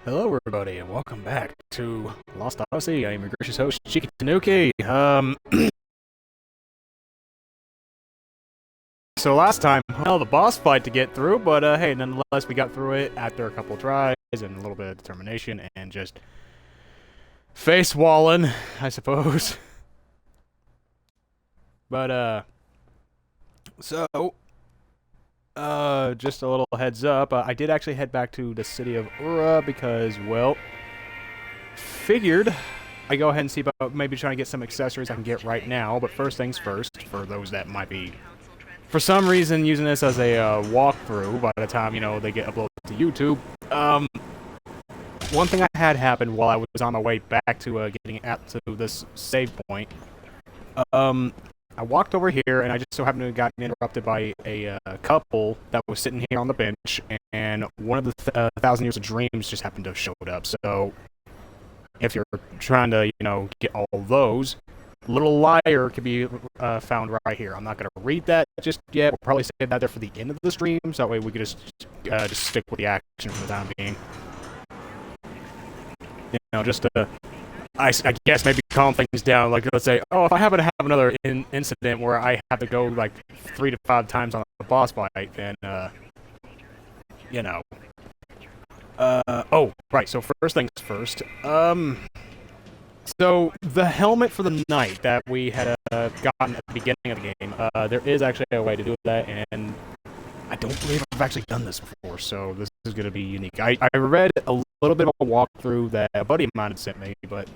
Hello, everybody, and welcome back to Lost Odyssey. I am your gracious host, Chiki Tanuki. So last time, well, the boss fight to get through, but hey, nonetheless, we got through it after a couple tries and a little bit of determination and just face walling, I suppose. But so just a little heads up. I did actually head back to the city of Ura because, well, figured I go ahead and see about maybe trying to get some accessories I can get right now. But first things first, for those that might be, for some reason, using this as a walkthrough by the time, they get uploaded to YouTube. One thing I had happen while I was on my way back to getting out to this save point. I walked over here, and I just so happened to have gotten interrupted by a couple that was sitting here on the bench, and one of the 1,000 Years of Dreams just happened to have showed up. So, if you're trying to, get all those, Little Liar could be found right here. I'm not going to read that just yet. We'll probably save that there for the end of the stream, so that way we could just stick with the action for the time being. Just to... I guess maybe calm things down. Like, let's say, oh, if I happen to have another incident where I have to go like 3 to 5 times on a boss fight, then oh, right. So first things first. So the helmet for the knight that we had gotten at the beginning of the game. There is actually a way to do that, and I don't believe I've actually done this before, so this is going to be unique. I read a little bit of a walkthrough that a buddy of mine had sent me, but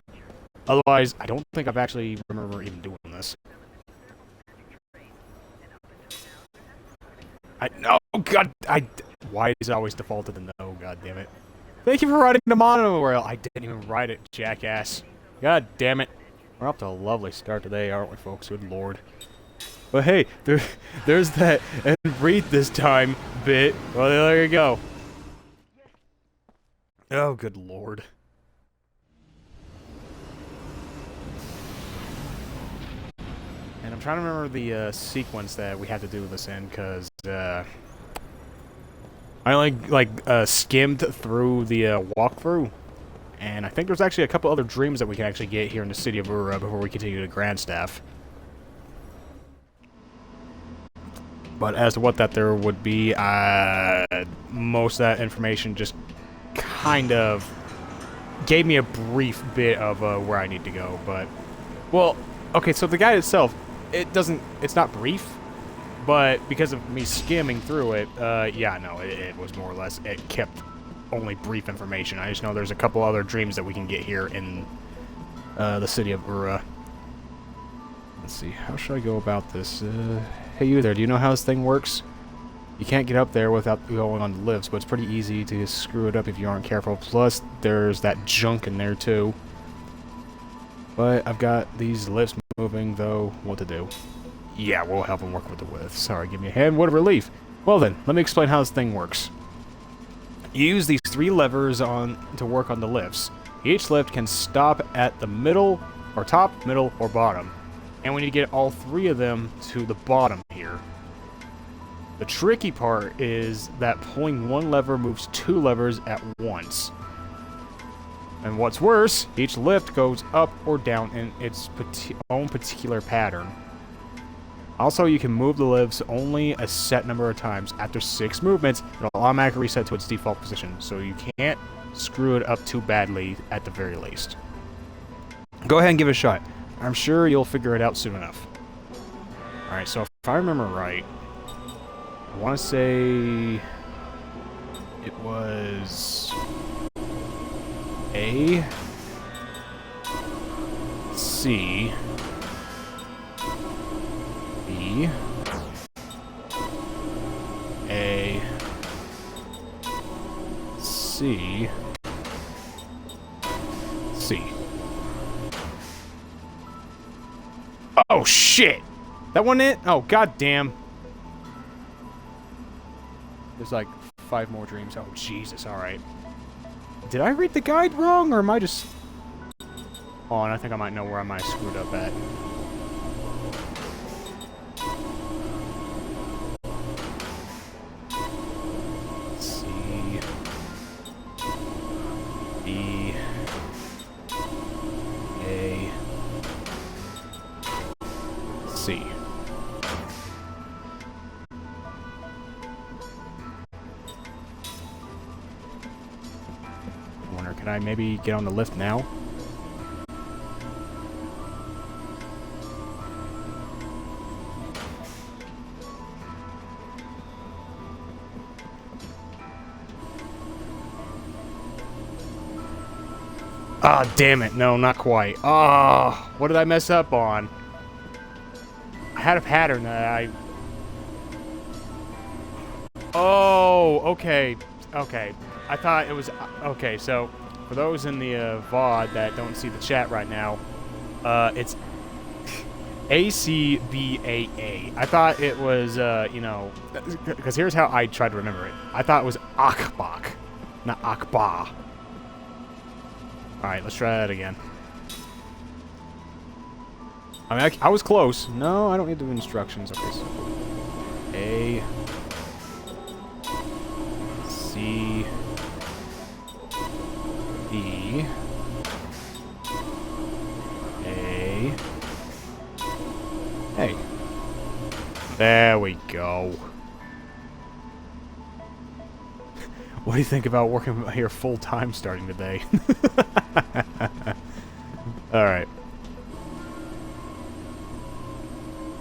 otherwise, I don't think I've actually remember even doing this. No, God, why is it always defaulted to no? God damn it! Thank you for writing the monorail. I didn't even write it, jackass. God damn it! We're off to a lovely start today, aren't we, folks? Good lord. But hey, there's that and read this time bit. Well, there you go. Oh, good lord. And I'm trying to remember the sequence that we had to do this in, because I only skimmed through the walkthrough, and I think there's actually a couple other dreams that we can actually get here in the city of Ura before we continue to Grandstaff. But as to what that there would be, most of that information just kind of gave me a brief bit of where I need to go. But, well, okay, so the guide itself, it's not brief, but because of me skimming through it, yeah, no, it was more or less, it kept only brief information. I just know there's a couple other dreams that we can get here in the city of Ura. Let's see, how should I go about this? Hey, you there, do you know how this thing works? You can't get up there without going on the lifts, but it's pretty easy to screw it up if you aren't careful. Plus, there's that junk in there, too. But I've got these lifts moving, though. What to do? Yeah, we'll help them work with the width. Sorry, give me a hand. What a relief. Well then, let me explain how this thing works. You use these 3 levers to work on the lifts. Each lift can stop at the middle, or top, middle, or bottom. And we need to get all 3 of them to the bottom here. The tricky part is that pulling one lever moves 2 levers at once. And what's worse, each lift goes up or down in its own particular pattern. Also, you can move the lifts only a set number of times. After 6 movements, it'll automatically reset to its default position, so you can't screw it up too badly at the very least. Go ahead and give it a shot. I'm sure you'll figure it out soon enough. Alright, so if I remember right, I want to say it was A, C, B, A, C, C. Oh shit! That one it? Oh goddamn! There's like 5 more dreams. Oh Jesus! All right. Did I read the guide wrong, or am I just? Oh, and I think I might know where I might have screwed up at. Let's see. see. I wonder, can I maybe get on the lift now? Ah, oh, damn it. No, not quite. Oh, what did I mess up on? I had a pattern that I... Oh, okay. Okay. I thought it was... Okay, so for those in the VOD that don't see the chat right now, it's ACBAA. I thought it was, you know... Because here's how I tried to remember it. I thought it was Akbach, not Akba. Alright, let's try that again. I mean, I was close. No, I don't need to do instructions. Okay, so A, C, E, A. Hey. There we go. What do you think about working here full-time starting today? Alright.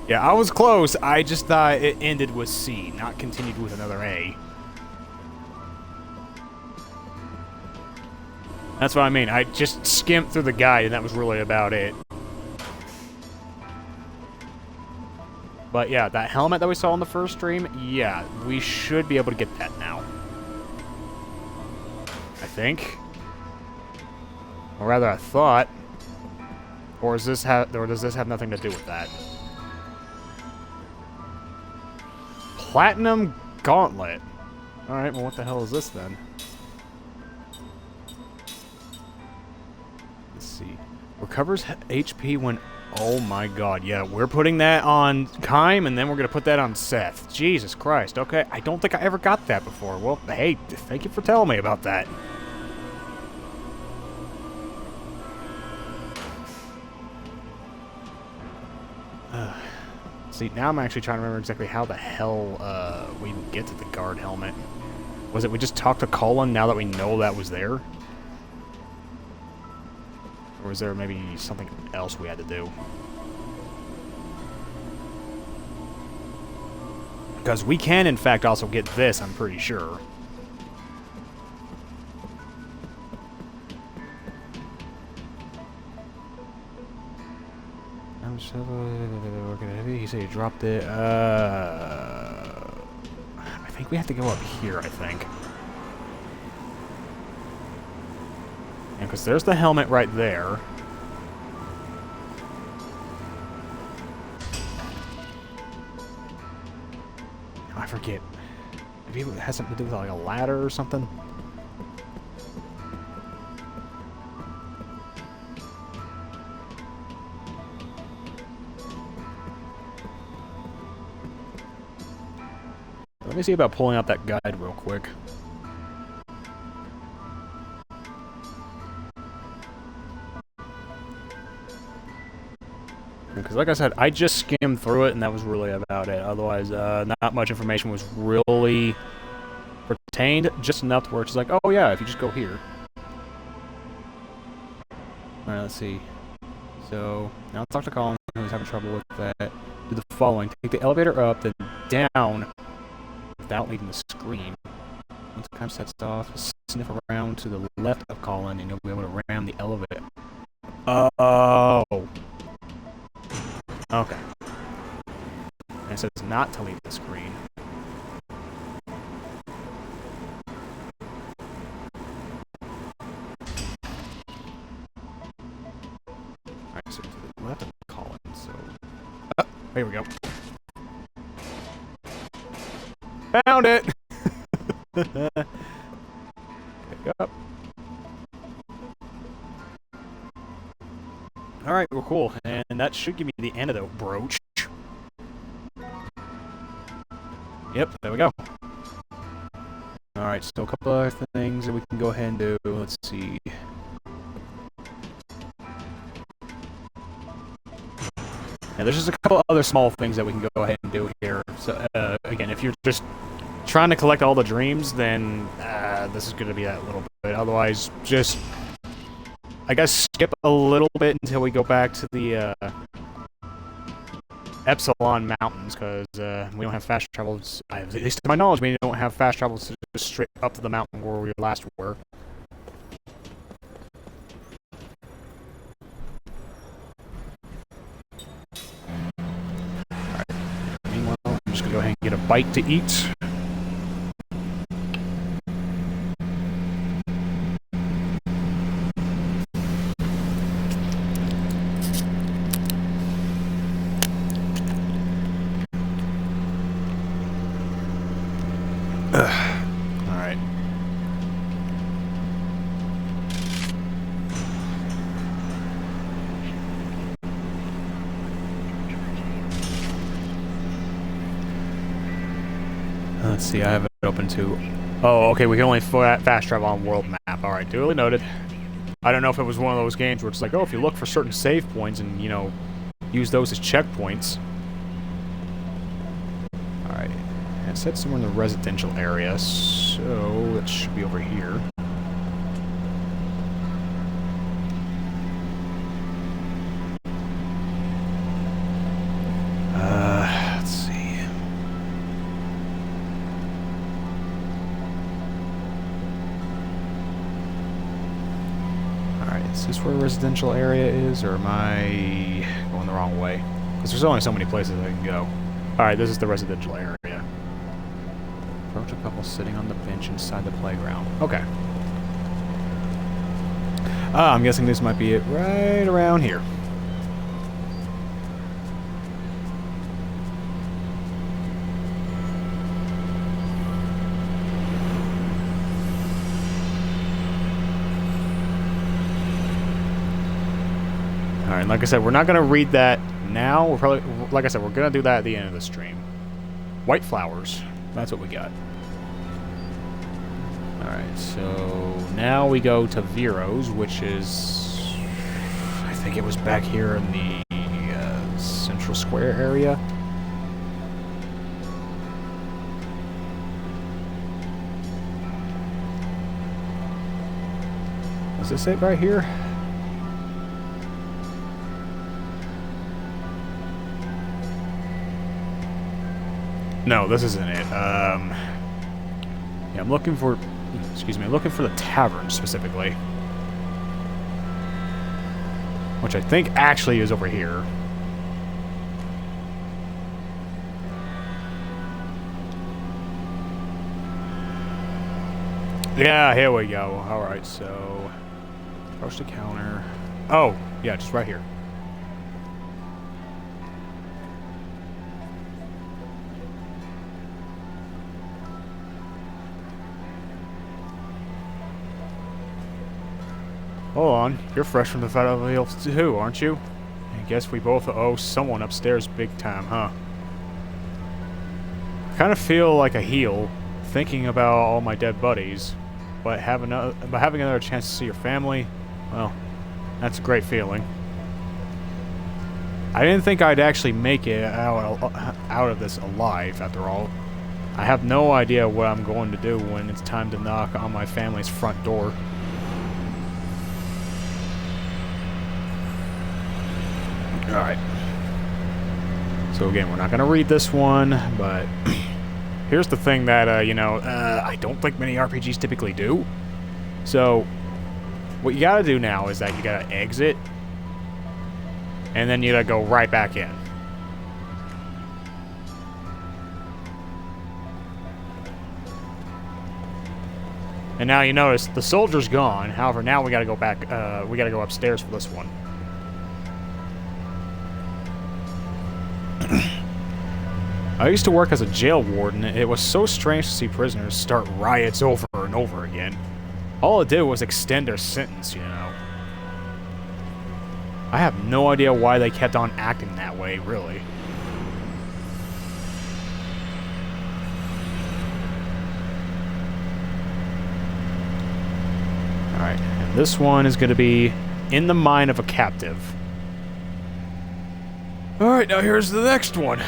Yeah, I was close. I just thought it ended with C, not continued with another A. That's what I mean. I just skimmed through the guide, and that was really about it. But yeah, that helmet that we saw in the first stream, yeah, we should be able to get that now. I think. Or rather, I thought. Or does this have nothing to do with that? Platinum Gauntlet. Alright, well what the hell is this then? Let's see. Recovers HP when... Oh my god, yeah, we're putting that on Kime, and then we're gonna put that on Seth. Jesus Christ, okay. I don't think I ever got that before. Well, hey, thank you for telling me about that. See, now I'm actually trying to remember exactly how the hell we get to the guard helmet. Was it we just talked to Colin now that we know that was there? Or was there maybe something else we had to do? Because we can, in fact, also get this, I'm pretty sure. He said he dropped it. I think we have to go up here, I think. And because there's the helmet right there. I forget. Maybe it has something to do with like a ladder or something. Let me see about pulling out that guide real quick. Because like I said, I just skimmed through it and that was really about it. Otherwise, not much information was really pertained. Just enough to where it's like, oh yeah, if you just go here. Alright, let's see. So, now let's talk to Colin, who's having trouble with that. Do the following. Take the elevator up, then down, without leaving the screen. Once the time sets off, sniff around to the left of Colin, and you'll be able to ram the elevator. Oh. Okay. And it says not to leave the screen. Alright, so to the left of Colin, so... here we go. Found it! Pick up. Alright, well, cool. And that should give me the antidote brooch. Yep, there we go. Alright, so a couple other things that we can go ahead and do. Let's see. Now, there's just a couple other small things that we can go ahead and do here. So, again, if you're just trying to collect all the dreams, then this is going to be that little bit. Otherwise, just, I guess, skip a little bit until we go back to the Epsilon Mountains, because we don't have fast travel. At least to my knowledge, we don't have fast travel just straight up to the mountain where we last were. Meanwhile, I'm just going to go ahead and get a bite to eat. Alright. Let's see, I have it open to... Oh, okay, we can only fast travel on world map. Alright, duly noted. I don't know if it was one of those games where it's like, oh, if you look for certain save points and, you know, use those as checkpoints. Alright. And it said somewhere in the residential area, so it should be over here. Let's see. Alright, is this where a residential area is, or am I going the wrong way? Because there's only so many places I can go. Alright, this is the residential area. Approach a couple sitting on the bench inside the playground. Okay. I'm guessing this might be it right around here. Alright, like I said, we're not going to read that now. We're probably, like I said, we're going to do that at the end of the stream. White flowers. That's what we got. Alright, so now we go to Vero's, which is... I think it was back here in the Central Square area. Was this it right here? No, this isn't it. Yeah, I'm looking for... Excuse me, I'm looking for the tavern, specifically. Which I think actually is over here. Yeah, here we go. Alright, so... Approach the counter. Oh, yeah, just right here. Hold on, you're fresh from the battlefield too, aren't you? I guess we both owe someone upstairs big time, huh? I kind of feel like a heel, thinking about all my dead buddies, but having another chance to see your family, well, that's a great feeling. I didn't think I'd actually make it out of this alive, after all. I have no idea what I'm going to do when it's time to knock on my family's front door. Alright. So again, we're not going to read this one, but here's the thing that, you know, I don't think many RPGs typically do. So, what you gotta do now is that you gotta exit, and then you gotta go right back in. And now you notice the soldier's gone, however now we gotta go back, we gotta go upstairs for this one. I used to work as a jail warden, and it was so strange to see prisoners start riots over and over again. All it did was extend their sentence, you know. I have no idea why they kept on acting that way, really. Alright, and this one is going to be in the mind of a captive. Alright, now here's the next one.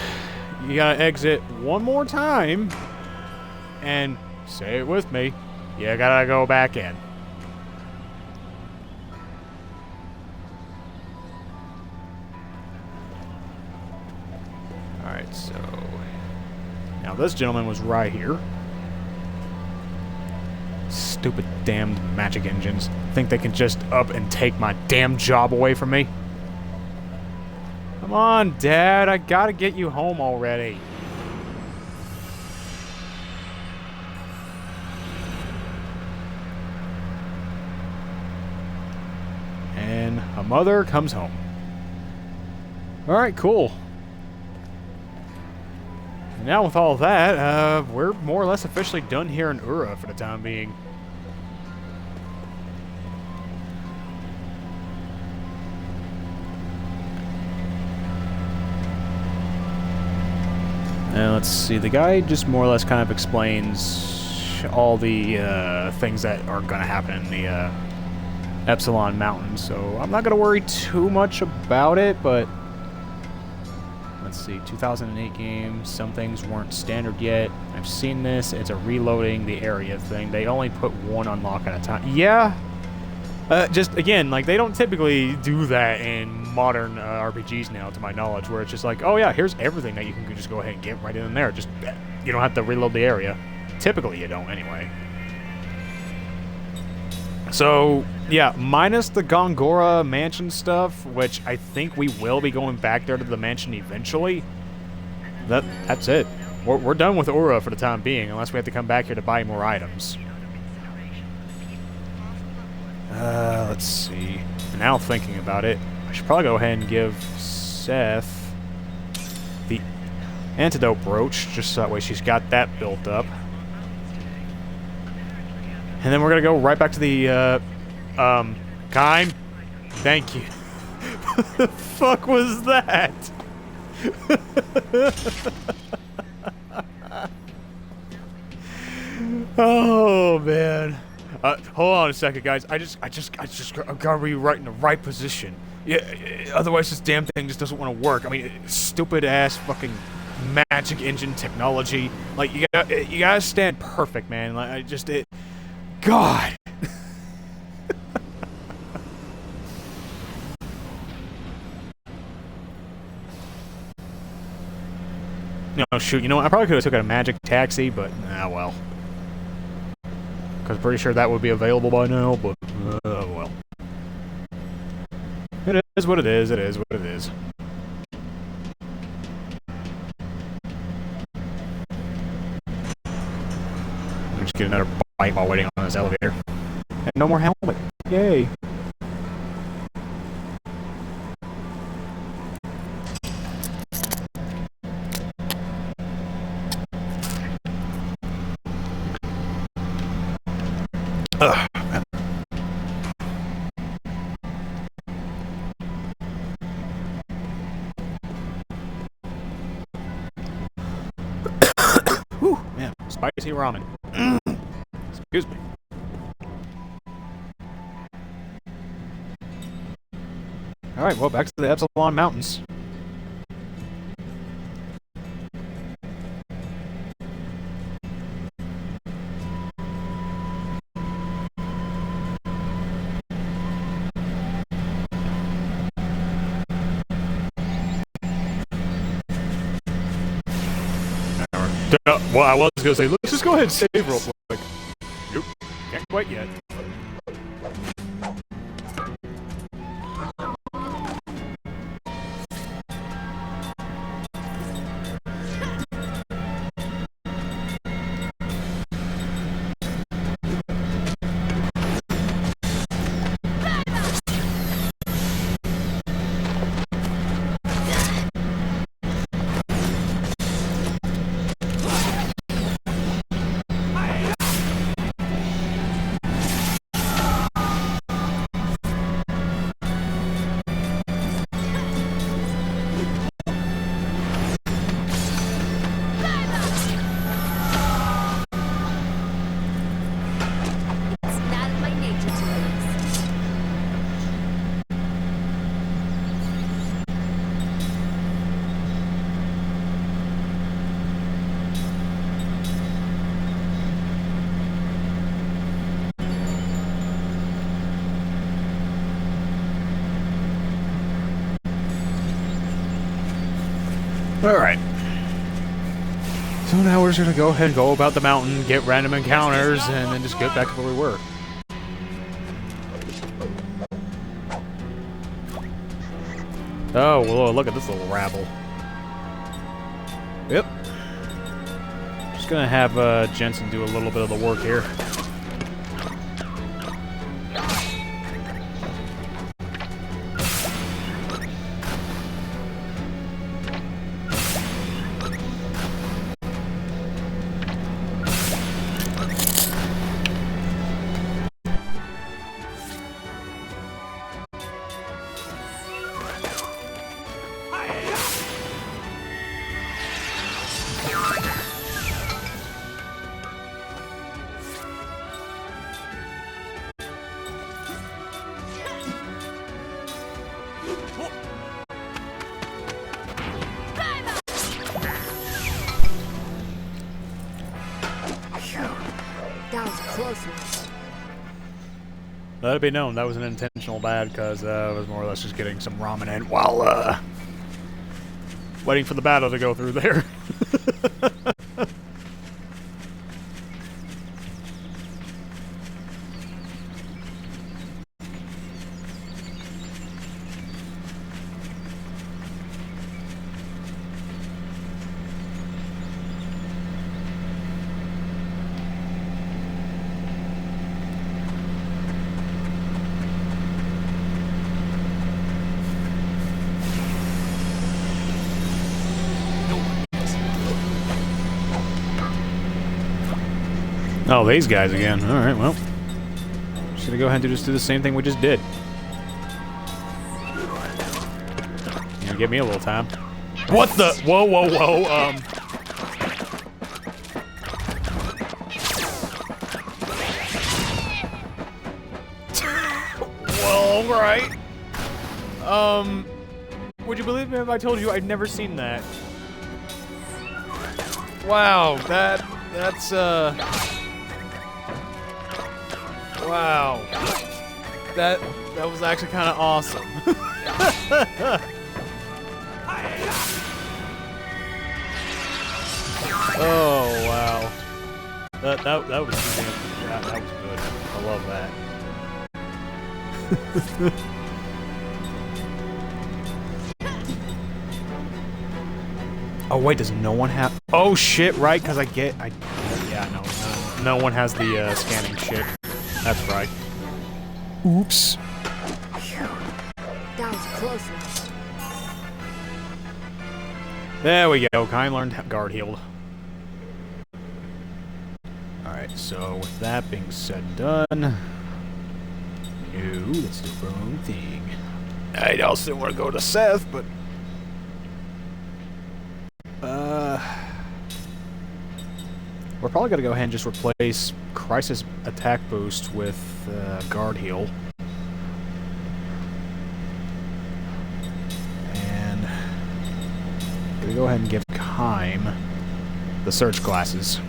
You gotta exit one more time, and say it with me, you gotta go back in. Alright, so... now this gentleman was right here. Stupid damned magic engines. Think they can just up and take my damn job away from me? Come on, Dad, I gotta get you home already. And a mother comes home. Alright, cool. And now with all that, we're more or less officially done here in Ura for the time being. Now let's see, the guide just more or less kind of explains all the things that are going to happen in the Epsilon Mountains, so I'm not going to worry too much about it, but let's see, 2008 game, some things weren't standard yet. I've seen this, it's a reloading the area thing. They only put one unlock at a time. Yeah, just again, like they don't typically do that in modern RPGs now, to my knowledge, where it's just like, oh yeah, here's everything that you can just go ahead and get right in there. Just, you don't have to reload the area. Typically you don't, anyway. So, yeah, minus the Gongora mansion stuff, which I think we will be going back there to the mansion eventually. That's it. We're done with Ura for the time being, unless we have to come back here to buy more items. Let's see. Now thinking about it, I should probably go ahead and give Seth the antidote brooch, just so that way she's got that built up. And then we're gonna go right back to the, Kime? Thank you. What the fuck was that? Oh, man. Hold on a second, guys. I gotta be right in the right position. Yeah, otherwise this damn thing just doesn't want to work. I mean, stupid ass fucking magic engine technology. Like, you gotta stand perfect, man. Like, God. No, shoot. You know what? I probably could have took a magic taxi, but well. Because I'm pretty sure that would be available by now, but well. It is what it is. It is what it is. Let me just get another bite while waiting on this elevator. And no more helmet. Yay. Ugh. Whew, man, spicy ramen. Excuse me. Alright, well, back to the Epsilon Mountains. Well, I was gonna say, let's just go ahead and save real quick. Nope, can't quite yet. Alright. So now we're just gonna go ahead and go about the mountain, get random encounters, and then just get back to where we were. Oh, whoa, look at this little rabble. Yep. Just gonna have Jensen do a little bit of the work here. Let it be known, that was an intentional bad, because I was more or less just getting some ramen in while, waiting for the battle to go through there. Oh, these guys again. Alright, well. Just gonna go ahead and just do the same thing we just did. You gonna give me a little time. What the? Whoa, whoa, whoa, Well, alright. Would you believe me if I told you I'd never seen that? Wow, that's, wow. That was actually kind of awesome. Oh, wow. That was that was good. I love that. Oh wait, does no one have? Oh shit, right? Because yeah, no one has the scanning shit. That's right. Oops. That was close. There we go. Kind learned guard healed. Alright, so with that being said and done. No, that's the wrong thing. I also want to go to Seth, but we're probably gonna go ahead and just replace Crisis Attack Boost with Guard Heal. And gonna go ahead and give Kime the Search Glasses.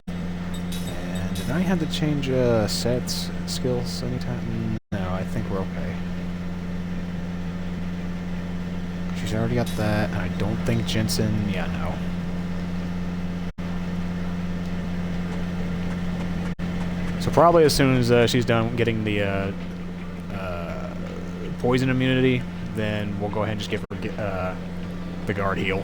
And did I have to change sets skills anytime? No, I think we're okay. She's already got that, and I don't think Jensen... Yeah, no. So probably as soon as she's done getting the poison immunity, then we'll go ahead and just give her the guard heal.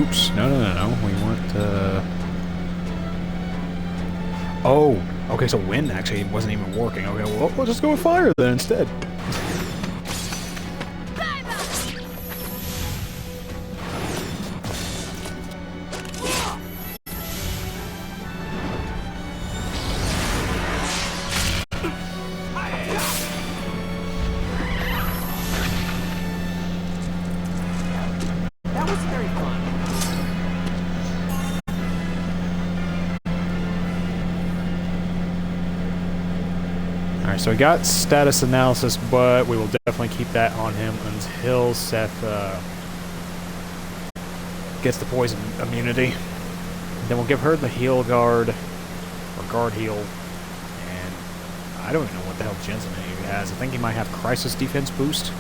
Oops, no. We want, Oh, okay, so wind actually wasn't even working. Okay, well, we'll just go with fire then instead. Alright, so we got status analysis, but we will definitely keep that on him until Seth gets the poison immunity. Then we'll give her the heal guard, or guard heal, and I don't even know what the hell Jensen has. I think he might have crisis defense boost.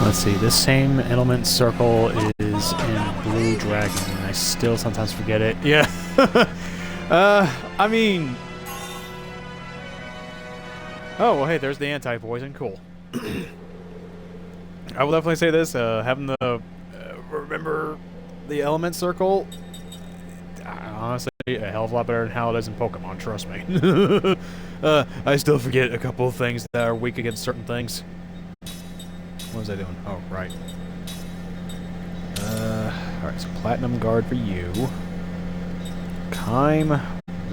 Let's see, this same element circle is in Blue Dragon, and I still sometimes forget it. Yeah. I mean... Oh, well, hey, there's the anti-poison. Cool. I will definitely say this, having the... remember the element circle, honestly, a hell of a lot better than how it is in Pokemon, trust me. I still forget a couple of things that are weak against certain things. What was I doing? Oh, right. Alright, so Platinum Guard for you. Kime,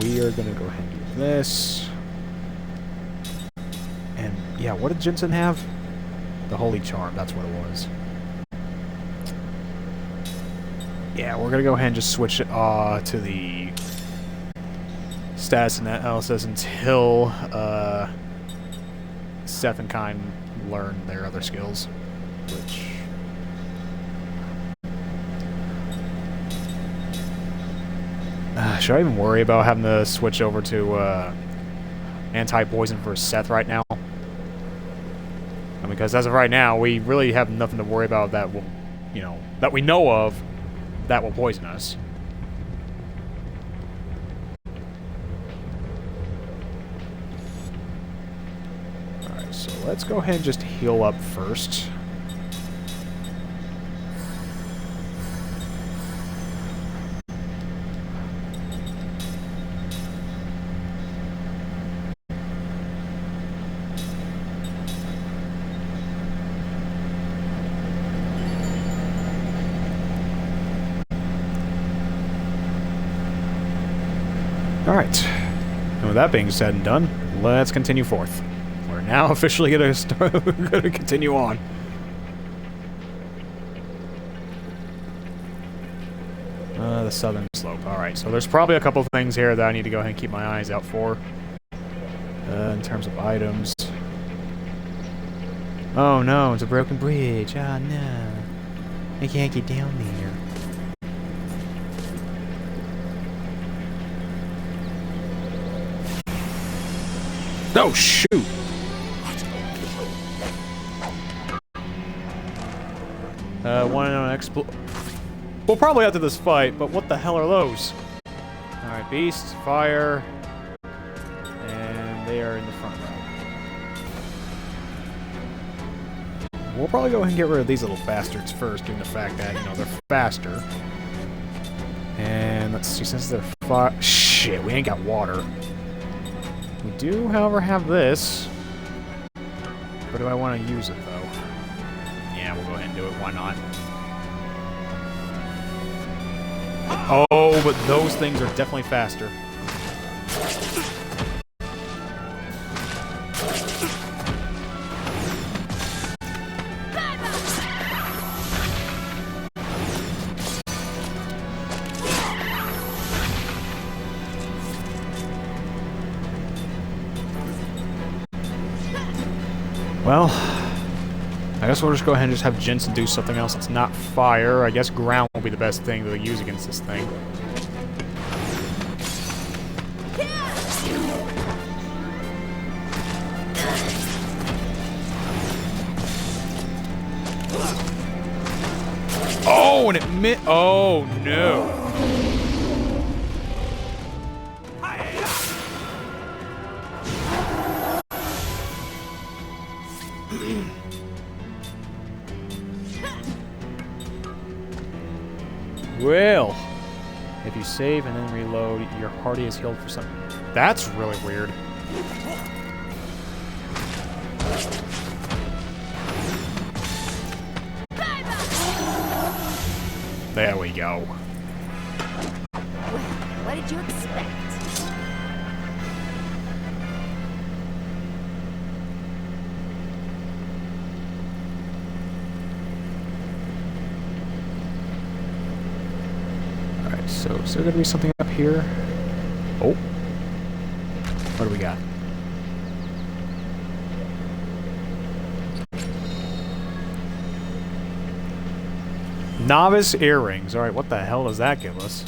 we are gonna go ahead and do this. And, yeah, what did Jensen have? The Holy Charm, that's what it was. Yeah, we're gonna go ahead and just switch it to the status analysis until Seth and Kime learn their other skills, which should I even worry about having to switch over to anti-poison for Seth right now? I mean, because as of right now, we really have nothing to worry about that will, you know, that we know of that will poison us. So let's go ahead and just heal up first. Alright. And with that being said and done, let's continue forth. Now officially gonna start. We're gonna continue on. The southern slope. All right. So there's probably a couple things here that I need to go ahead and keep my eyes out for. In terms of items. Oh no, it's a broken bridge. Oh no, I can't get down there. Oh shoot! One on Well, probably after this fight, but what the hell are those? Alright, beast, fire, and we'll probably go ahead and get rid of these little bastards first, given the fact that, you know, they're faster. And let's see, since they're shit, we ain't got water. We do, however, have this. Or do I want to use it, though? Yeah, we'll go ahead and do it. Why not? Oh, but those things are definitely faster. Well, I guess we'll just go ahead and just have Jensen do something else that's not fire. I guess ground will be the best thing to use against this thing. Oh, and it oh, no. Well, if you save and then reload, your party is healed for something. That's really weird. There we go. What did you expect? Alright, so is there gonna be something up here? Oh. What do we got? Novice earrings. Alright, what the hell does that give us?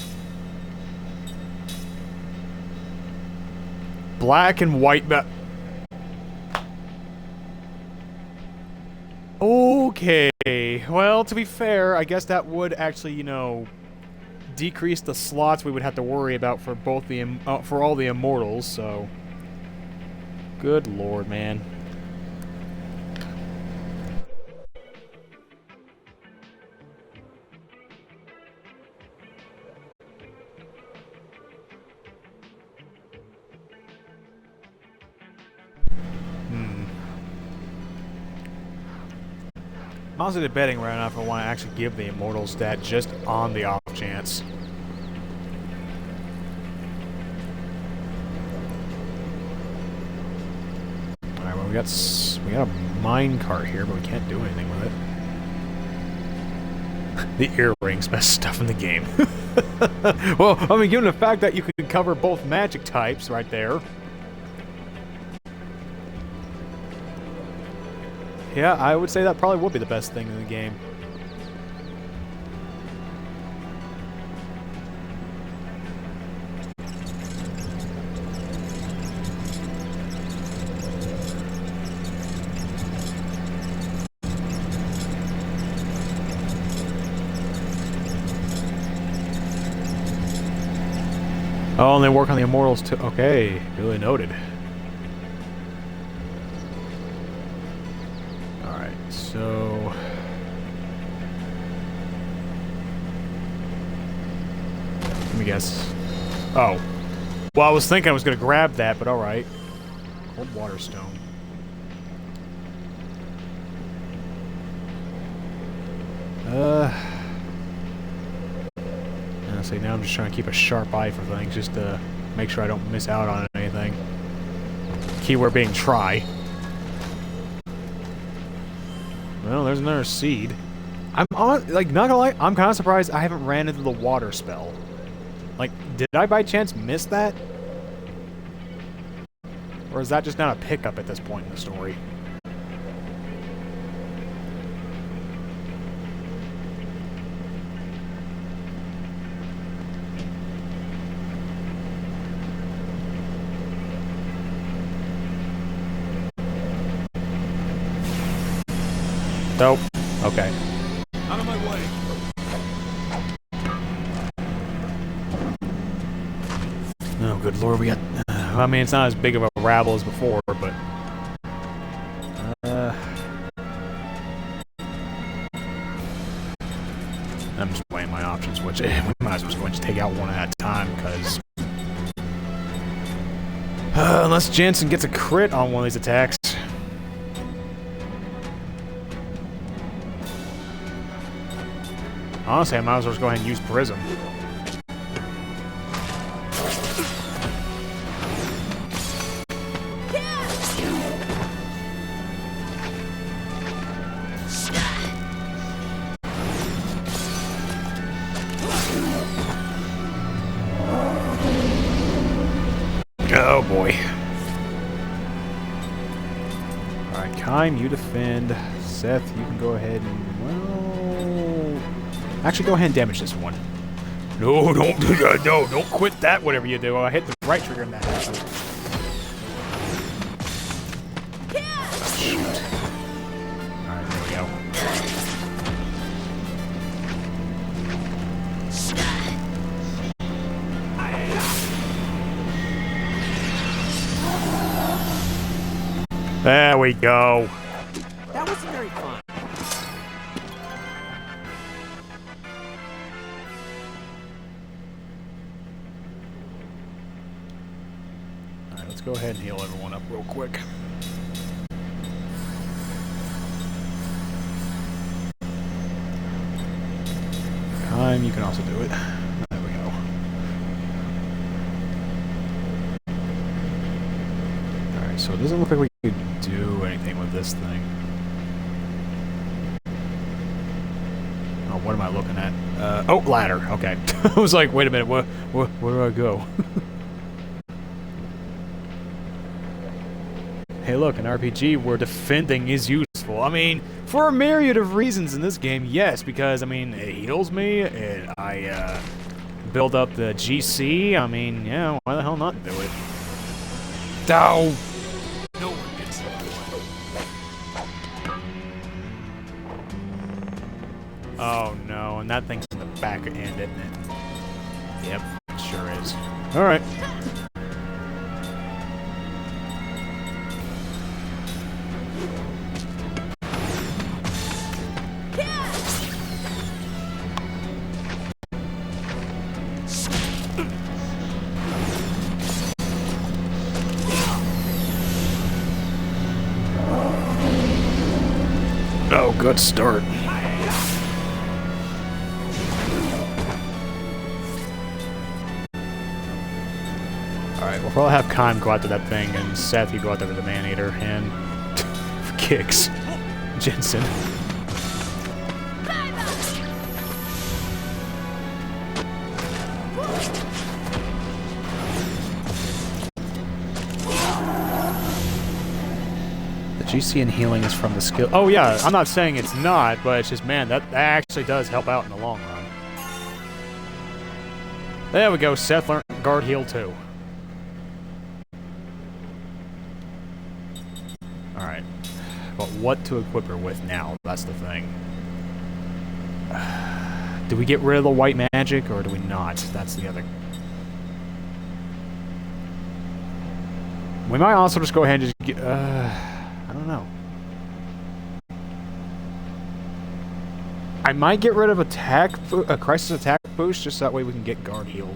Black and white Okay. Well, to be fair, I guess that would actually, you know, decrease the slots we would have to worry about for both the for all the immortals, so good lord, man. I'm honestly debating right now if I want to actually give the immortal stat just on the off chance. Alright, well we got a mine cart here, but we can't do anything with it. The earrings, best stuff in the game. Well, I mean, given the fact that you can cover both magic types right there. Yeah, I would say that probably would be the best thing in the game. Oh, and they work on the immortals too. Okay, really noted. So let me guess. Oh. Well, I was thinking I was going to grab that, but alright. Cold water stone. Honestly, now I'm just trying to keep a sharp eye for things, just to make sure I don't miss out on anything. Keyword being try. Well, there's another seed. I'm not gonna lie, I'm kind of surprised I haven't ran into the water spell. Like, did I by chance miss that? Or is that just not a pickup at this point in the story? Nope. Okay. Out of my way. Oh, good lord, we got... I mean, it's not as big of a rabble as before, but... my options, which we might as well go and just take out one at a time, because unless Jensen gets a crit on one of these attacks. Honestly, I might as well just go ahead and use Prism. Oh boy. Alright, Kime, you defend. Seth, you can go ahead and, well... Actually, go ahead and damage this one. No, don't quit that, whatever you do. I hit the right trigger and that happened. Oh, shoot. Alright, there we go. There we go. That wasn't very fun. Alright, let's go ahead and heal everyone up real quick. Kime, you can also do it. There we go. Alright, so it doesn't look like we could do anything with this thing. Oh, what am I looking at? Oh, ladder. Okay. I was like, wait a minute, where do I go? Hey, look, an RPG where defending is useful. I mean, for a myriad of reasons in this game, yes, because, I mean, it heals me, I build up the GC, I mean, yeah, why the hell not do it? Oh! No one gets it. Oh no, and that thing's in the back end, isn't it? Yep, it sure is. Alright. Oh, good start. Alright, we'll probably have Kime go after that thing, and Seth, you go out there with the Man-Eater, and... for kicks. Jensen. GC and healing is from the skill. Oh yeah, I'm not saying it's not, but it's just, man, that actually does help out in the long run. There we go, Seth learned guard heal too. Alright. But what to equip her with now? That's the thing. Do we get rid of the white magic, or do we not? That's the other... We might also just go ahead and just get... I don't know. I might get rid of attack, crisis attack boost, just that way we can get guard heal.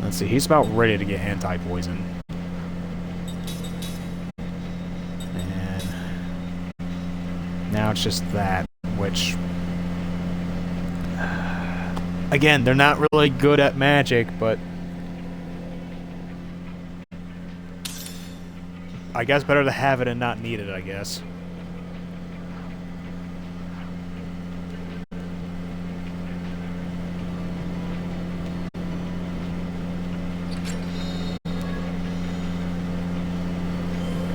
Let's see, he's about ready to get anti-poison. And now it's just that, which again, they're not really good at magic, but I guess better to have it and not need it, I guess.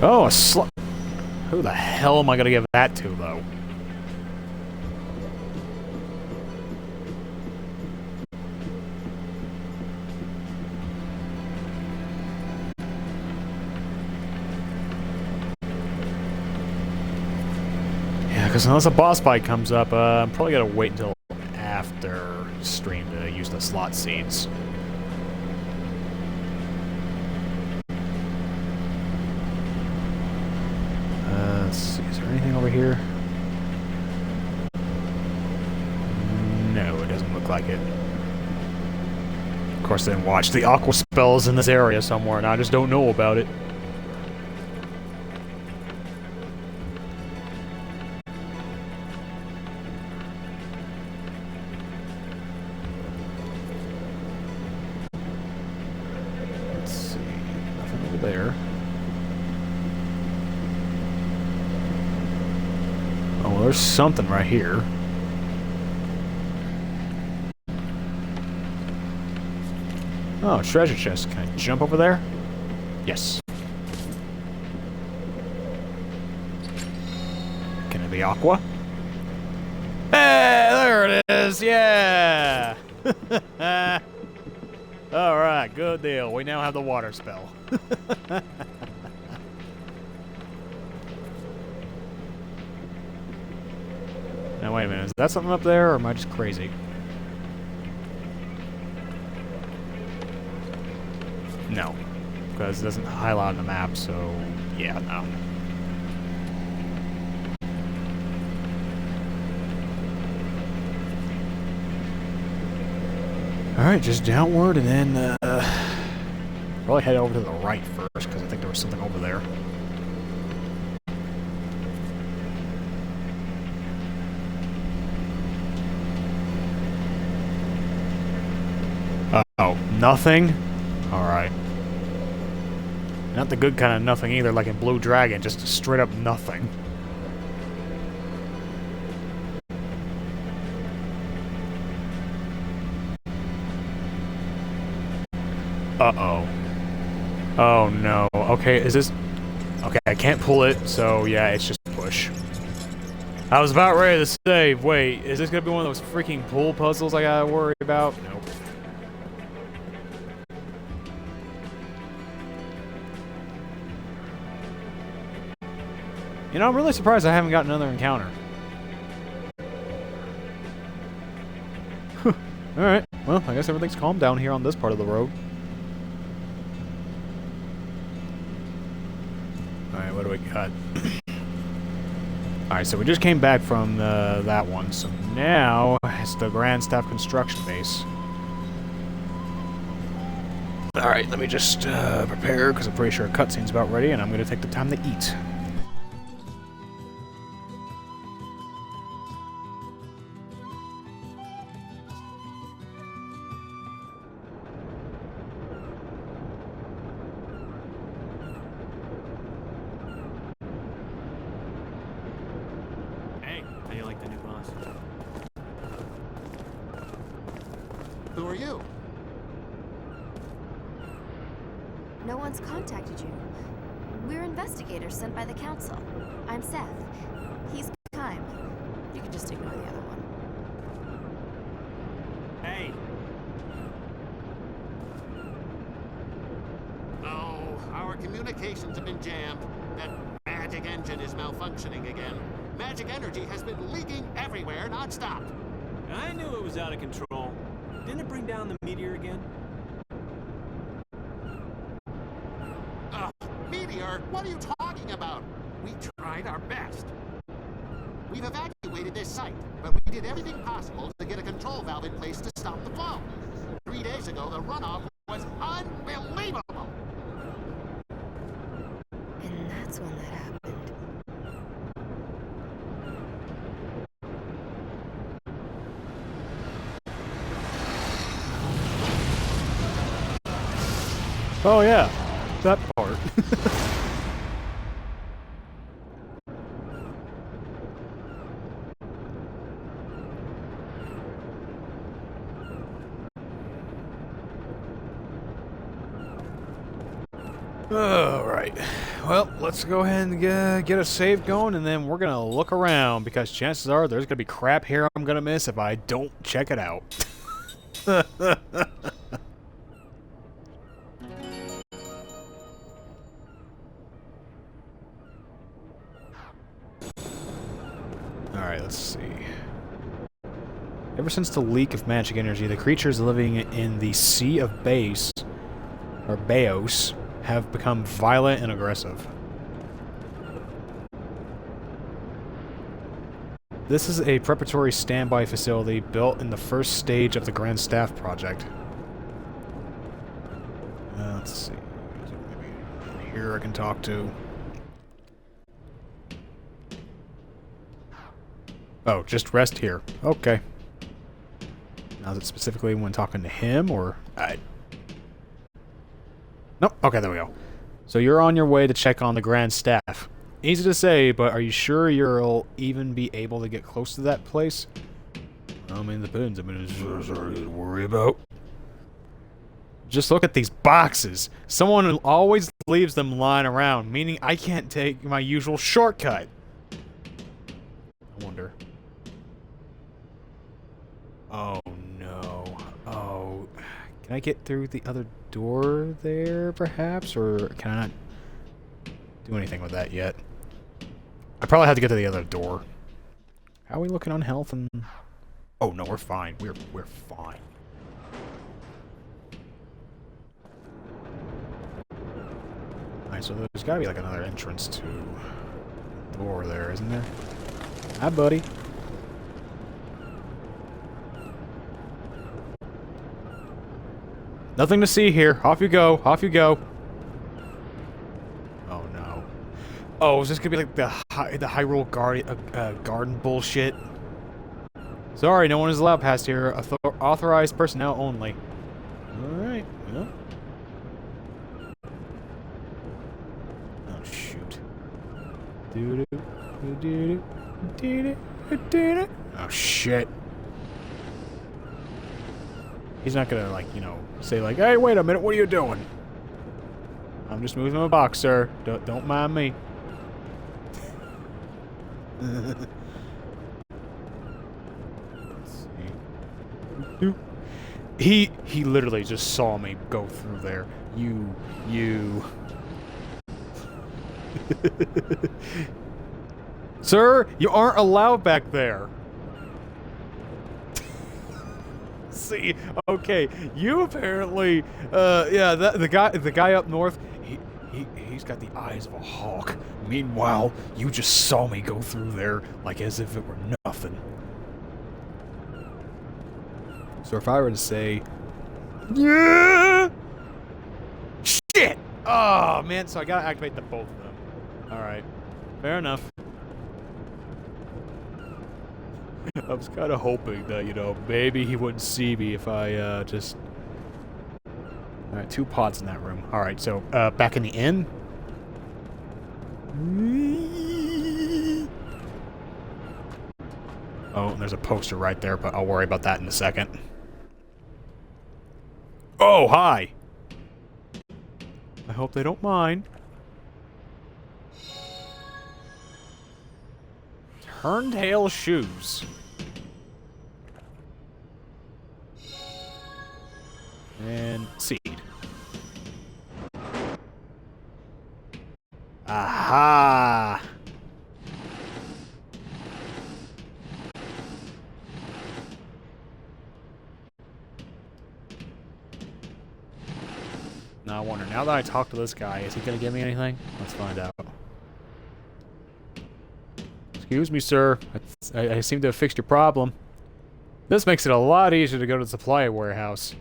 Oh, a slut. Who the hell am I gonna give that to, though? Because unless a boss fight comes up, I'm probably going to wait until after stream to use the slot seeds. Let's see, is there anything over here? look like it. Of course, then watch the aqua spells in this area somewhere, and I just don't know about it. Let's see. Nothing over there. Oh, well, there's something right here. Oh, treasure chest. Can I jump over there? Yes. Can it be aqua? Hey, there it is! Yeah! Alright, good deal. We now have the water spell. Now, wait a minute. Is that something up there, or am I just crazy? No, because it doesn't highlight on the map, so yeah, no. Alright, just downward and then probably head over to the right first, because I think there was something over there. Oh, nothing? Alright. Not the good kind of nothing either, like in Blue Dragon, just straight up nothing. Uh-oh. Oh no. Okay, is this... Okay, I can't pull it, so yeah, it's just push. I was about ready to say, wait, is this gonna be one of those freaking pull puzzles I gotta worry about? Nope. You know, I'm really surprised I haven't got another encounter. Alright, well, I guess everything's calm down here on this part of the road. Alright, what do we got? Alright, so we just came back from that one, so now it's the Grand Staff Construction Base. Alright, let me just prepare, because I'm pretty sure a cutscene's about ready, and I'm going to take the time to eat. Who are you? No one's contacted you. We're investigators sent by the council. I'm Seth. He's Kime. You can just ignore the other one. Hey. Oh, our communications have been jammed. That magic engine is malfunctioning again. Magic energy has been leaking everywhere non-stop. I knew it was out of control. Didn't it bring down the meteor again? Meteor? What are you talking about? We tried our best. We've evacuated this site, but we did everything possible to get a control valve in place to stop the flow. 3 days ago, the runoff was unbelievable. And that's when that happened. Oh yeah, that part. Alright, well, let's go ahead and get a save going, and then we're gonna look around, because chances are there's gonna be crap here I'm gonna miss if I don't check it out. Alright, let's see. Ever since the leak of magic energy, the creatures living in the Sea of Base, or Baos, have become violent and aggressive. This is a preparatory standby facility built in the first stage of the Grand Staff project. Let's see. Is there maybe here I can talk to? Oh, just rest here. Okay. Now is it specifically when talking to him, or... Nope. Okay, there we go. So you're on your way to check on the Grand Staff. Easy to say, but are you sure you'll even be able to get close to that place? I mean, it depends. I mean, it's something to worry about. Just look at these boxes. Someone always leaves them lying around, meaning I can't take my usual shortcut. I wonder. Oh, no. Oh, can I get through the other door there, perhaps? Or can I not do anything with that yet? I probably have to get to the other door. How are we looking on health and... Oh, no, we're fine. We're fine. Alright, so there's gotta be like another entrance to the door there, isn't there? Hi, buddy. Nothing to see here. Off you go. Off you go. Oh, no. Oh, is this gonna be like the Hyrule garden bullshit? Sorry, no one is allowed past here. Authorized personnel only. Alright, well. Oh, shoot. Oh, shit. He's not gonna, like, you know, say, like, hey, wait a minute, what are you doing? I'm just moving my box, sir. Don't mind me. Let's see. He literally just saw me go through there. You. Sir, you aren't allowed back there. See, okay, you apparently, yeah, the guy up north, he's got the eyes of a hawk. Meanwhile, you just saw me go through there like as if it were nothing. So if I were to say, yeah, shit, oh man, so I gotta activate the both of them. All right, fair enough. I was kind of hoping that, you know, maybe he wouldn't see me if I, just... Alright, 2 pods in that room. Alright, so, back in the inn? Oh, there's a poster right there, but I'll worry about that in a second. Oh, hi! I hope they don't mind. Turntail shoes. And seed. Aha! Now I wonder, now that I talked to this guy, is he gonna give me anything? Let's find out. Excuse me, sir. I seem to have fixed your problem. This makes it a lot easier to go to the supply warehouse.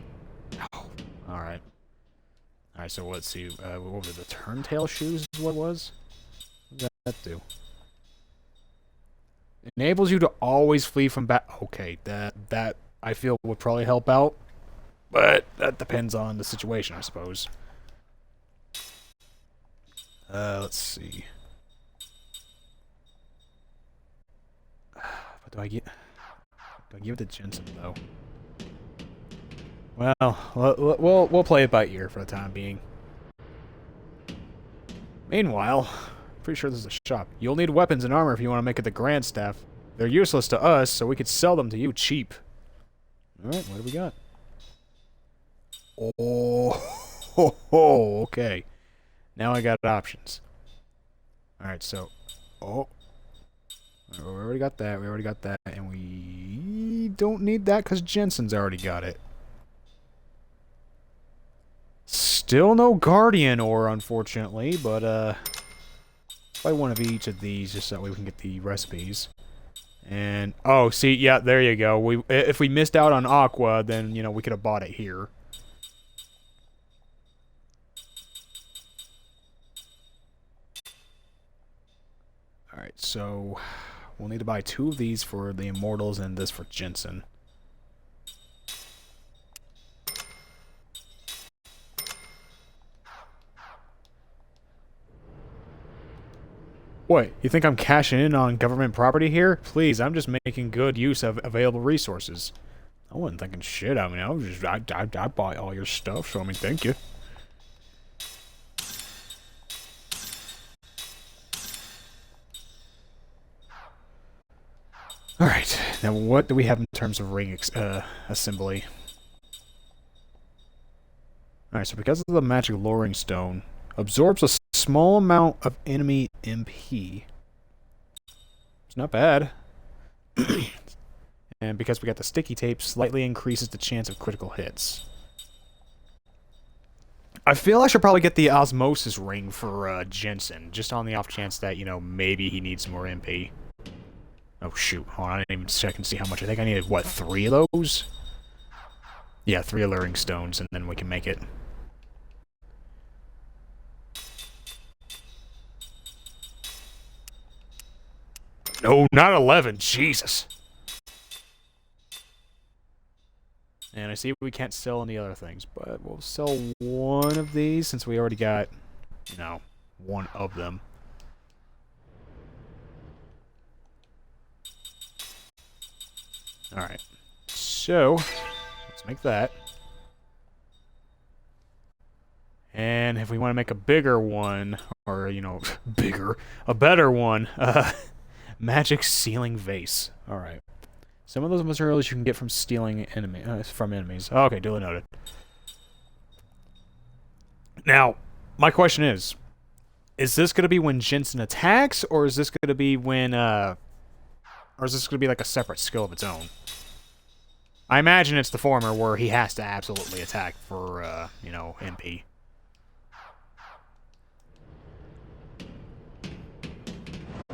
Oh, alright. Alright, so let's see. What was it? The turntail shoes is what it was? What does that do? Enables you to always flee from Okay, that I feel would probably help out. But that depends on the situation, I suppose. Let's see. What do I get? Do I give it to Jensen, though? Well, we'll play it by ear for the time being. Meanwhile, pretty sure this is a shop. You'll need weapons and armor if you want to make it the Grand Staff. They're useless to us, so we could sell them to you cheap. Alright, what do we got? Oh, okay. Now I got options. Alright, so... Oh. We already got that, and we don't need that because Jensen's already got it. Still no Guardian ore, unfortunately, but, probably one of each of these just so that way we can get the recipes. And, oh, see, yeah, there you go. If we missed out on Aqua, then, you know, we could have bought it here. Alright, so we'll need to buy 2 of these for the Immortals and this for Jensen. What, you think I'm cashing in on government property here? Please, I'm just making good use of available resources. I wasn't thinking shit. I mean, I bought all your stuff, so I mean, thank you. Alright, now what do we have in terms of ring assembly? Alright, so because of the magic lowering stone, absorbs a small amount of enemy MP. It's not bad. And because we got the sticky tape, slightly increases the chance of critical hits. I feel I should probably get the osmosis ring for Jensen, just on the off chance that, you know, maybe he needs more MP. Oh shoot, hold on, I didn't even check and see how much. I think I needed, what, 3 of those? Yeah, 3 alluring stones, and then we can make it. No, not 11, Jesus! And I see we can't sell any other things, but we'll sell 1 of these, since we already got, you know, 1 of them. Alright, so, let's make that. And if we want to make a bigger one, or, you know, a better one, magic sealing vase. Alright. Some of those materials you can get from stealing from enemies. Okay, duly noted. Now, my question is this going to be when Jensen attacks, or is this going to be when, or is this going to be like a separate skill of its own? I imagine it's the former, where he has to absolutely attack for, you know, MP.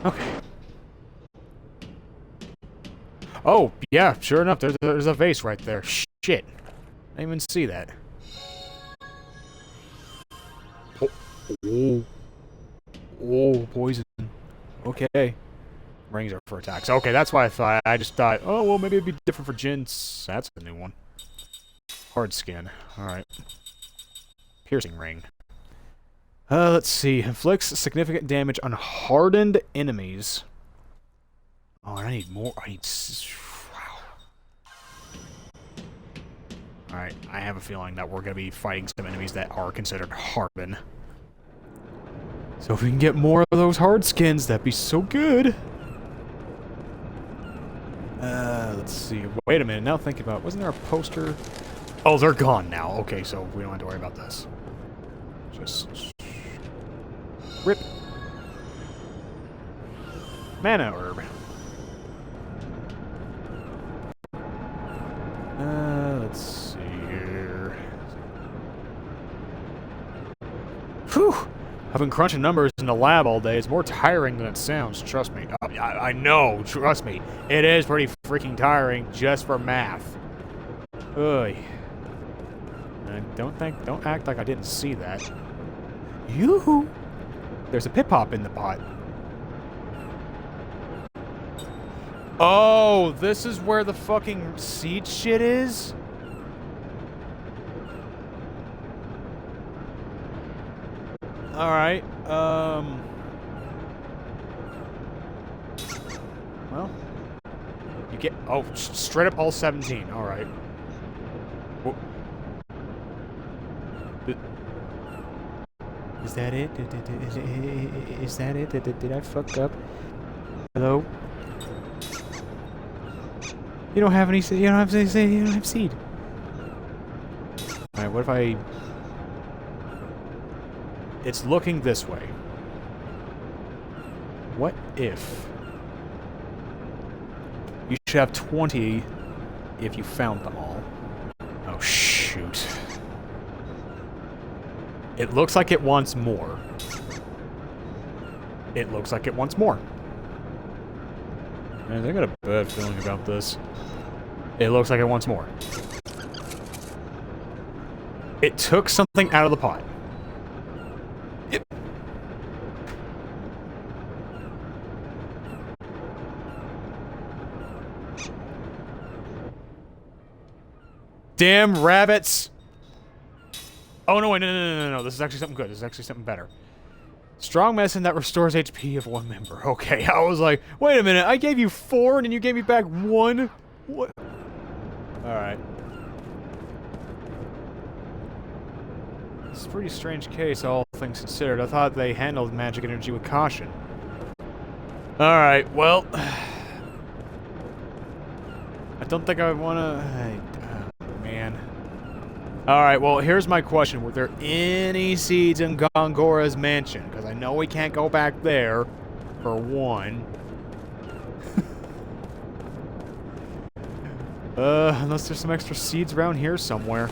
Okay. Oh, yeah, sure enough, there's a vase right there. Shit. I didn't even see that. Oh. Oh, poison. Okay. Rings are for attacks. Okay, that's why I thought. I just thought, oh, well, maybe it'd be different for Jins. That's a new one. Hard skin. Alright. Piercing ring. Let's see. Inflicts significant damage on hardened enemies. Oh, I need more. I need... Wow. Alright, I have a feeling that we're going to be fighting some enemies that are considered hardened. So if we can get more of those hard skins, that'd be so good. Let's see. Wait a minute. Now think about it. Wasn't there a poster? Oh, they're gone now. Okay, so we don't have to worry about this. Just... Rip. Mana herb. Let's see here. Whew! I've been crunching numbers in the lab all day. It's more tiring than it sounds, trust me. I know, trust me. It is pretty freaking tiring just for math. Ugh. Don't act like I didn't see that. Yoo-hoo! There's a pip-hop in the pot. Oh, this is where the fucking seed shit is? Alright, well, you get, oh, straight up all 17, alright. Is that it? Is that it? Did I fuck up? Hello? You don't have any seed. You don't have seed. You don't have seed. Alright, what if I... It's looking this way. What if... You should have 20 if you found them all. Oh, shoot. It looks like it wants more. It looks like it wants more. Man, I got a bad feeling about this. It looks like it wants more. It took something out of the pot. Yep. Damn rabbits! Oh, no, wait, no. This is actually something good. This is actually something better. Strong medicine that restores HP of one member. Okay, I was like, wait a minute, I gave you 4 and then you gave me back 1? What? Alright. It's a pretty strange case, all things considered. I thought they handled magic energy with caution. Alright, well... I don't think I wanna... Oh, man. Alright, well, here's my question. Were there any seeds in Gongora's mansion? Because I know we can't go back there, for one. Unless there's some extra seeds around here somewhere.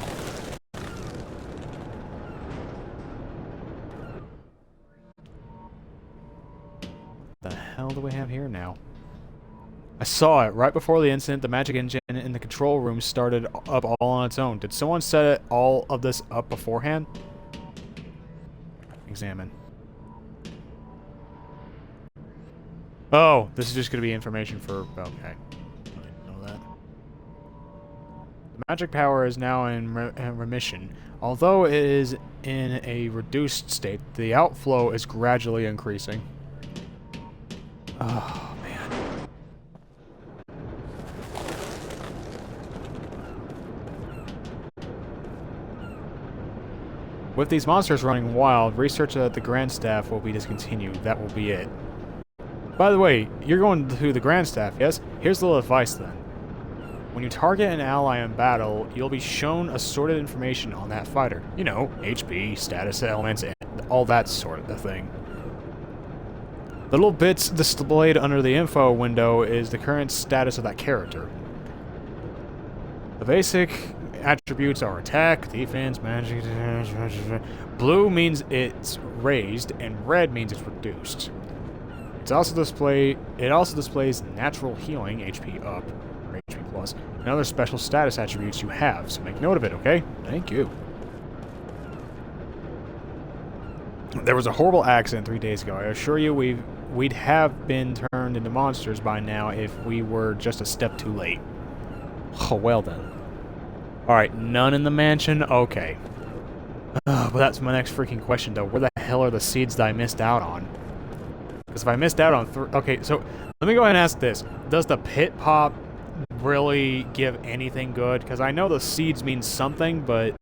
The hell do we have here now? I saw it right before the incident. The magic engine in the control room started up all on its own. Did someone set all of this up beforehand? Examine. Oh, this is just going to be information for... Okay. I didn't know that. The magic power is now in remission. Although it is in a reduced state, the outflow is gradually increasing. Oh, man. With these monsters running wild, research at the Grand Staff will be discontinued. That will be it. By the way, you're going to the Grand Staff, yes? Here's a little advice then. When you target an ally in battle, you'll be shown assorted information on that fighter. You know, HP, status elements, and all that sort of thing. The little bits displayed under the info window is the current status of that character. The basic attributes are attack, defense, magic... Blue means it's raised, and red means it's reduced. It also displays natural healing, HP up, or HP plus, and other special status attributes you have, so make note of it, okay? Thank you. There was a horrible accident 3 days ago. I assure you we'd have been turned into monsters by now if we were just a step too late. Oh, well then. Alright, none in the mansion? Okay. But that's my next freaking question, though. Where the hell are the seeds that I missed out on? Because if I missed out on... Okay, so let me go ahead and ask this. Does the pit pop really give anything good? Because I know the seeds mean something, but...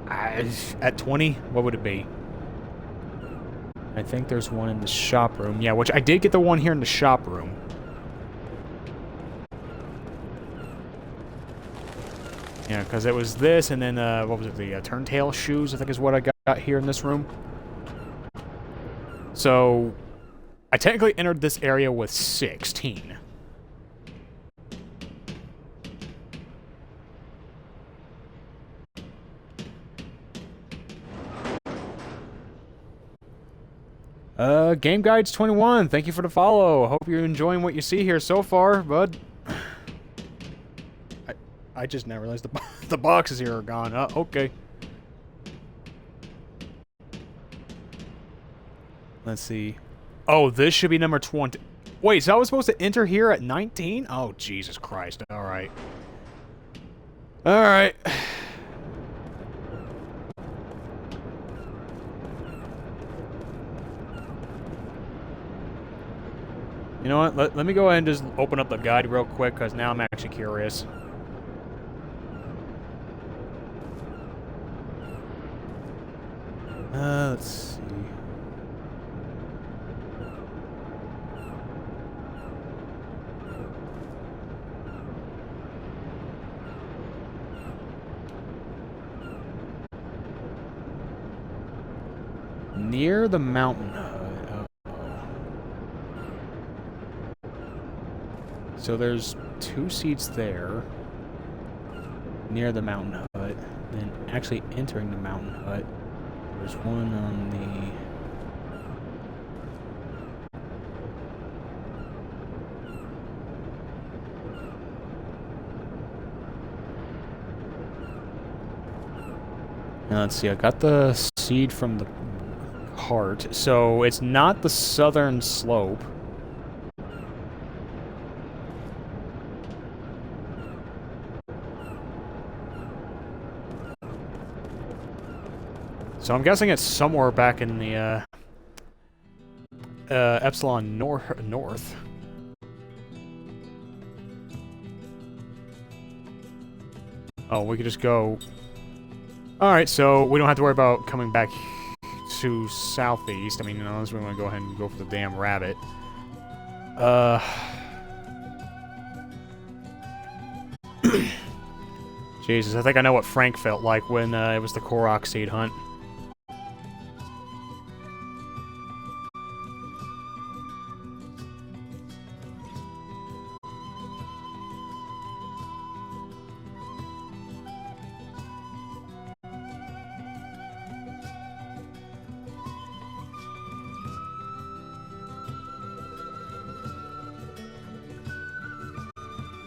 at 20, what would it be? I think there's one in the shop room. Yeah, which I did get the one here in the shop room. Yeah, because it was this, and then, what was it, the turntail shoes, I think is what I got here in this room. So, I technically entered this area with 16. Game Guides 21, thank you for the follow. Hope you're enjoying what you see here so far, bud. I just now realized the boxes here are gone. Okay. Let's see. Oh, this should be number 20. Wait, so I was supposed to enter here at 19? Oh, Jesus Christ. Alright. Alright. You know what? Let me go ahead and just open up the guide real quick, because now I'm actually curious. Let's see. Near the mountain hut. So there's 2 seats there. Near the mountain hut. Then actually entering the mountain hut. There's one on the... Now, let's see, I got the seed from the cart, so it's not the southern slope. So I'm guessing it's somewhere back in the Epsilon north. Oh, we could just go... Alright, so we don't have to worry about coming back to southeast. I mean, unless we want to go ahead and go for the damn rabbit. Jesus, I think I know what Frank felt like when it was the Korok seed hunt.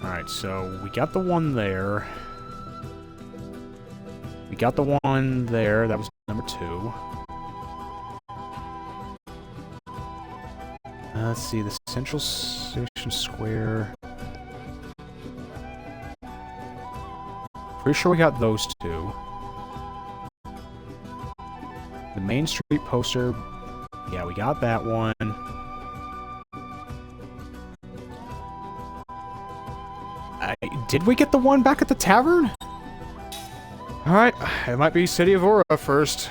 Alright, so we got the one there. We got the one there. That was number 2. Let's see, the Central Station Square. Pretty sure we got those 2. The Main Street poster. Yeah, we got that one. Did we get the one back at the tavern? Alright, it might be City of Aura first.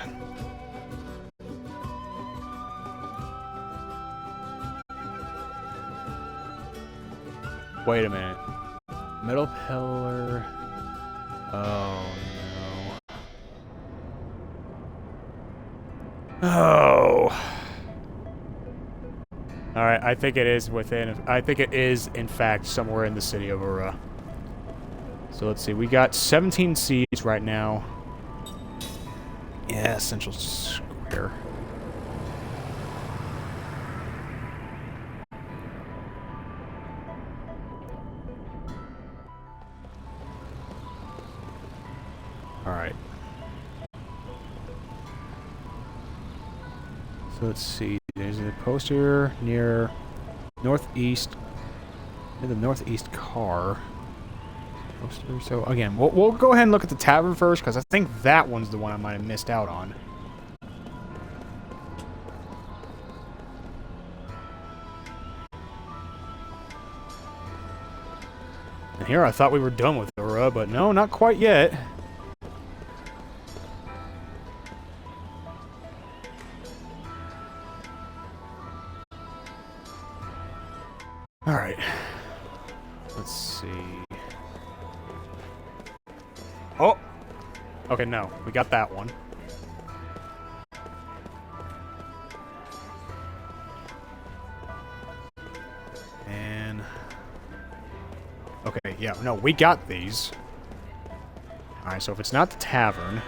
Wait a minute. Middle pillar... Oh, no. Oh. Alright, I think it is within... I think it is, in fact, somewhere in the City of Aura. So let's see, we got 17 seeds right now. Yeah, Central Square. Alright. So let's see, there's a poster near northeast, near the northeast car. So again, we'll go ahead and look at the tavern first, because I think that one's the one I might have missed out on. And here I thought we were done with Aura, but no, not quite yet. Alright. Let's see. Oh! Okay, no. We got that one. And... okay, yeah, no, we got these. Alright, so if it's not the tavern...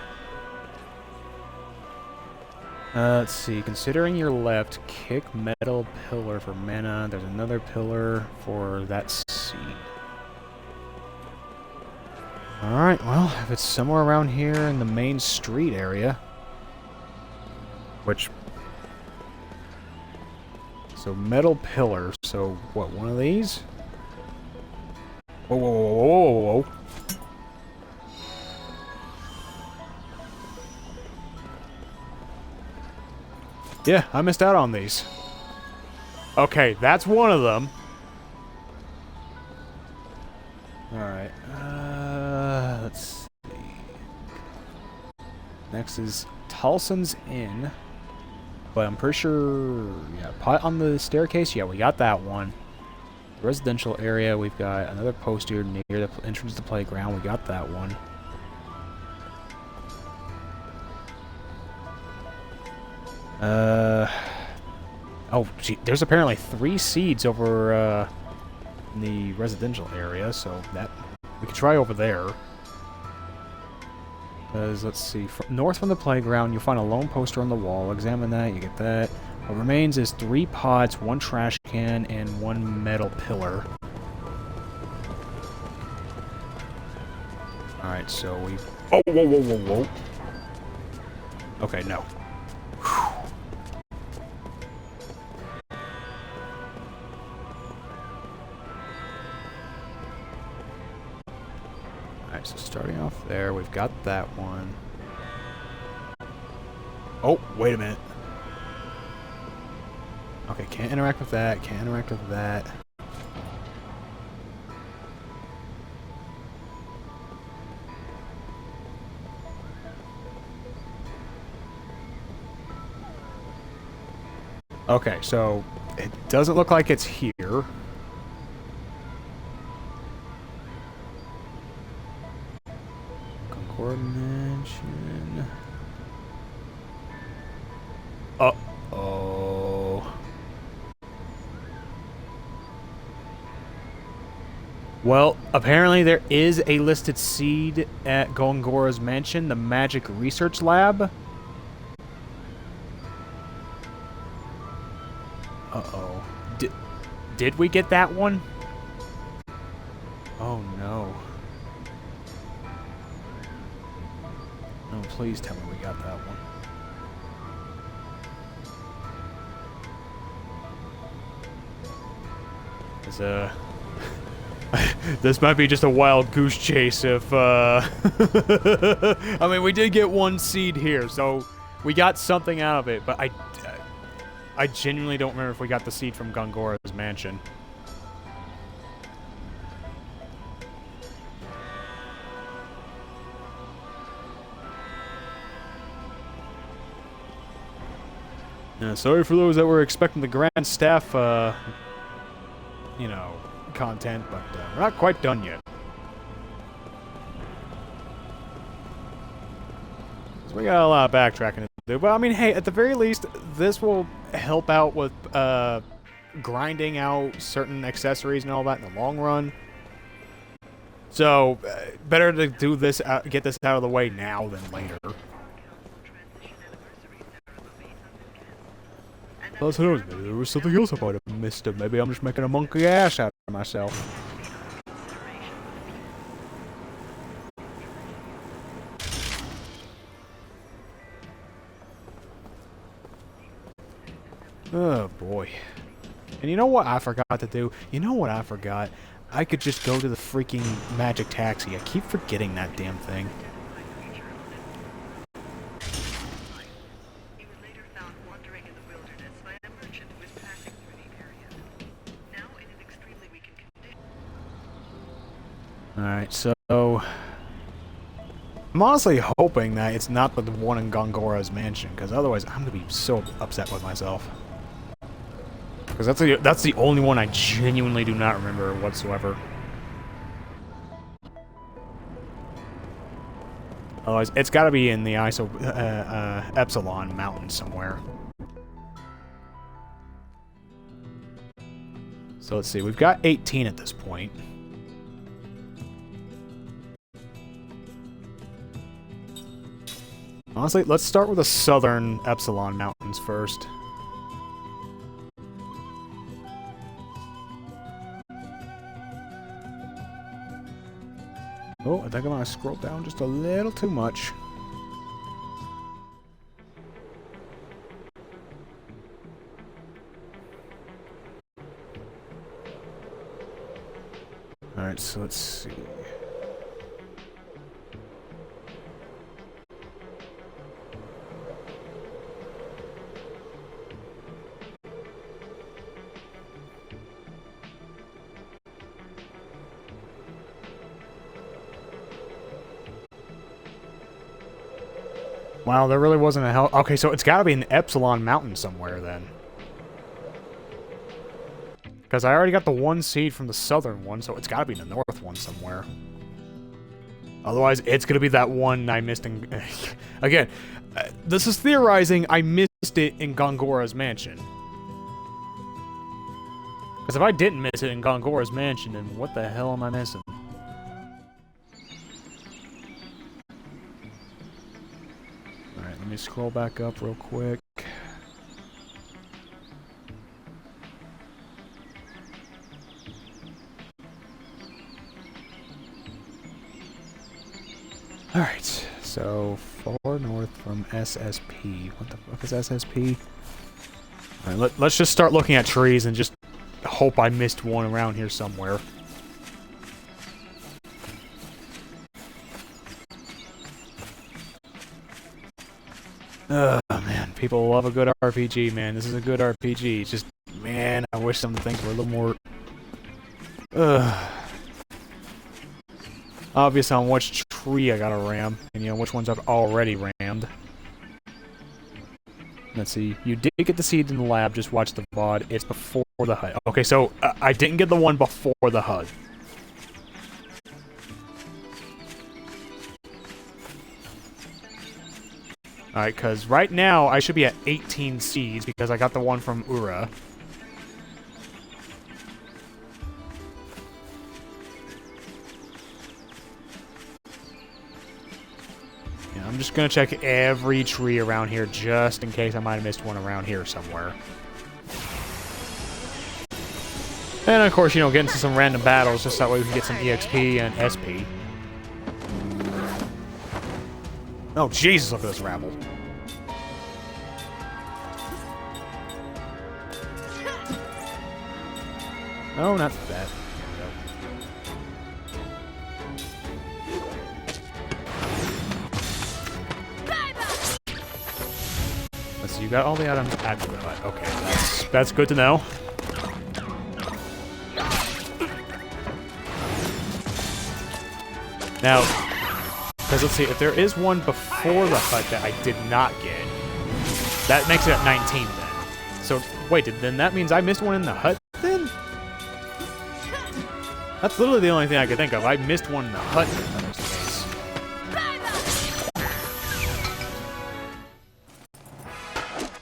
let's see. Considering your left, kick metal pillar for mana. There's another pillar for that seed. Alright, well, if it's somewhere around here in the main street area... which... so, metal pillar. So, what, one of these? Whoa, whoa, whoa, whoa, whoa, whoa. Yeah, I missed out on these. Okay, that's one of them. Alright, let's see. Next is Tolson's Inn. But I'm pretty sure... yeah, pot on the staircase? Yeah, we got that one. The residential area, we've got another poster near the entrance to the playground. We got that one. Oh, gee, there's apparently 3 seeds over, in the residential area, so that... we could try over there. Because, let's see, north from the playground, you'll find a lone poster on the wall. Examine that, you get that. What remains is 3 pots, 1 trash can, and 1 metal pillar. Alright, so we... oh, whoa, whoa, whoa, whoa. Okay, no. Alright, so starting off there, we've got that one. Oh, wait a minute. Okay, can't interact with that, can't interact with that. Okay, so it doesn't look like it's here. Concord Mansion. Uh-oh. Well, apparently there is a listed seed at Gongora's mansion, the Magic Research Lab. Uh-oh. Did we get that one? Oh, no. Oh, please tell me we got that one. This might be just a wild goose chase if, I mean, we did get one seed here, so we got something out of it, but I genuinely don't remember if we got the seed from Gongora's mansion. Yeah, sorry for those that were expecting the grand staff, you know, content, but we're not quite done yet. So we got a lot of backtracking to do, but I mean, hey, at the very least, this will help out with grinding out certain accessories and all that in the long run. So, better to do this, get this out of the way now than later. Plus, who knows, maybe there was something else I might have missed. Maybe I'm just making a monkey ass out of myself. Oh, boy. And you know what I forgot to do? You know what I forgot? I could just go to the freaking magic taxi. I keep forgetting that damn thing. Alright, so... I'm honestly hoping that it's not the one in Gongora's mansion, because otherwise I'm going to be so upset with myself. Because that's the only one I genuinely do not remember whatsoever. Otherwise, it's got to be in the Epsilon Mountain somewhere. So let's see, we've got 18 at this point. Honestly, let's start with the southern Epsilon Mountains first. Oh, I think I'm gonna scroll down just a little too much. Alright, so let's see. Wow, there really wasn't a hell... Okay, so it's gotta be in Epsilon Mountain somewhere, then. Because I already got the one seed from the southern one, so it's gotta be in the north one somewhere. Otherwise, it's gonna be that one I missed in... Again, this is theorizing I missed it in Gongora's mansion. Because if I didn't miss it in Gongora's mansion, then what the hell am I missing? Let me scroll back up real quick. Alright, so far north from SSP. What the fuck is SSP? Alright, let's just start looking at trees and just hope I missed one around here somewhere. Oh man, people love a good RPG, man. This is a good RPG. It's just, man, I wish some things were a little more obvious on which tree I gotta ram, and you know, which ones I've already rammed. Let's see, you did get the seed in the lab, just watch the VOD, it's before the HUD. Okay, so, I didn't get the one before the HUD. Alright, because right now, I should be at 18 seeds, because I got the one from Ura. I'm just gonna check every tree around here just in case I might have missed one around here somewhere. And of course, you know, get into some random battles just that way we can get some EXP and SP. Oh Jesus, look at this rabble. No, not that. So you got all the items at the hut. Okay, that's good to know. Now, because let's see, if there is one before the hut that I did not get, that makes it at 19 then. So, wait, then that means I missed one in the hut then? That's literally the only thing I could think of. I missed one in the hut if that was the case.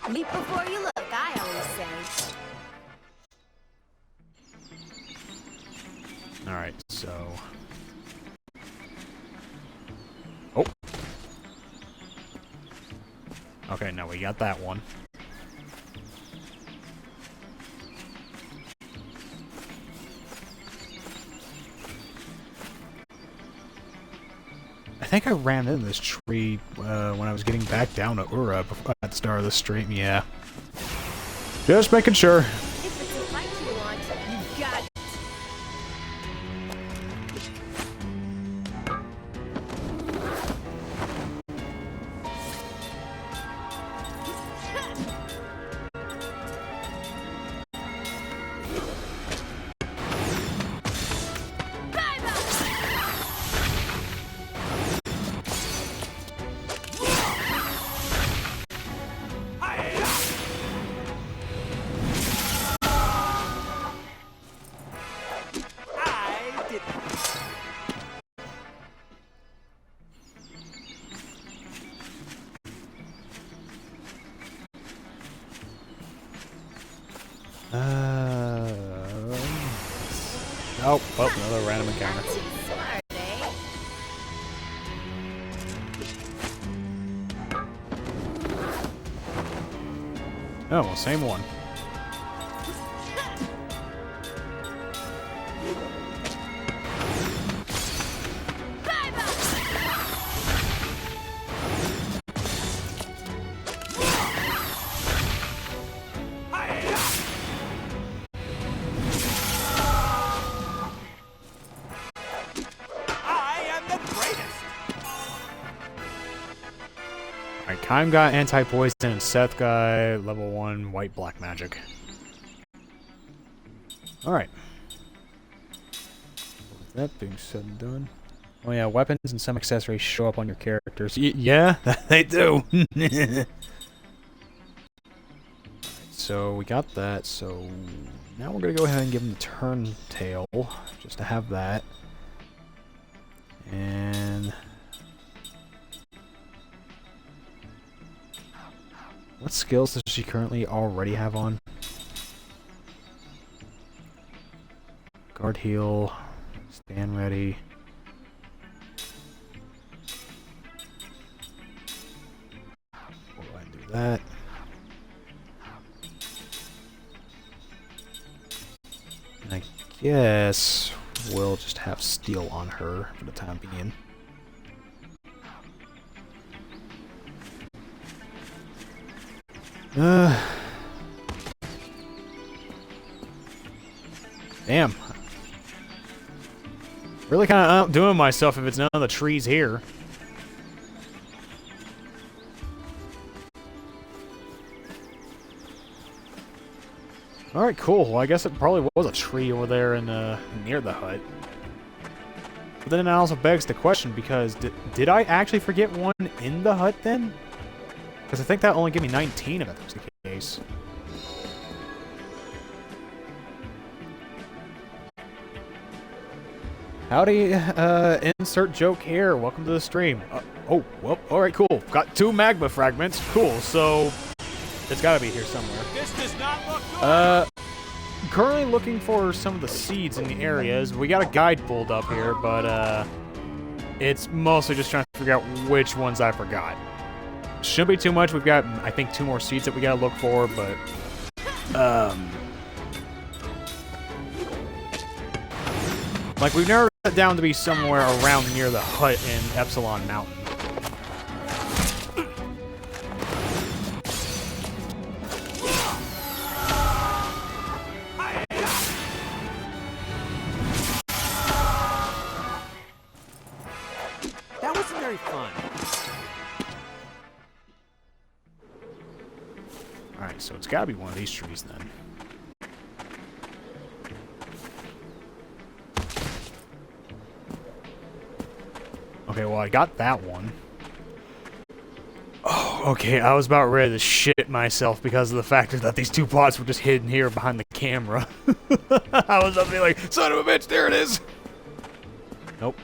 Leap before you look, I always say. Alright, so... Oh! Okay, now we got that one. I think I ran into this tree when I was getting back down to Ura at the start of the stream, yeah. Just making sure. If it's a fight you want, you got it. Oh, another random encounter. Not too smart, eh? Oh, well, same one. Kime got anti-poison and Seth got level 1 white black magic. Alright. With that being said and done. Oh yeah, weapons and some accessories show up on your characters. Yeah, they do. So we got that, so now we're gonna go ahead and give him the turn tail, just to have that. And what skills does she currently already have on? Guard heal, stand ready. We'll go ahead and do that. And I guess we'll just have steel on her for the time being. Damn. Really kind of outdoing myself if it's none of the trees here. Alright, cool. Well, I guess it probably was a tree over there in, near the hut. But then it also begs the question, because did I actually forget one in the hut then? Because I think that only gave me 19 if that was the case. Howdy, insert joke here. Welcome to the stream. Oh, well, alright, cool. Got 2 magma fragments. Cool, so it's gotta be here somewhere. This does not look good. Currently looking for some of the seeds in the areas. We got a guide pulled up here, but, it's mostly just trying to figure out which ones I forgot. Shouldn't be too much. We've got, I think, 2 more seeds that we gotta look for, but, like, we've narrowed it down to be somewhere around near the hut in Epsilon Mountain. That wasn't very fun. Alright, so it's gotta be one of these trees then. Okay, well, I got that one. Oh, okay, I was about ready to shit myself because of the fact that these 2 pots were just hidden here behind the camera. I was up there like, son of a bitch, there it is! Nope.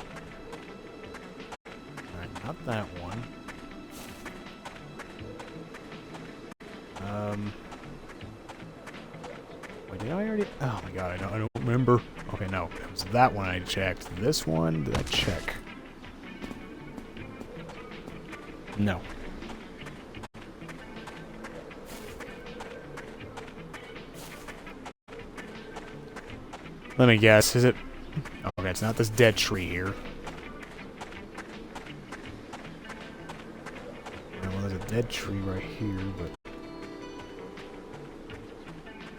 Alright, not that one. Wait, did I already... Oh my god, I don't remember. Okay, no, it was that one I checked. This one, did I check? No. Let me guess, is it... Okay, it's not this dead tree here. Well, there's a dead tree right here, but...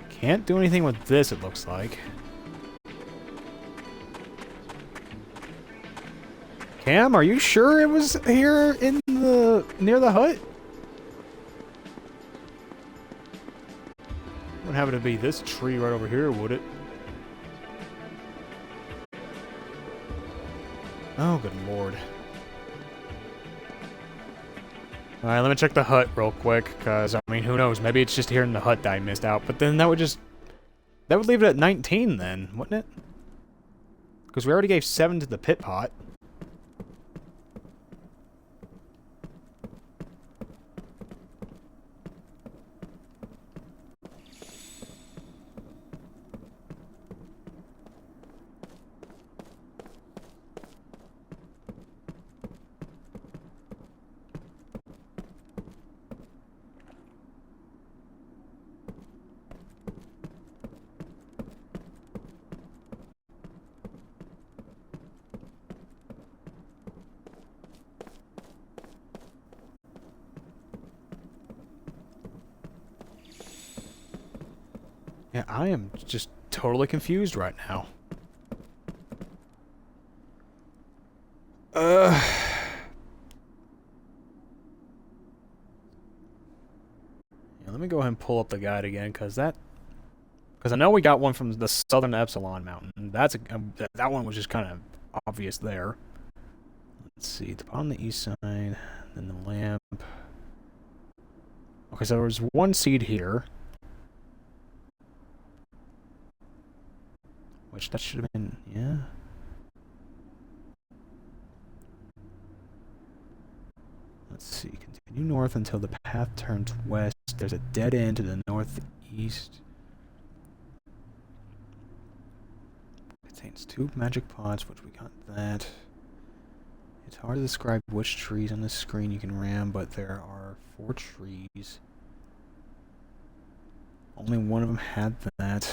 Can't do anything with this, it looks like. Cam, are you sure it was here in the... near the hut? Wouldn't happen to be this tree right over here, would it? Oh, good lord. Alright, let me check the hut real quick, because, I mean, who knows? Maybe it's just here in the hut that I missed out, but then that would just... That would leave it at 19 then, wouldn't it? Because we already gave 7 to the pit pot. Yeah, I am just totally confused right now. Yeah, let me go ahead and pull up the guide again, because I know we got one from the southern Epsilon Mountain. That's that one was just kind of obvious there. Let's see, on the east side, then the lamp. Okay, so there was 1 seed here. Which that should have been, yeah. Let's see, continue north until the path turns west. There's a dead end to the northeast. Contains 2 magic pots, which we got that. It's hard to describe which trees on the screen you can ram, but there are 4 trees. Only one of them had that.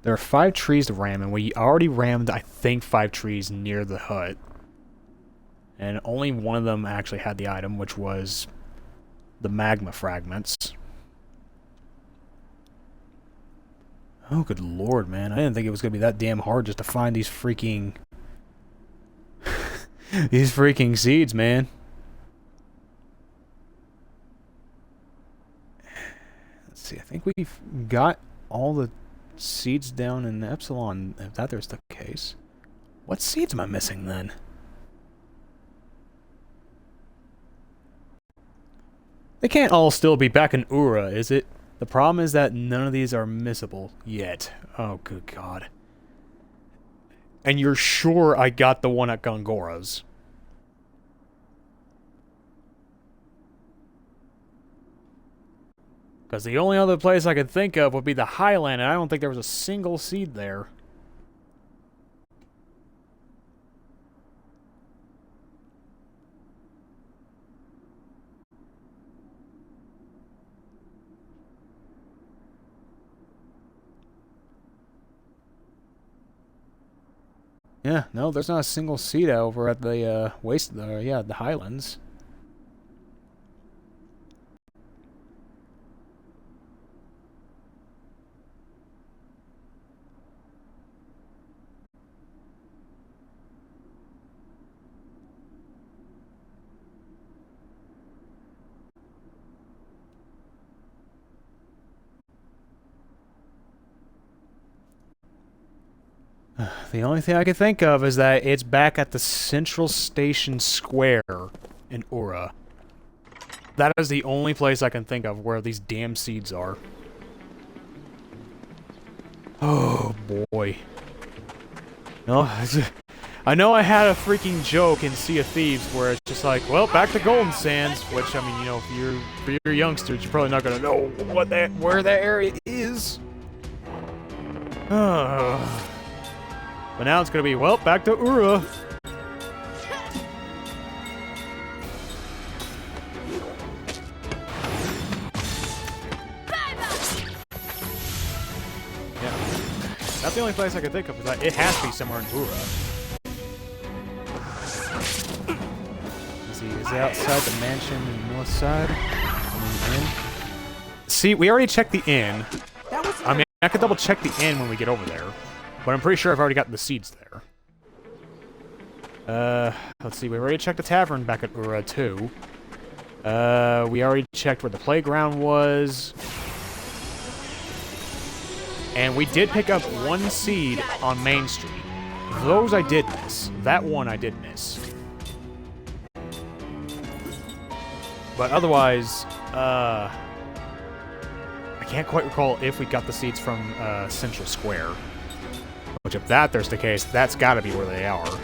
There are 5 trees to ram, and we already rammed, I think, 5 trees near the hut. And only one of them actually had the item, which was the magma fragments. Oh, good lord, man. I didn't think it was going to be that damn hard just to find these freaking... these freaking seeds, man. Let's see, I think we've got all the seeds down in Epsilon, if that there's the case. What seeds am I missing, then? They can't all still be back in Ura, is it? The problem is that none of these are missable yet. Oh, good god. And you're sure I got the one at Gongora's? Because the only other place I could think of would be the Highland, and I don't think there was a single seed there. Yeah, no, there's not a single seed over at the the Highlands. The only thing I can think of is that it's back at the Central Station Square in Ura. That is the only place I can think of where these damn seeds are. Oh, boy. No, I know I had a freaking joke in Sea of Thieves where it's just like, well, back to Golden Sands, which, I mean, you know, for your youngsters, you're probably not going to know where that area is. But now it's going to be, well, back to Ura. Yeah. That's the only place I can think of, is that it has to be somewhere in Ura. Let's see, is it outside the mansion on the north side? See, we already checked the inn. I mean, I could double check the inn when we get over there. But I'm pretty sure I've already got the seeds there. Let's see, we already checked the tavern back at Ura, too. We already checked where the playground was. And we did pick up 1 seed on Main Street. Those I did miss. That one I did miss. But otherwise, I can't quite recall if we got the seeds from Central Square. Which, if there's the case, that's gotta be where they are.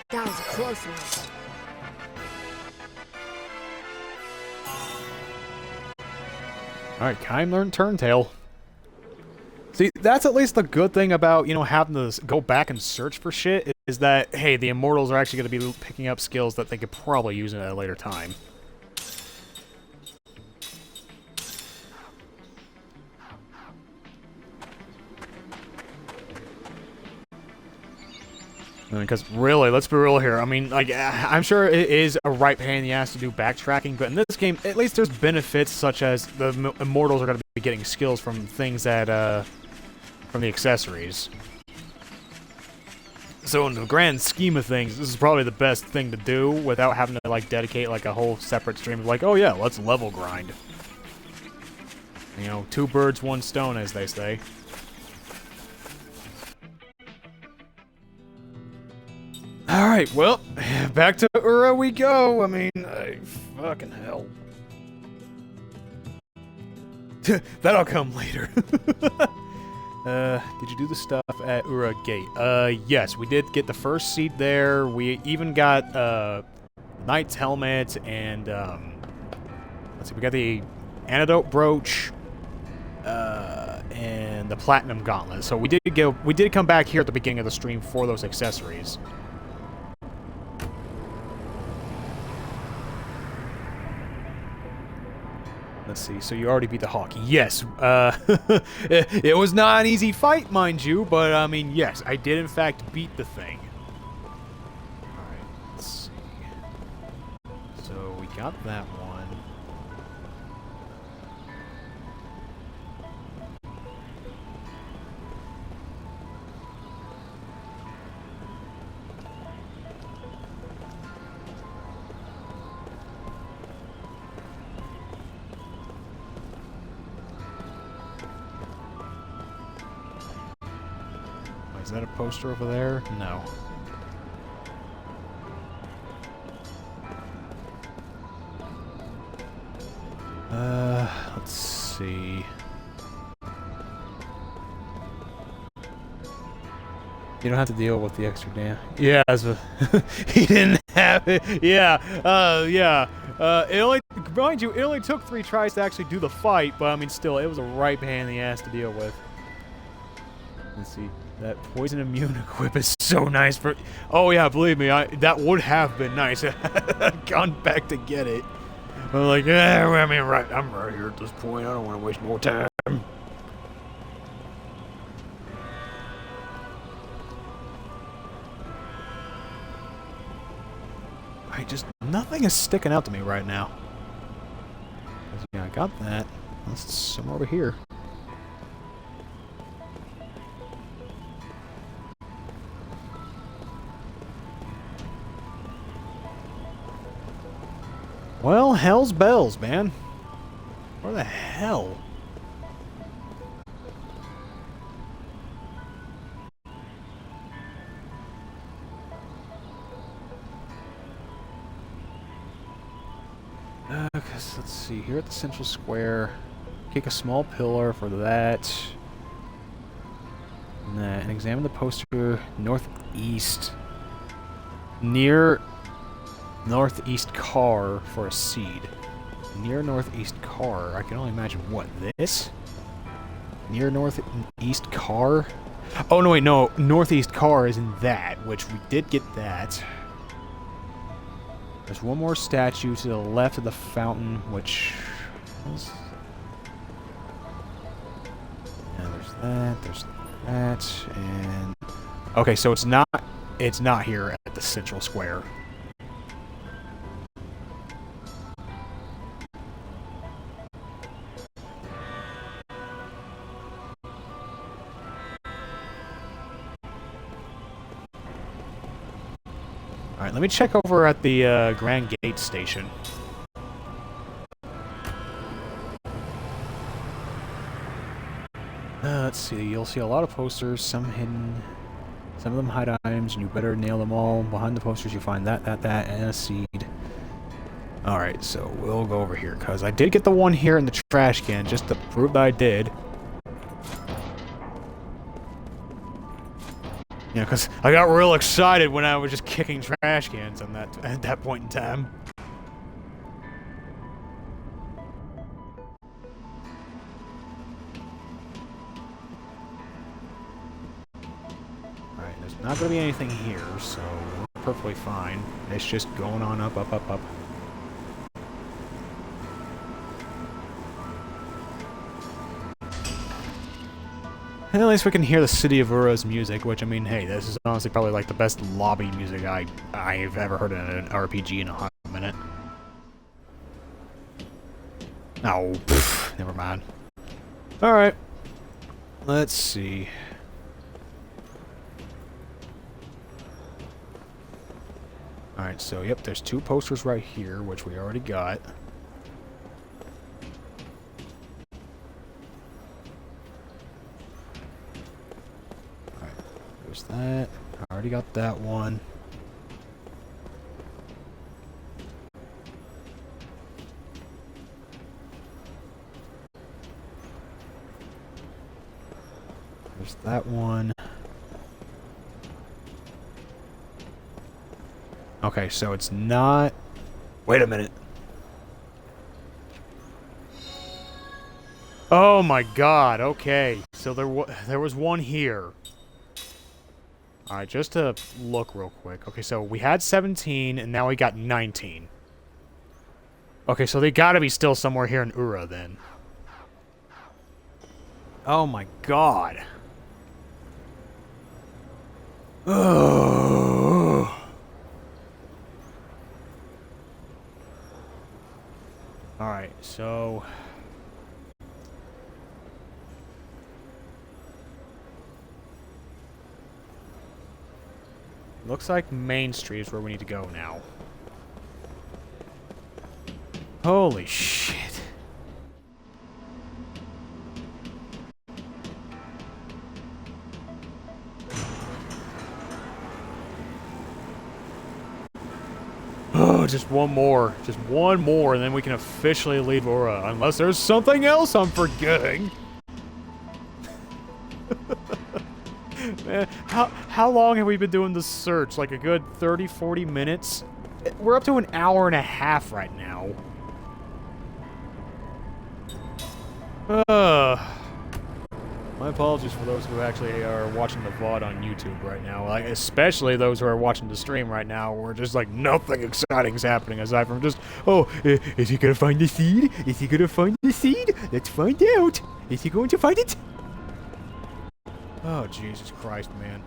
That was a close one. Alright, Kime learned Turntail. See, that's at least the good thing about, you know, having to go back and search for shit, is that, hey, the Immortals are actually going to be picking up skills that they could probably use at a later time. Because really, let's be real here. I mean, like, I'm sure it is a right pain in the ass to do backtracking, but in this game, at least there's benefits such as the Immortals are going to be getting skills from things that, from the accessories. So in the grand scheme of things, this is probably the best thing to do without having to, like, dedicate, like, a whole separate stream of, like, oh yeah, let's level grind. You know, 2 birds, 1 stone, as they say. Alright, well, back to Ura we go. I mean, fucking hell. That'll come later. Did you do the stuff at Ura Gate? Yes, we did get the first seat there. We even got, Knight's helmet and, let's see, we got the antidote brooch, and the platinum gauntlet. So we did come back here at the beginning of the stream for those accessories. Let's see, so you already beat the Hawk. Yes, it was not an easy fight, mind you, but, I mean, yes, I did in fact beat the thing. Alright, let's see. So, we got that one. Is that a poster over there? No. Let's see. You don't have to deal with the extra damage. Yeah, he didn't have it. Yeah, yeah. It only, mind you, it only took 3 tries to actually do the fight, but I mean, still, it was a right pain in the ass to deal with. Let's see. That poison immune equip is so nice for... Oh yeah, believe me, that would have been nice. I'd gone back to get it. I'm like, I mean, I'm right here at this point. I don't want to waste more time. Nothing is sticking out to me right now. Yeah, I got that. That's somewhere over here. Well, hell's bells, man. Where the hell? Let's see, here at the central square, kick a small pillar for that. And examine the poster northeast, near northeast car for a seed. Near northeast car, I can only imagine what, this? Near northeast car? Oh no wait, no, northeast car is in that, which we did get that. There's one more statue to the left of the fountain, which is... And there's that, and... Okay, so it's not here at the central square. Alright, let me check over at the Grand Gate station. Let's see, you'll see a lot of posters, some hidden, some of them hide items, and you better nail them all. Behind the posters you find that, and a seed. Alright, so we'll go over here, because I did get the one here in the trash can, just to prove that I did. Yeah, because I got real excited when I was just kicking trash cans on at that point in time. Alright, there's not going to be anything here, so we're perfectly fine. It's just going on up, up, up, up. And at least we can hear the City of Ura's music, which, I mean, hey, this is honestly probably like the best lobby music I've ever heard in an RPG in a hot minute. Oh, pff, never mind. Alright. Let's see. Alright, so, yep, there's 2 posters right here, which we already got. There's that. I already got that one. There's that one. Okay, so it's not... Wait a minute. Oh my god, okay. So there was one here. Alright, just to look real quick. Okay, so we had 17, and now we got 19. Okay, so they gotta be still somewhere here in Ura, then. Oh my god. Oh. Alright, so... Looks like Main Street is where we need to go now. Holy shit. Oh, just one more. Just one more, and then we can officially leave Ura. Unless there's something else I'm forgetting. Man, how long have we been doing this search? Like a good 30, 40 minutes? We're up to an hour and a half right now. My apologies for those who actually are watching the VOD on YouTube right now. Like, especially those who are watching the stream right now, where just like nothing exciting is happening aside from just, oh, is he gonna find the seed? Is he gonna find the seed? Let's find out. Is he going to find it? Oh, Jesus Christ, man.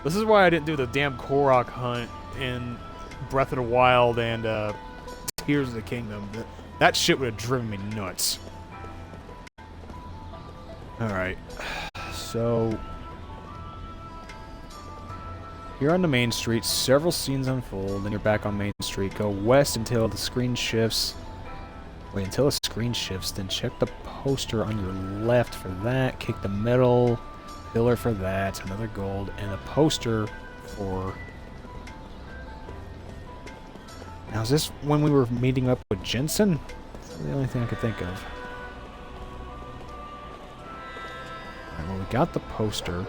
This is why I didn't do the damn Korok hunt in Breath of the Wild and Tears of the Kingdom. That shit would have driven me nuts. Alright. So... You're on the main street, several scenes unfold, then you're back on Main Street. Go west until the screen shifts. Wait, until the screen shifts, then check the poster on your left for that, kick the middle pillar for that, another gold, and a poster for... Now, is this when we were meeting up with Jensen? That's the only thing I could think of. Alright, well, we got the poster.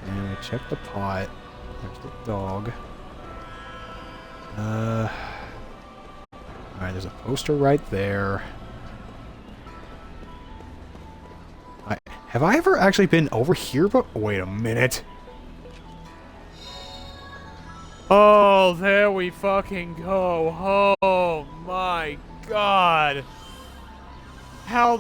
And we checked the pot. There's the dog. Alright, there's a poster right there. Have I ever actually been over here? But wait a minute. Oh, there we fucking go. Oh my god. How...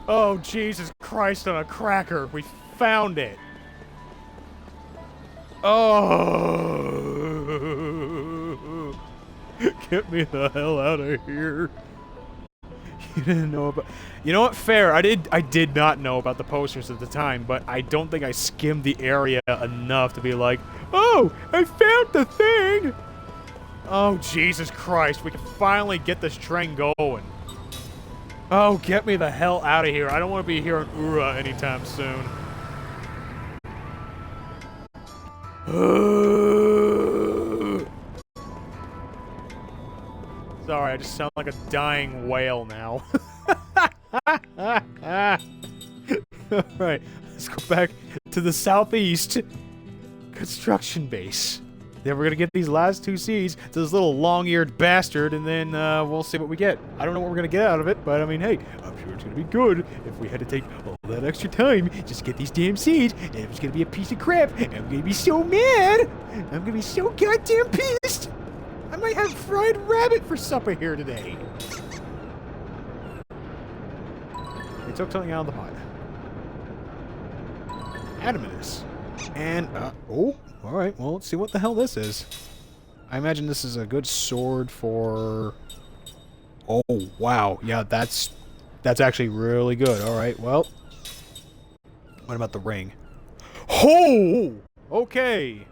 Oh, Jesus Christ on a cracker. We found it. Oh. Get me the hell out of here. You didn't know about... You know what? Fair. I did not know about the posters at the time, but I don't think I skimmed the area enough to be like, oh, I found the thing! Oh, Jesus Christ. We can finally get this train going. Oh, get me the hell out of here. I don't want to be here in Ura anytime soon. Sorry, I just sound like a dying whale now. Alright, let's go back to the southeast construction base. Then we're gonna get these last two seeds to this little long-eared bastard, and then we'll see what we get. I don't know what we're gonna get out of it, but I mean, hey, I'm sure it's gonna be good if we had to take all that extra time just to get these damn seeds, and it was gonna be a piece of crap, and I'm gonna be so mad! I'm gonna be so goddamn pissed! I might have fried rabbit for supper here today. They took something out of the pot. Adamantus. And, oh, alright, well, let's see what the hell this is. I imagine this is a good sword for... Oh, wow. Yeah, that's actually really good. Alright, well. What about the ring? Oh! Okay.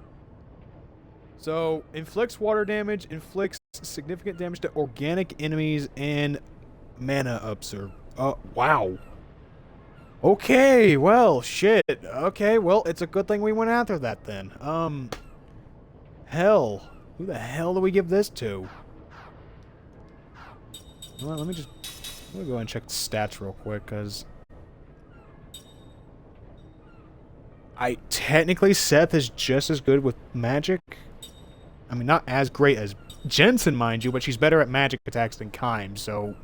So, inflicts water damage, inflicts significant damage to organic enemies, and mana absorb. Wow. Okay, well, shit. Okay, well, it's a good thing we went after that then. Hell. Who the hell do we give this to? Well, let me go ahead and check the stats real quick, because technically Seth is just as good with magic. I mean, not as great as Jensen, mind you, but she's better at magic attacks than Kime, so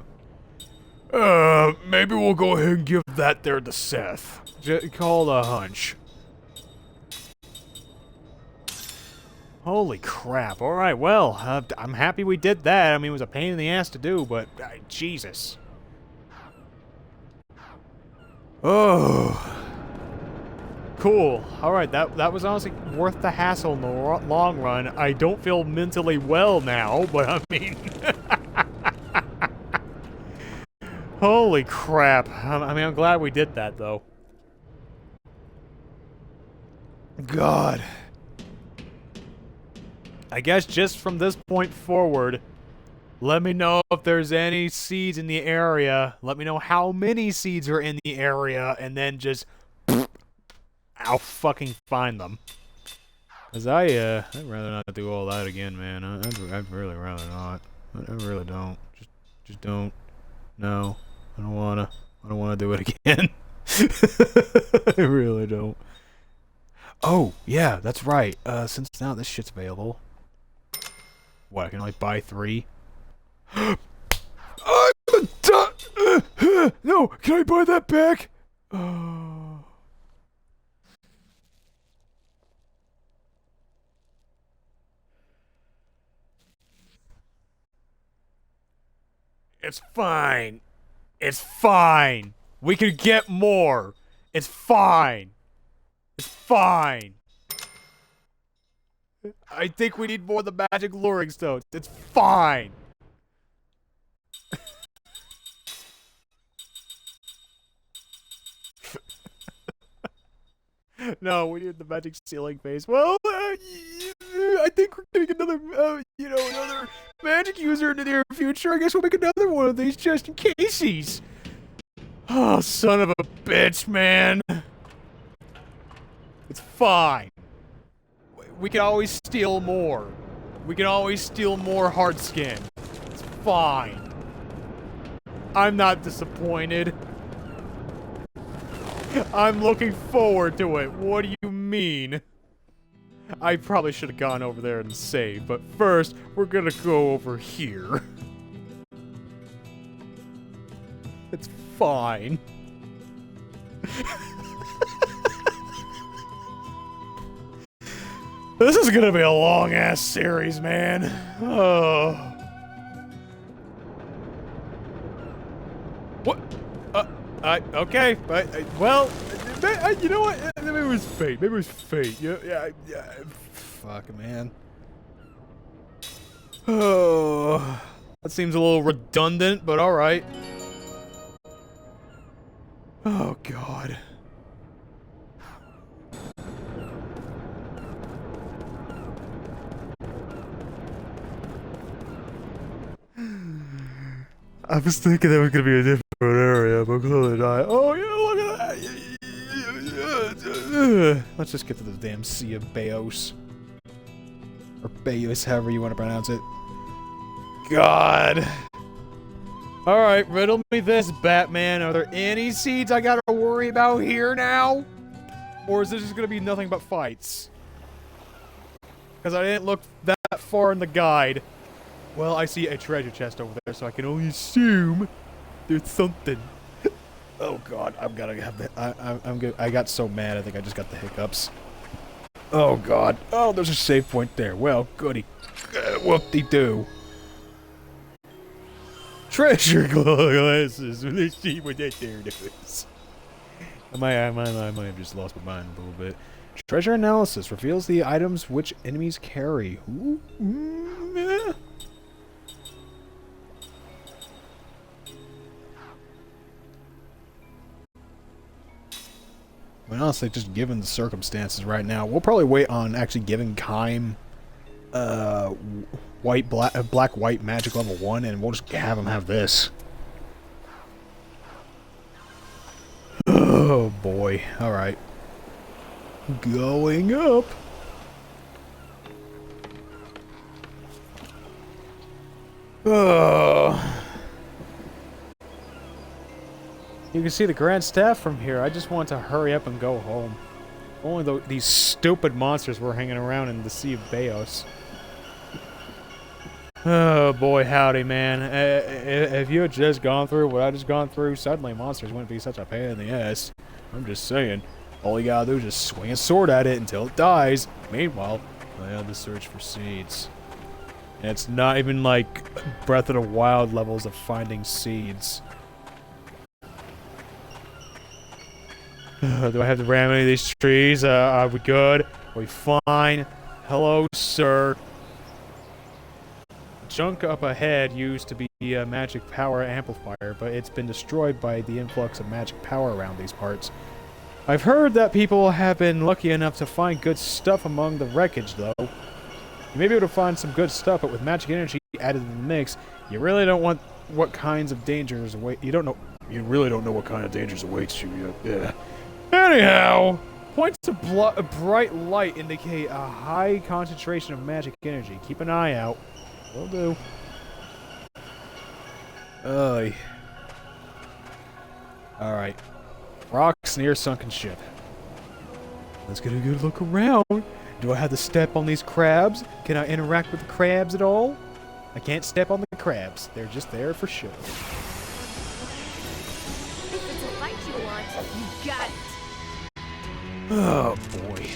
maybe we'll go ahead and give that there to Seth. Call it a hunch. Holy crap. Alright, well, I'm happy we did that. I mean, it was a pain in the ass to do, but Jesus. Oh. Cool. Alright, that was honestly worth the hassle in the long run. I don't feel mentally well now, but I mean... Holy crap. I mean, I'm glad we did that, though. God. I guess just from this point forward, let me know if there's any seeds in the area. Let me know how many seeds are in the area, and then just... I'll fucking find them. Cause I'd rather not do all that again, man. I'd really rather not. I really don't. Just don't. No. I don't wanna do it again. I really don't. Oh, yeah, that's right. Since now this shit's available. What, I can only buy 3? I'm done! No, can I buy that back? It's fine. It's fine. We can get more. It's fine. It's fine. I think we need more of the magic luring stones. It's fine. No, we need the magic ceiling phase. Well, I think we're getting another, another magic user in the near future. I guess we'll make another one of these just in cases. Oh, son of a bitch, man. It's fine. We can always steal more. We can always steal more hard skin. It's fine. I'm not disappointed. I'm looking forward to it. What do you mean? I probably should have gone over there and saved, but first, we're gonna go over here. It's fine. This is gonna be a long-ass series, man. Oh. What? Okay, but, well, you know what? Maybe it was fate. Maybe it was fate. Yeah. Fuck, man. Oh. That seems a little redundant, but alright. Oh, God. I was thinking that was gonna be a different area, but clearly not. Oh, yeah, look at that! Let's just get to the damn Sea of Baos. Or Baos, however you want to pronounce it. God. Alright, riddle me this, Batman. Are there any seeds I gotta worry about here now? Or is this just gonna be nothing but fights? Because I didn't look that far in the guide. Well, I see a treasure chest over there, so I can only assume there's something. Oh God, I'm gonna have that. I'm good. I got so mad. I think I just got the hiccups. Oh God. Oh, there's a save point there. Well, goody. Whoop-de-doo. Treasure glasses. Let's see what that there is. I might have just lost my mind a little bit. Treasure analysis reveals the items which enemies carry. Ooh, yeah. I mean, honestly, just given the circumstances right now, we'll probably wait on actually giving Kime black-white magic level 1, and we'll just have him have this. Oh boy. Alright. Going up. You can see the Grand Staff from here. I just want to hurry up and go home. Only these stupid monsters were hanging around in the Sea of Baos. Oh boy, howdy, man. If you had just gone through what I just gone through, suddenly monsters wouldn't be such a pain in the ass. I'm just saying. All you gotta do is just swing a sword at it until it dies. Meanwhile, I have to search for seeds. And it's not even like Breath of the Wild levels of finding seeds. Do I have to ram any of these trees? Are we good? Are we fine? Hello, sir. Junk up ahead used to be a magic power amplifier, but it's been destroyed by the influx of magic power around these parts. I've heard that people have been lucky enough to find good stuff among the wreckage, though. You may be able to find some good stuff, but with magic energy added to the mix, you really don't want what kinds of dangers await. You really don't know what kind of dangers awaits you. Yeah. Anyhow, points of bright light indicate a high concentration of magic energy. Keep an eye out. Will do. Alright. Rocks near sunken ship. Let's get a good look around. Do I have to step on these crabs? Can I interact with the crabs at all? I can't step on the crabs. They're just there for show. If it's a fight you want, you got it. Oh, boy.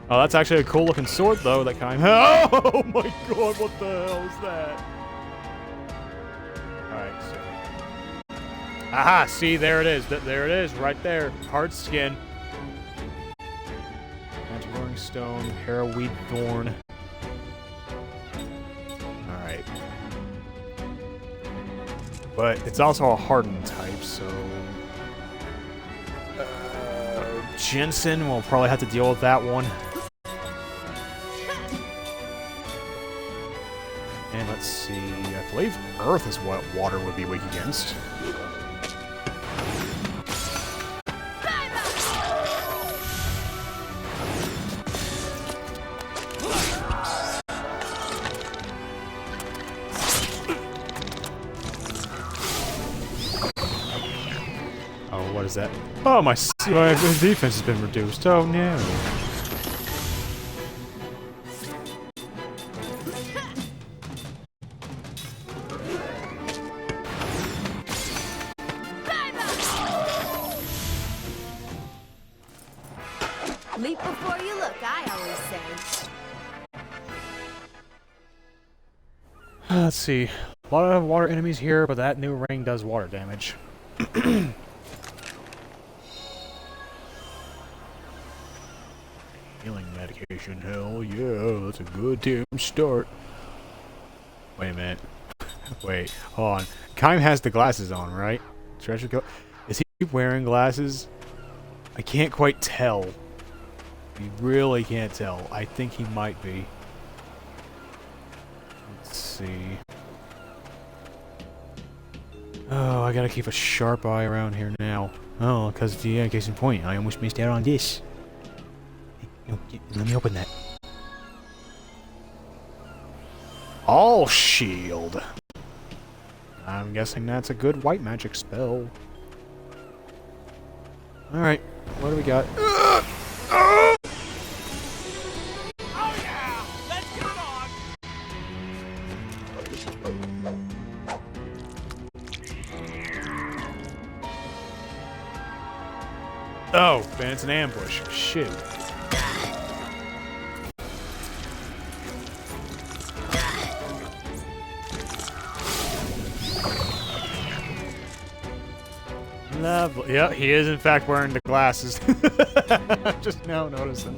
Oh, that's actually a cool looking sword, though, that kind of... Oh, my God, what the hell is that? Alright, so... Aha, see, there it is. There it is, right there. Hard skin. Magic roaring stone, harrowweed thorn. Alright. But it's also a hardened type, so... Jensen, we'll probably have to deal with that one. And let's see, I believe Earth is what water would be weak against. Oh, what is that? Oh, my defense has been reduced. Oh, no. Leap before you look, I always say. Let's see. A lot of water enemies here, but that new ring does water damage. Healing medication, hell yeah, that's a good damn start. Wait a minute. Wait, hold on. Kime has the glasses on, right? Treasure go. Is he wearing glasses? I can't quite tell. You really can't tell. I think he might be. Let's see. Oh, I gotta keep a sharp eye around here now. Oh, because, yeah, case in point, I almost missed out on this. No, let me open that. All shield. I'm guessing that's a good white magic spell. Alright, what do we got? Oh yeah! Let's get it on! Oh, man, it's an ambush. Shit. Lovely. Yeah, he is in fact wearing the glasses. I'm just now noticing.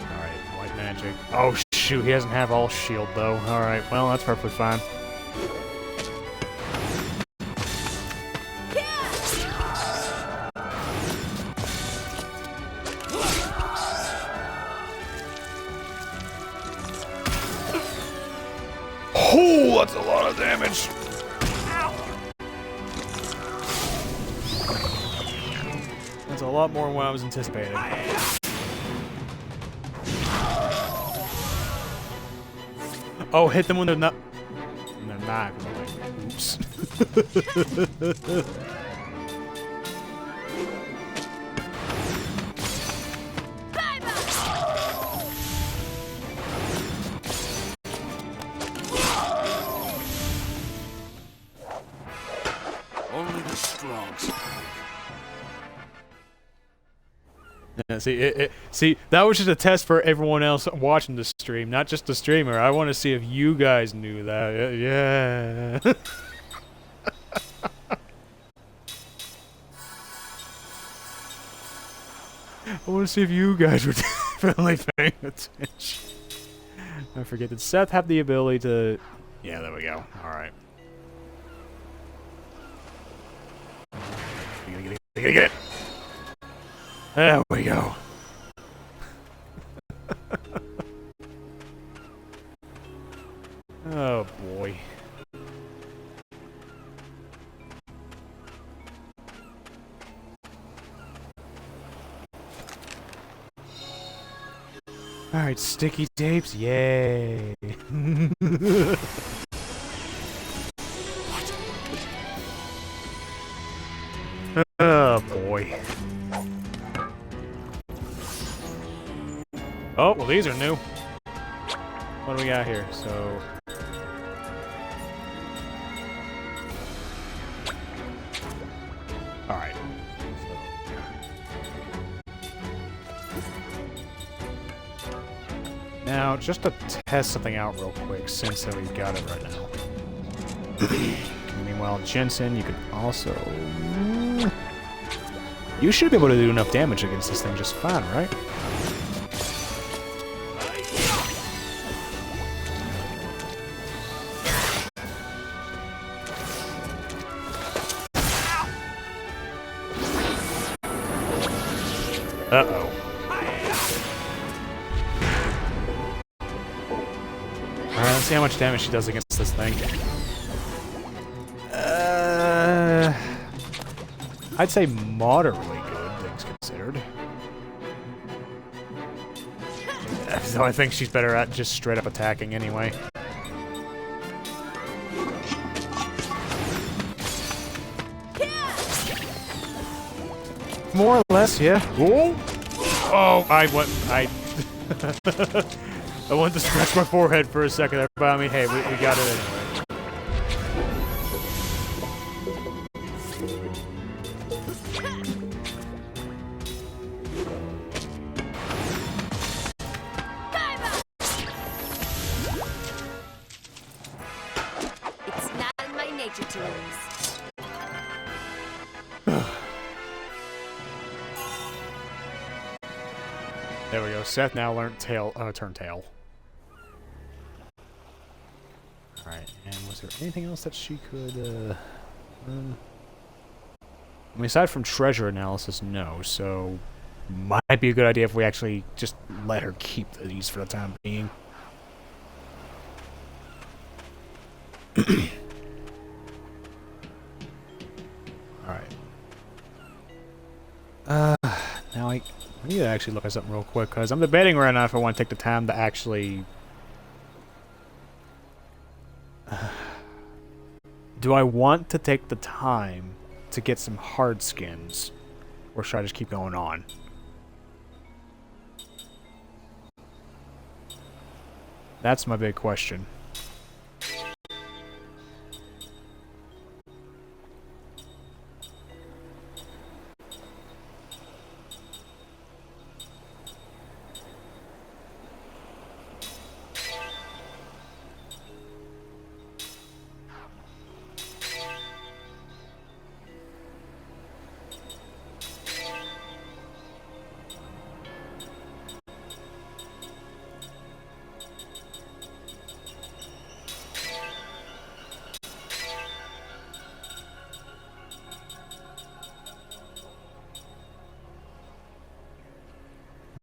Alright, white magic. Oh shoot, he doesn't have all shield though. Alright, well that's perfectly fine. Oh, that's a lot of damage. That's a lot more than what I was anticipating. Oh, hit them when they're not. They're not. Only the strong survive. Yeah, see, that was just a test for everyone else watching the stream, not just the streamer. I want to see if you guys knew that. Yeah. I want to see if you guys were definitely paying attention. I forget, did Seth have the ability to... Yeah, there we go. Alright. Get it! There we go. Oh boy. Alright, sticky tapes, yay! Oh boy. Oh, well these are new. What do we got here? So... Alright. Now, just to test something out real quick, since we've got it right now. Meanwhile, Jensen, you could also... You should be able to do enough damage against this thing just fine, right? Uh-oh. Alright, let's see how much damage she does against this thing. I'd say moderately good, things considered. So I think she's better at just straight up attacking anyway. More or less, yeah. Whoa! Oh, I wanted to scratch my forehead for a second there, but I mean, hey, we got it anyway. It's not in my nature to lose. There we go. Seth now learned turn tail. Alright, and was there anything else that she could, I mean, aside from treasure analysis, no, so... Might be a good idea if we actually just let her keep these for the time being. Alright. Now I need to actually look at something real quick, because I'm debating right now if I want to take the time to actually... Do I want to take the time to get some hard skins, or should I just keep going on? That's my big question.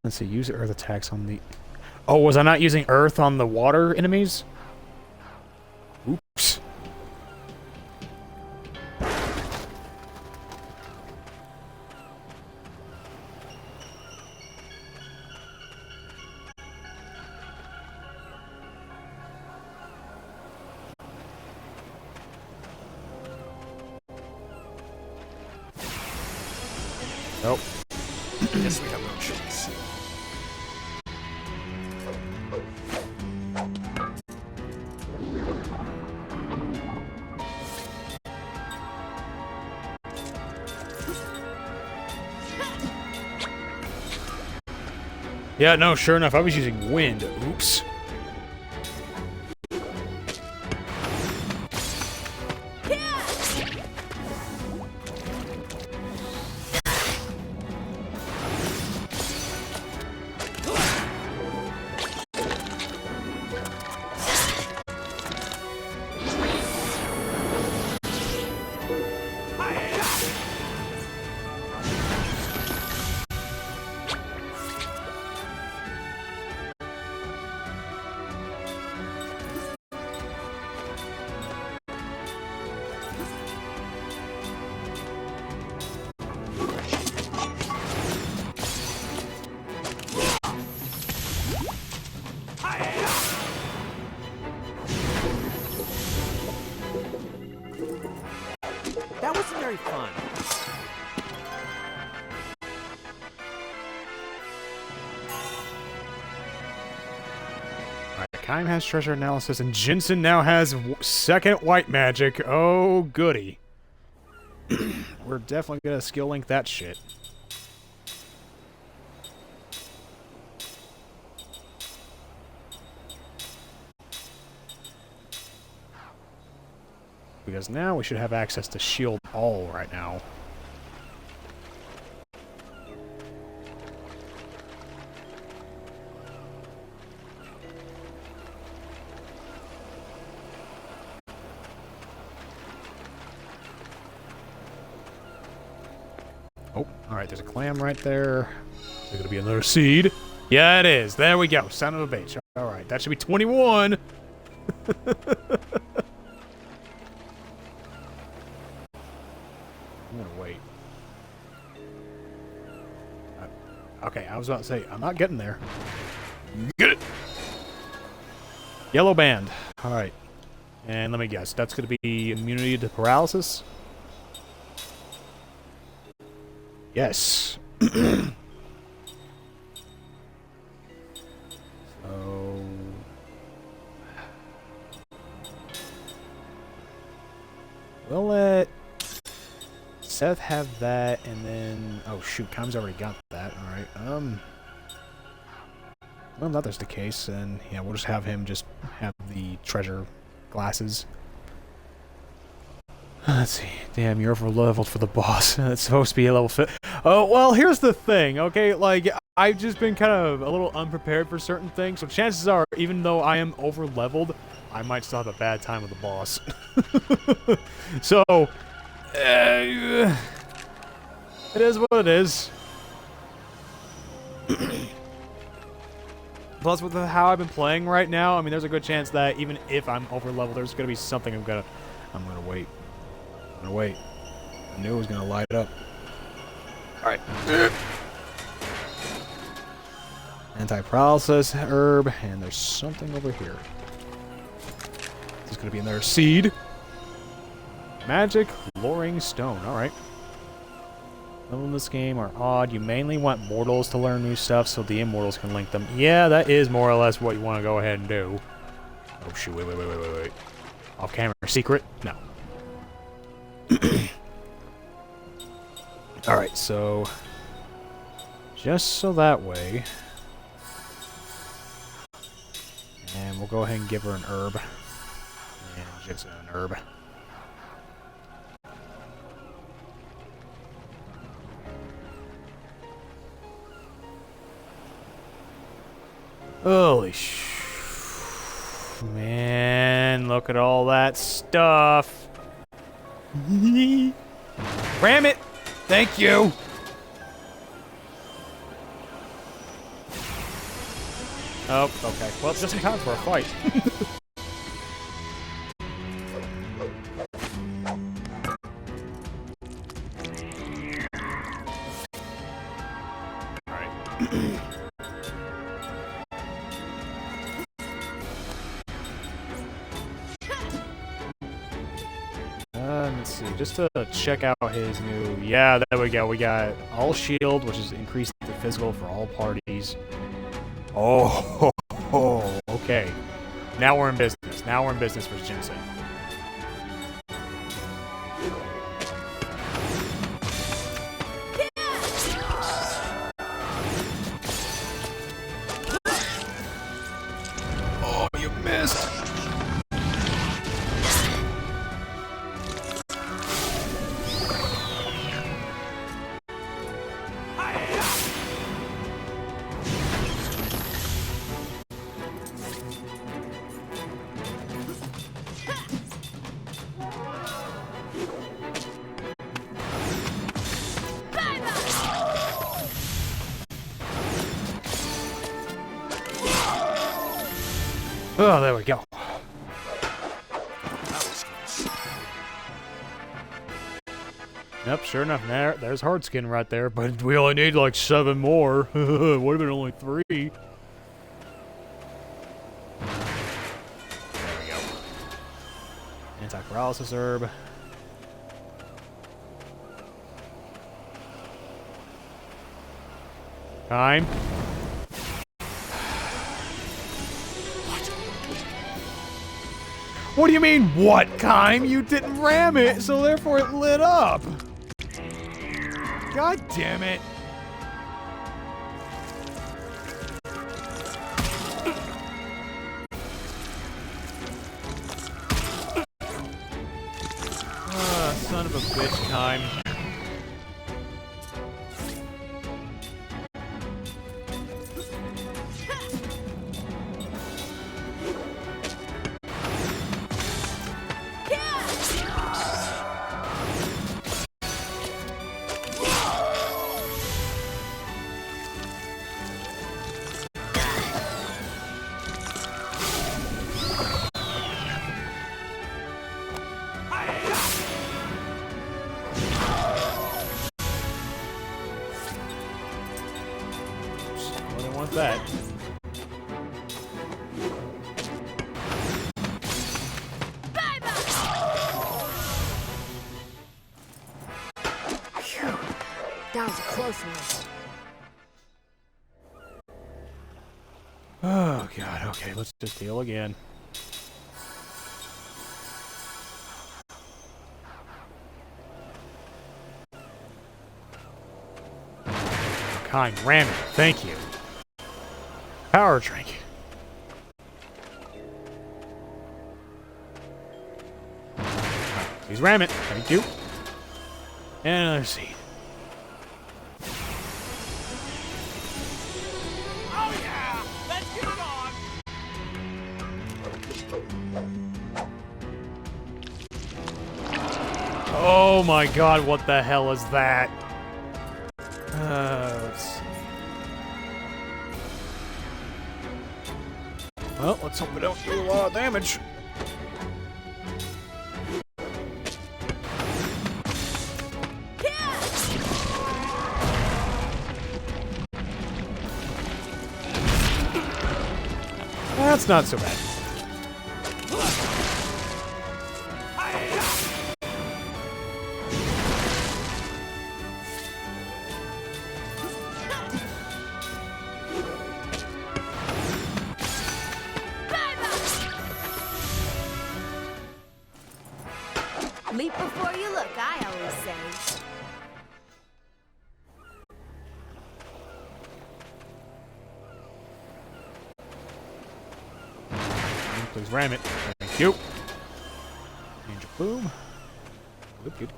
Let's see, use earth attacks on the... Oh, was I not using earth on the water enemies? Oops. Nope. Guess we have no choice. Yeah, no, sure enough, I was using wind. Oops. That wasn't very fun. Alright, Kaim has treasure analysis, and Jinsen now has second white magic. Oh, goody. We're definitely gonna skill link that shit. Because now we should have access to shield all right now. Oh, alright, there's a clam right there. There's gonna be another seed. Yeah, it is. There we go. Son of a bitch. Alright, that should be 21. I'm gonna wait. Okay, I was about to say, I'm not getting there. Get it! Yellow band. Alright. And let me guess, that's gonna be immunity to paralysis? Yes. So... we'll let Seth have that, and then... oh, shoot, Kaim's already got that. Alright, well, if that's the case, then, yeah, we'll just have him just have the treasure glasses. Let's see. Damn, you're over leveled for the boss. It's supposed to be a level fit. Oh, well, here's the thing, okay? Like, I've just been kind of a little unprepared for certain things, so chances are, even though I am over leveled, I might still have a bad time with the boss. So, it is what it is. Plus, with how I've been playing right now, I mean, there's a good chance that even if I'm over leveled, there's gonna be something I'm gonna wait. I'm gonna wait. I knew it was gonna light up. Alright. Anti-paralysis herb, and there's something over here. There's gonna be another seed. Magic luring stone. Alright. Levels in this game are odd. You mainly want mortals to learn new stuff so the immortals can link them. Yeah, that is more or less what you want to go ahead and do. Oh shoot, wait. Off camera secret? No. Alright, so... just so that way... and we'll go ahead and give her an herb. And just an herb. Holy man, look at all that stuff. Ram it! Thank you! Oh, okay. Well, it's just in time for a fight. Alright. Let's let's see, just to check out his new... Yeah, there we go. We got all shield, which is increased the physical for all parties. Oh, okay. Now we're in business. Now we're in business for Jensen. Oh, you missed. Oh, there we go. Yep, sure enough, there's Hardskin right there, but we only need like 7 more. Would have been only 3. There we go. Anti-paralysis herb. Time. What do you mean, what, Kime? You didn't ram it, so therefore it lit up. God damn it. Son of a bitch, Kime. That. Phew. That was a close one. Oh god, okay, let's just heal again. Kind, ram it, thank you. Power drink. Please ram it. Thank you. And another seed. Oh yeah! Let's get it on! Oh my god, what the hell is that? Let's see. Well, let's hope we don't do a lot of damage. That's not so bad. Leap before you look, I always say. Please ram it. Thank you. Angel Boom. Good.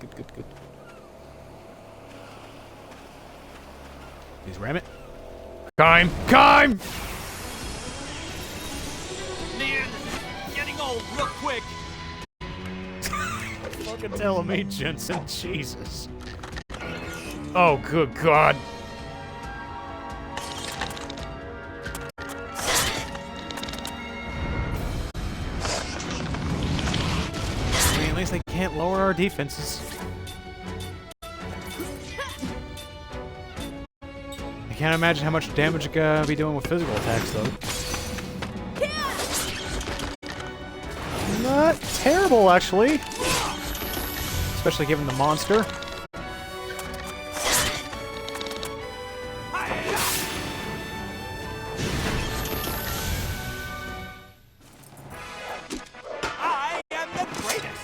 Please ram it. Kime! Man, getting old real quick. Fucking telling me, Jensen. Jesus. Oh, good God. I mean, at least they can't lower our defenses. I can't imagine how much damage it could be doing with physical attacks, though. Not terrible, actually. especially given the monster. I am the greatest.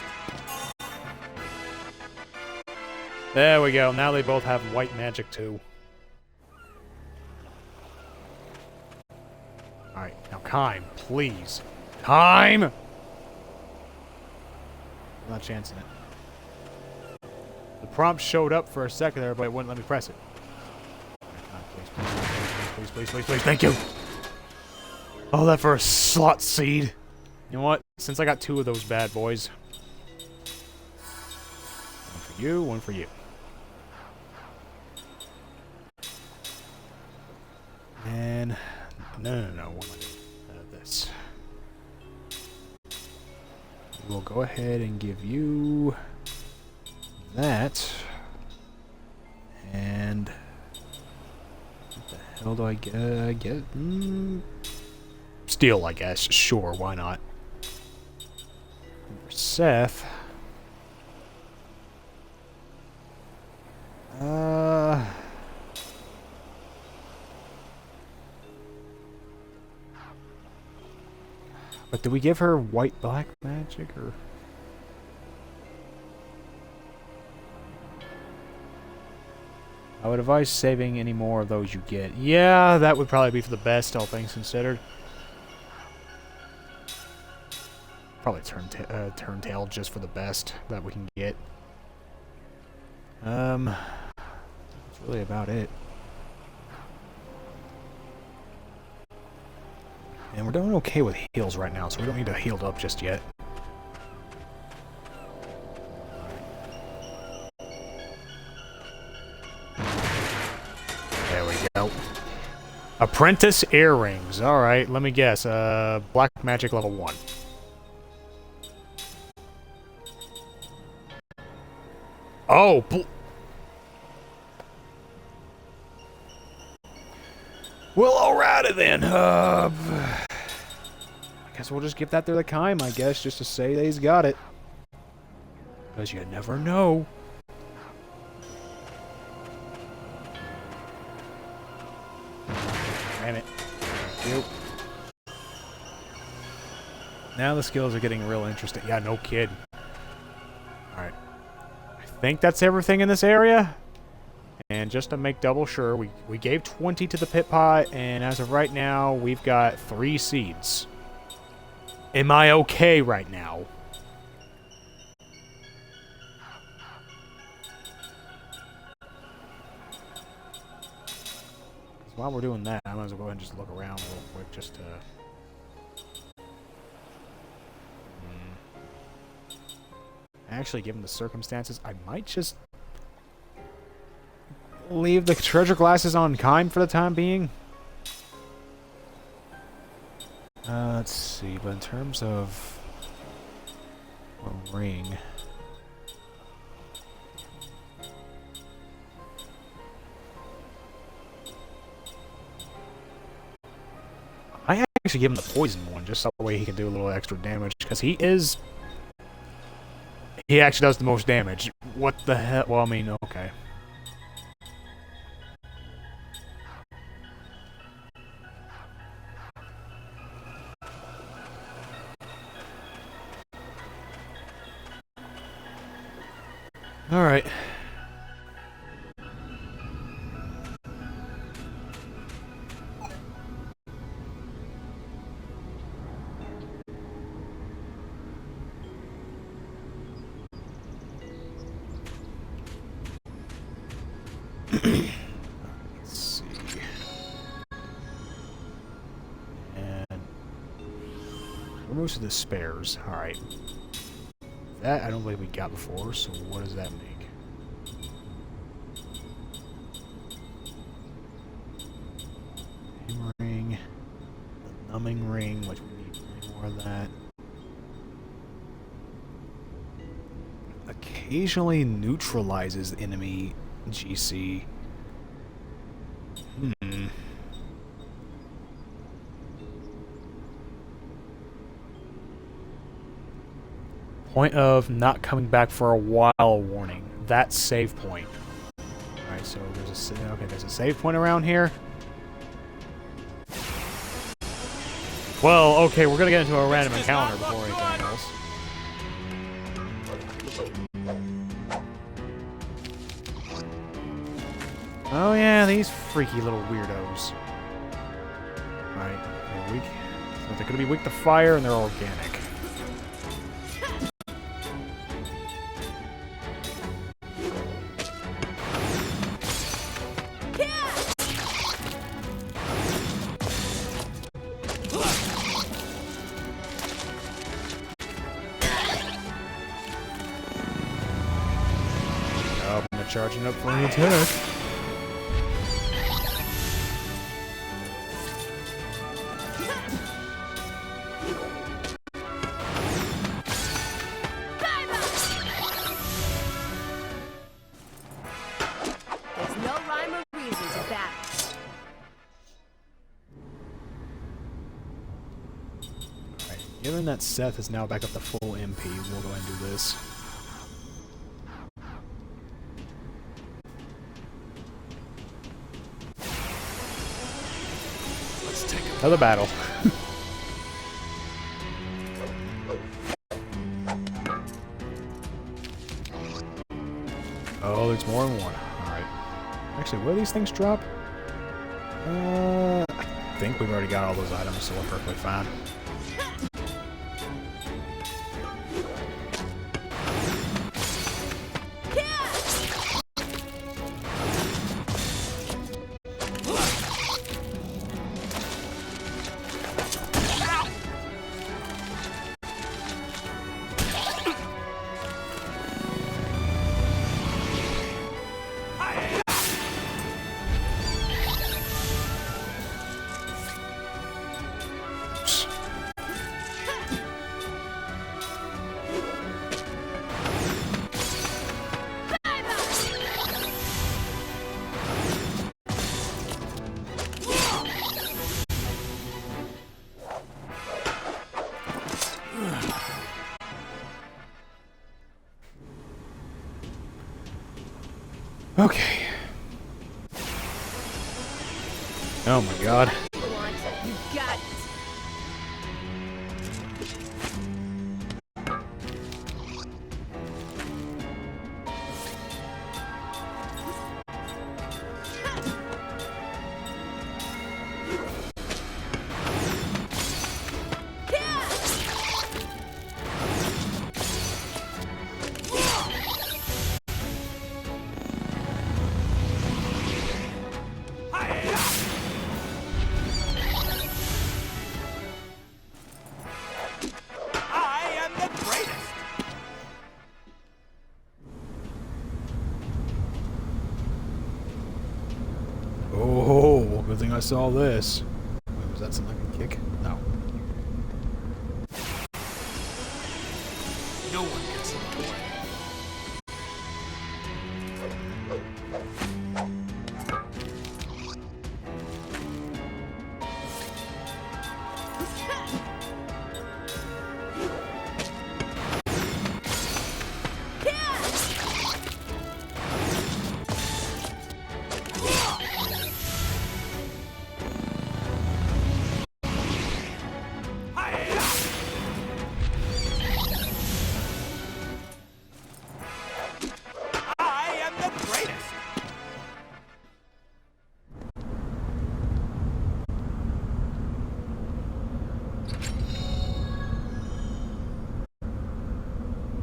There we go. Now they both have white magic too. Alright, now Kime, please. Kime! I'm not chancing it. The prompt showed up for a second there, but it wouldn't let me press it. Please. Thank you! Oh, that for a slot seed. You know what? Since I got 2 of those bad boys. One for you, one for you. And... No. What am I doing? This. We'll go ahead and give you... that. And... what the hell do I get? Steel, I guess. Sure, why not? And for Seth... But did we give her white-black magic, or...? I would advise saving any more of those you get. Yeah, that would probably be for the best, all things considered. Probably turn tail just for the best that we can get. That's really about it. And we're doing okay with heals right now, so we don't need to heal up just yet. There we go. Apprentice earrings. Alright, let me guess. Black magic level 1. Oh! Well, alrighty then. I guess we'll just give that to the Kime, I guess, just to say that he's got it. Because you never know. Damn it. Thank you. Now the skills are getting real interesting. Yeah, no kid. Alright. I think that's everything in this area. And just to make double sure, we gave 20 to the pit pot, and as of right now, we've got 3 seeds. Am I okay right now? While we're doing that, I might as well go ahead and just look around real quick, just to... Actually, given the circumstances, I might just... leave the treasure glasses on Kime for the time being. Let's see, but in terms of a ring, I actually give him the poison one just so that way he can do a little extra damage, because he actually does the most damage. What the hell? Well, I mean, okay. All right. Let's see. And most of the spares. All right. That I don't believe we got before, so what does that make? Aim ring, the numbing ring, which we need 3 more of that. Occasionally neutralizes enemy GC. Point of not coming back for a while warning. That's save point. Alright, so there's a save point around here. Well, okay, we're gonna get into a random encounter before anything else. Oh yeah, these freaky little weirdos. Alright, they're weak. So they're gonna be weak to fire and they're organic. Oh, I'm not charging up for an attack. Given that Seth is now back up to full MP, we'll go ahead and do this. Let's take it. Another battle. Oh, there's more than one. Alright. Actually, where do these things drop? I think we've already got all those items, so we're perfectly fine. Okay. Oh my god. You got it. Oh, good thing I saw this. Wait, was that something I can kick? No. No one gets in the way.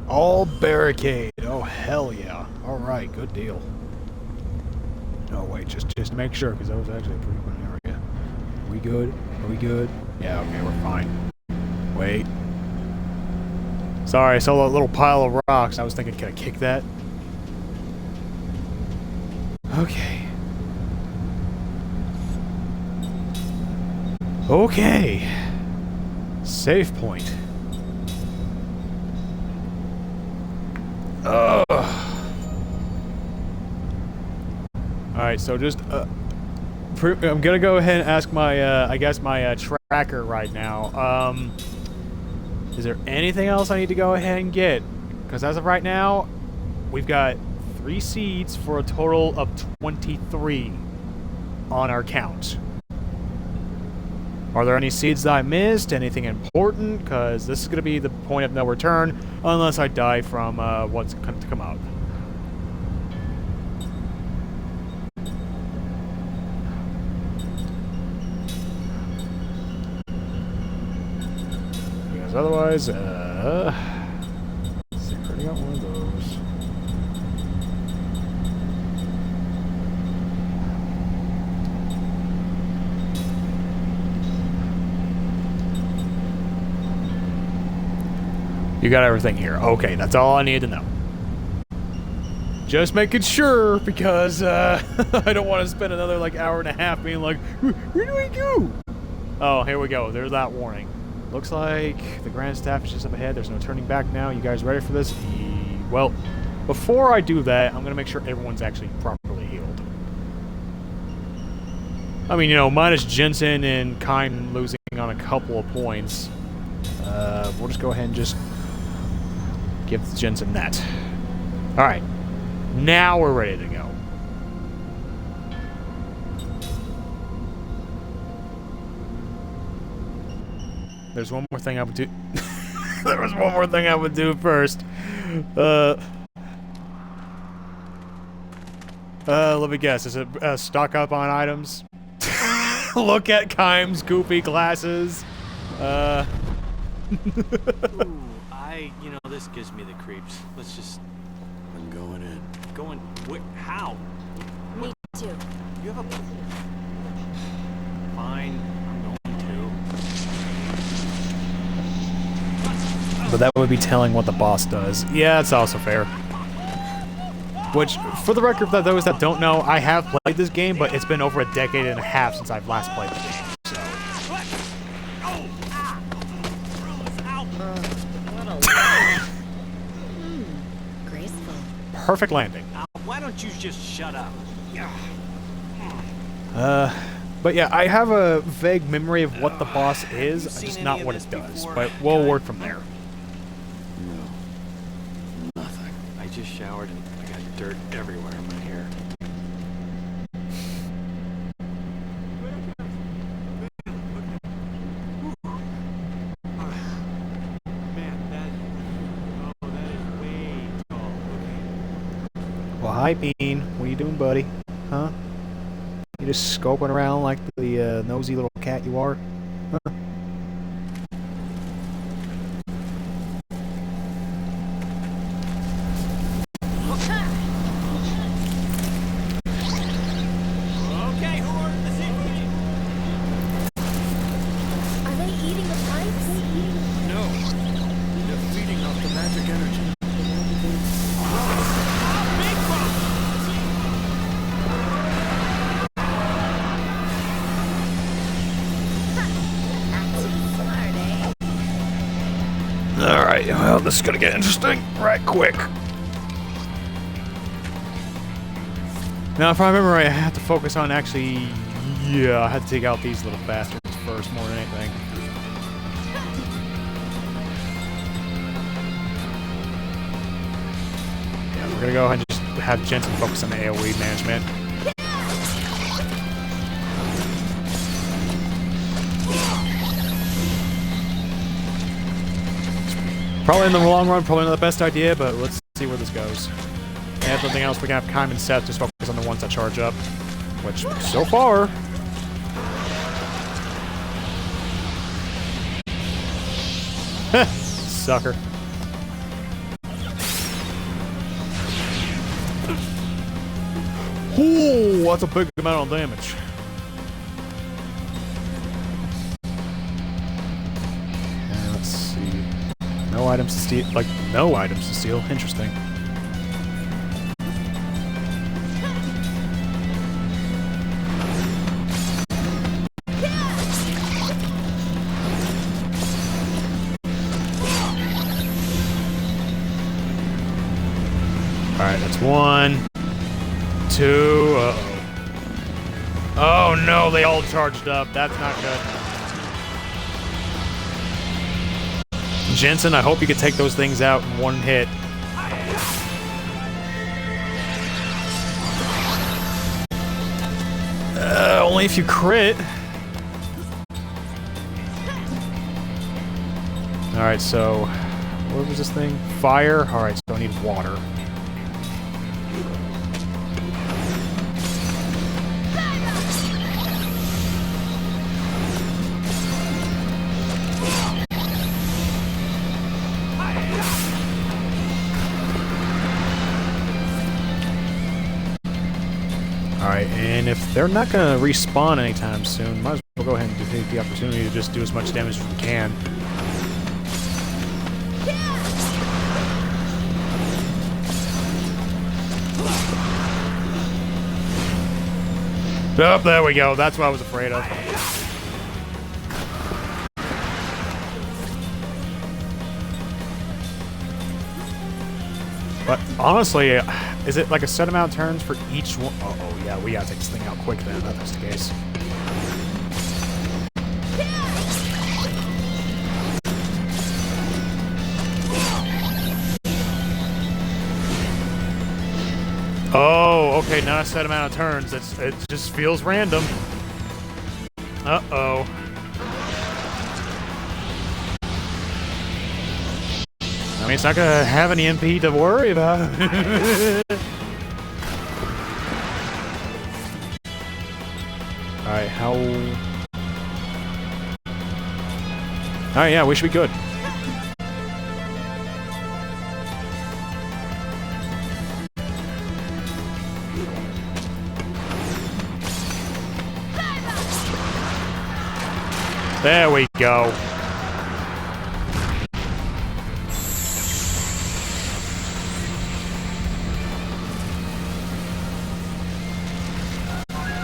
All barricade. Oh, hell yeah. Alright, good deal. No, wait, just make sure, because that was actually a pretty good area. Are we good? Are we good? Yeah, okay, we're fine. Wait. Sorry, I saw that little pile of rocks. I was thinking, can I kick that? Okay. Okay. Save point. Alright, so just, I'm gonna go ahead and ask my, I guess my, tracker right now. Is there anything else I need to go ahead and get? Because as of right now, we've got 3 seeds for a total of 23 on our count. Are there any seeds that I missed? Anything important? Because this is going to be the point of no return unless I die from what's to come up. Because otherwise, let's see, I already got one of those. You got everything here. Okay, that's all I need to know. Just making sure, because I don't want to spend another like hour and a half being like, where do I go? Oh, here we go. There's that warning. Looks like the Grand Staff is just up ahead. There's no turning back now. You guys ready for this? Well, before I do that, I'm going to make sure everyone's actually properly healed. I mean, you know, minus Jensen and Kine losing on a couple of points. We'll just go ahead and just give Jensen that. Alright. Now we're ready to go. There's one more thing I would do. There was one more thing I would do first. Let me guess. Is it stock up on items? Look at Kime's goofy glasses. Ooh, you know, this gives me the creeps. Let's just... I'm going in. Going... How? Me too. You have a... Fine, I'm going to. But that would be telling what the boss does. Yeah, it's also fair. Which, for the record, for those that don't know, I have played this game, but it's been over a decade and a half since I've last played the game. Graceful. Perfect landing. Why don't you just shut up? But yeah, I have a vague memory of what the boss is, just not what it does. But we'll work from there. No. Nothing. I just showered and I got dirt everywhere in my hair. Well, hi, Bean. What are you doing, buddy? Huh? You just scoping around like the nosy little cat you are? Huh? Okay, who ordered the seafood? Are they eating the pipes? No. They're feeding off the magic energy. Alright, well, this is gonna get interesting right quick. Now, if I remember right, I have to focus on actually... Yeah, I had to take out these little bastards first, more than anything. Yeah, we're gonna go ahead and just have Jensen focus on the AoE management. Probably in the long run, probably not the best idea, but let's see where this goes. And if nothing else, we can have Kime and Seth just focus on the ones that charge up. Which, so far... Sucker. Ooh, that's a big amount of damage. And let's see. No items to steal. Like, no items to steal. Interesting. Alright, that's 1, 2, uh-oh. Oh no, they all charged up. That's not good. Jensen, I hope you could take those things out in one hit. Only if you crit. Alright, so... what was this thing? Fire? Alright, so I need water. Alright, and if they're not gonna respawn anytime soon, might as well go ahead and take the opportunity to just do as much damage as we can. Oh, there we go. That's what I was afraid of. But honestly, is it like a set amount of turns for each one? Oh, yeah, we gotta take this thing out quick then, if that's the case. Oh, okay, not a set amount of turns. It just feels random. Uh-oh. I mean, it's not gonna have any MP to worry about. Alright, how... Alright, yeah, we should be good. There we go.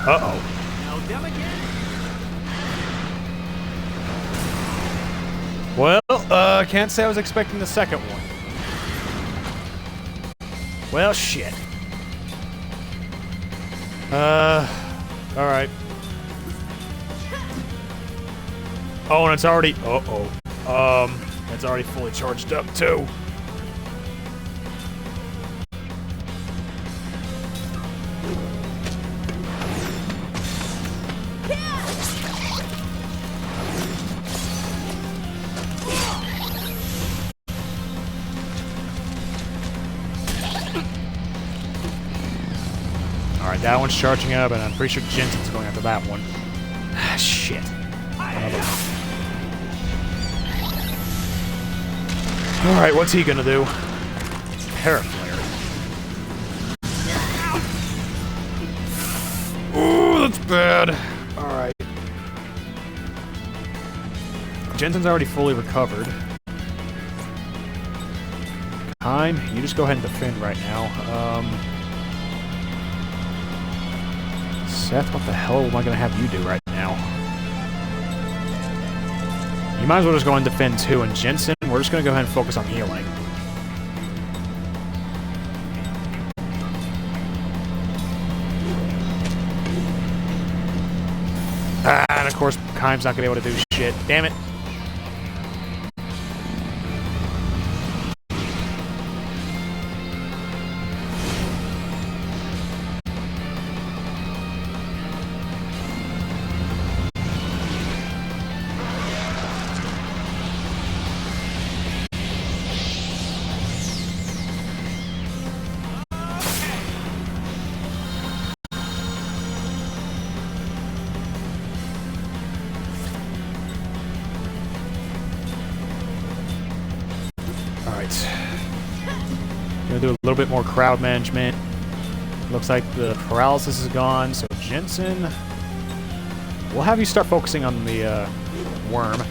Uh-oh. Now them again? Well, can't say I was expecting the second one. Well, shit. Alright. Oh, and it's already... Uh-oh. It's already fully charged up, too. Alright, that one's charging up, and I'm pretty sure Jensen's going after that one. Ah, shit. Alright, what's he gonna do? Paraflare. Ooh, that's bad. Alright. Jensen's already fully recovered. Time, you just go ahead and defend right now. Seth, what the hell am I gonna have you do right now? You might as well just go and defend too, and Jensen, we're just gonna go ahead and focus on healing. Ah, and of course, Kaim's not gonna be able to do shit. Damn it. Gonna do a little bit more crowd management. Looks like the paralysis is gone, so Jensen, we'll have you start focusing on the worm.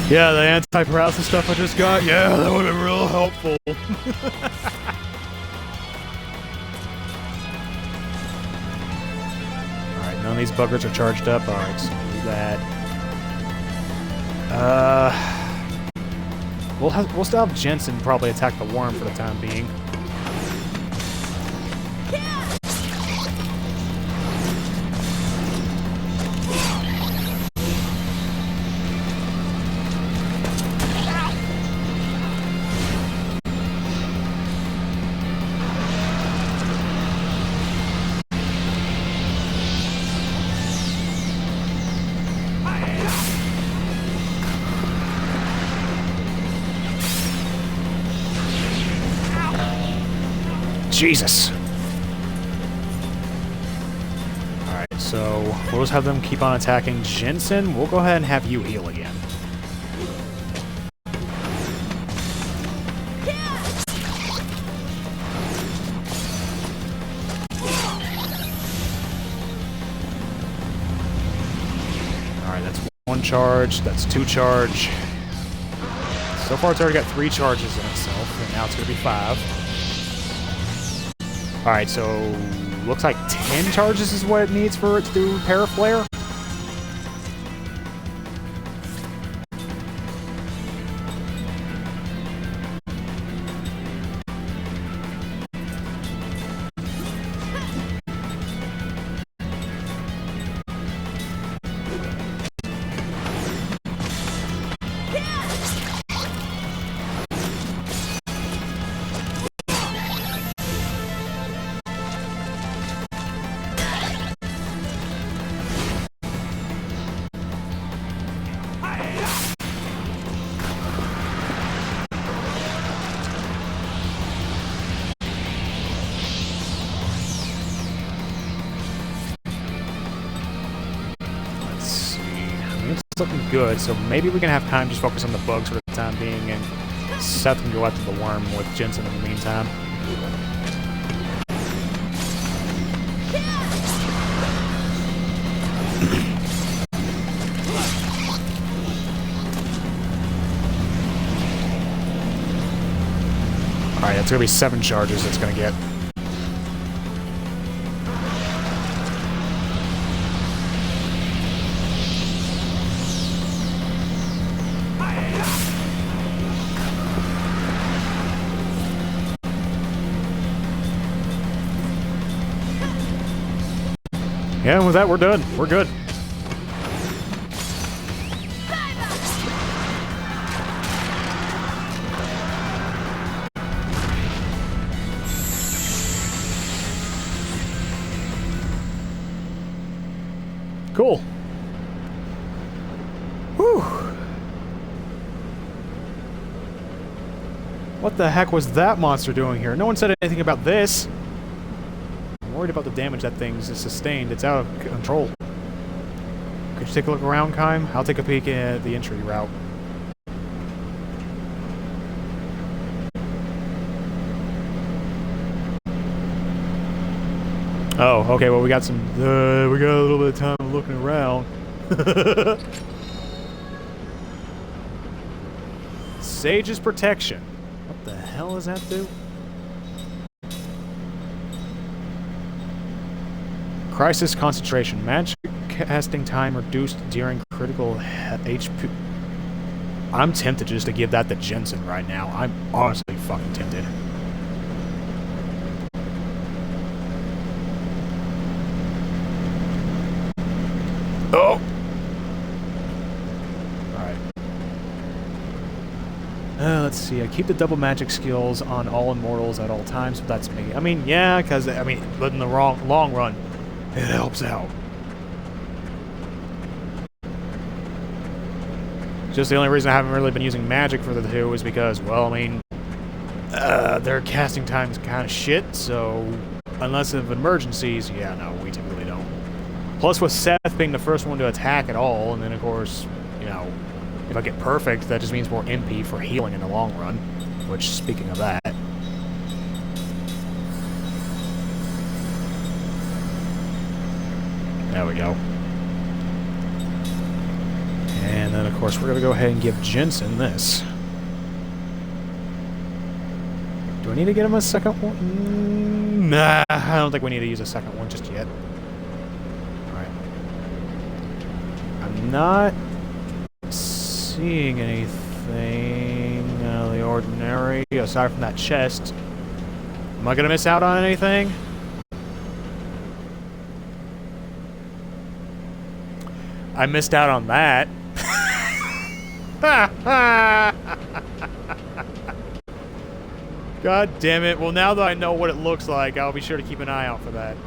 Yeah, the anti-paralysis stuff I just got. Yeah, that would have been real helpful. Alright, none of these buggers are charged up. Alright, so do that. We'll still have Jensen probably attack the worm for the time being. Jesus! Alright, so we'll just have them keep on attacking Jensen. We'll go ahead and have you heal again. Alright, that's 1 charge, that's 2 charge. So far it's already got 3 charges in itself, and now it's going to be 5. Alright, so looks like 10 charges is what it needs for it to do Paraflare. Looking good, so maybe we can have time just focus on the bugs for the time being, and Seth can go after the worm with Jensen in the meantime. Alright, that's gonna be 7 charges it's gonna get. Yeah, with that, we're done. We're good. Cool. Whew. What the heck was that monster doing here? No one said anything about this. Worried about the damage that thing's sustained. It's out of control. Could you take a look around, Kime? I'll take a peek at the entry route. Oh, okay. Well, we got some. We got a little bit of time looking around. Sage's protection. What the hell does that do? Crisis concentration. Magic casting time reduced during critical HP. I'm tempted just to give that to Jensen right now. I'm honestly fucking tempted. Oh! Alright. Let's see. I keep the double magic skills on all immortals at all times, but that's me. I mean, yeah, because, I mean, but in the long run, it helps out. Just the only reason I haven't really been using magic for the two is because, well, I mean, their casting time is kind of shit, so unless of emergencies, yeah, no, we typically don't. Plus with Seth being the first one to attack at all, and then of course, you know, if I get perfect, that just means more MP for healing in the long run, which, speaking of that, there we go. And then, of course, we're going to go ahead and give Jensen this. Do I need to get him a second one? Nah, I don't think we need to use a second one just yet. Alright. I'm not seeing anything out of the ordinary, aside from that chest. Am I going to miss out on anything? I missed out on that. God damn it. Well, now that I know what it looks like, I'll be sure to keep an eye out for that.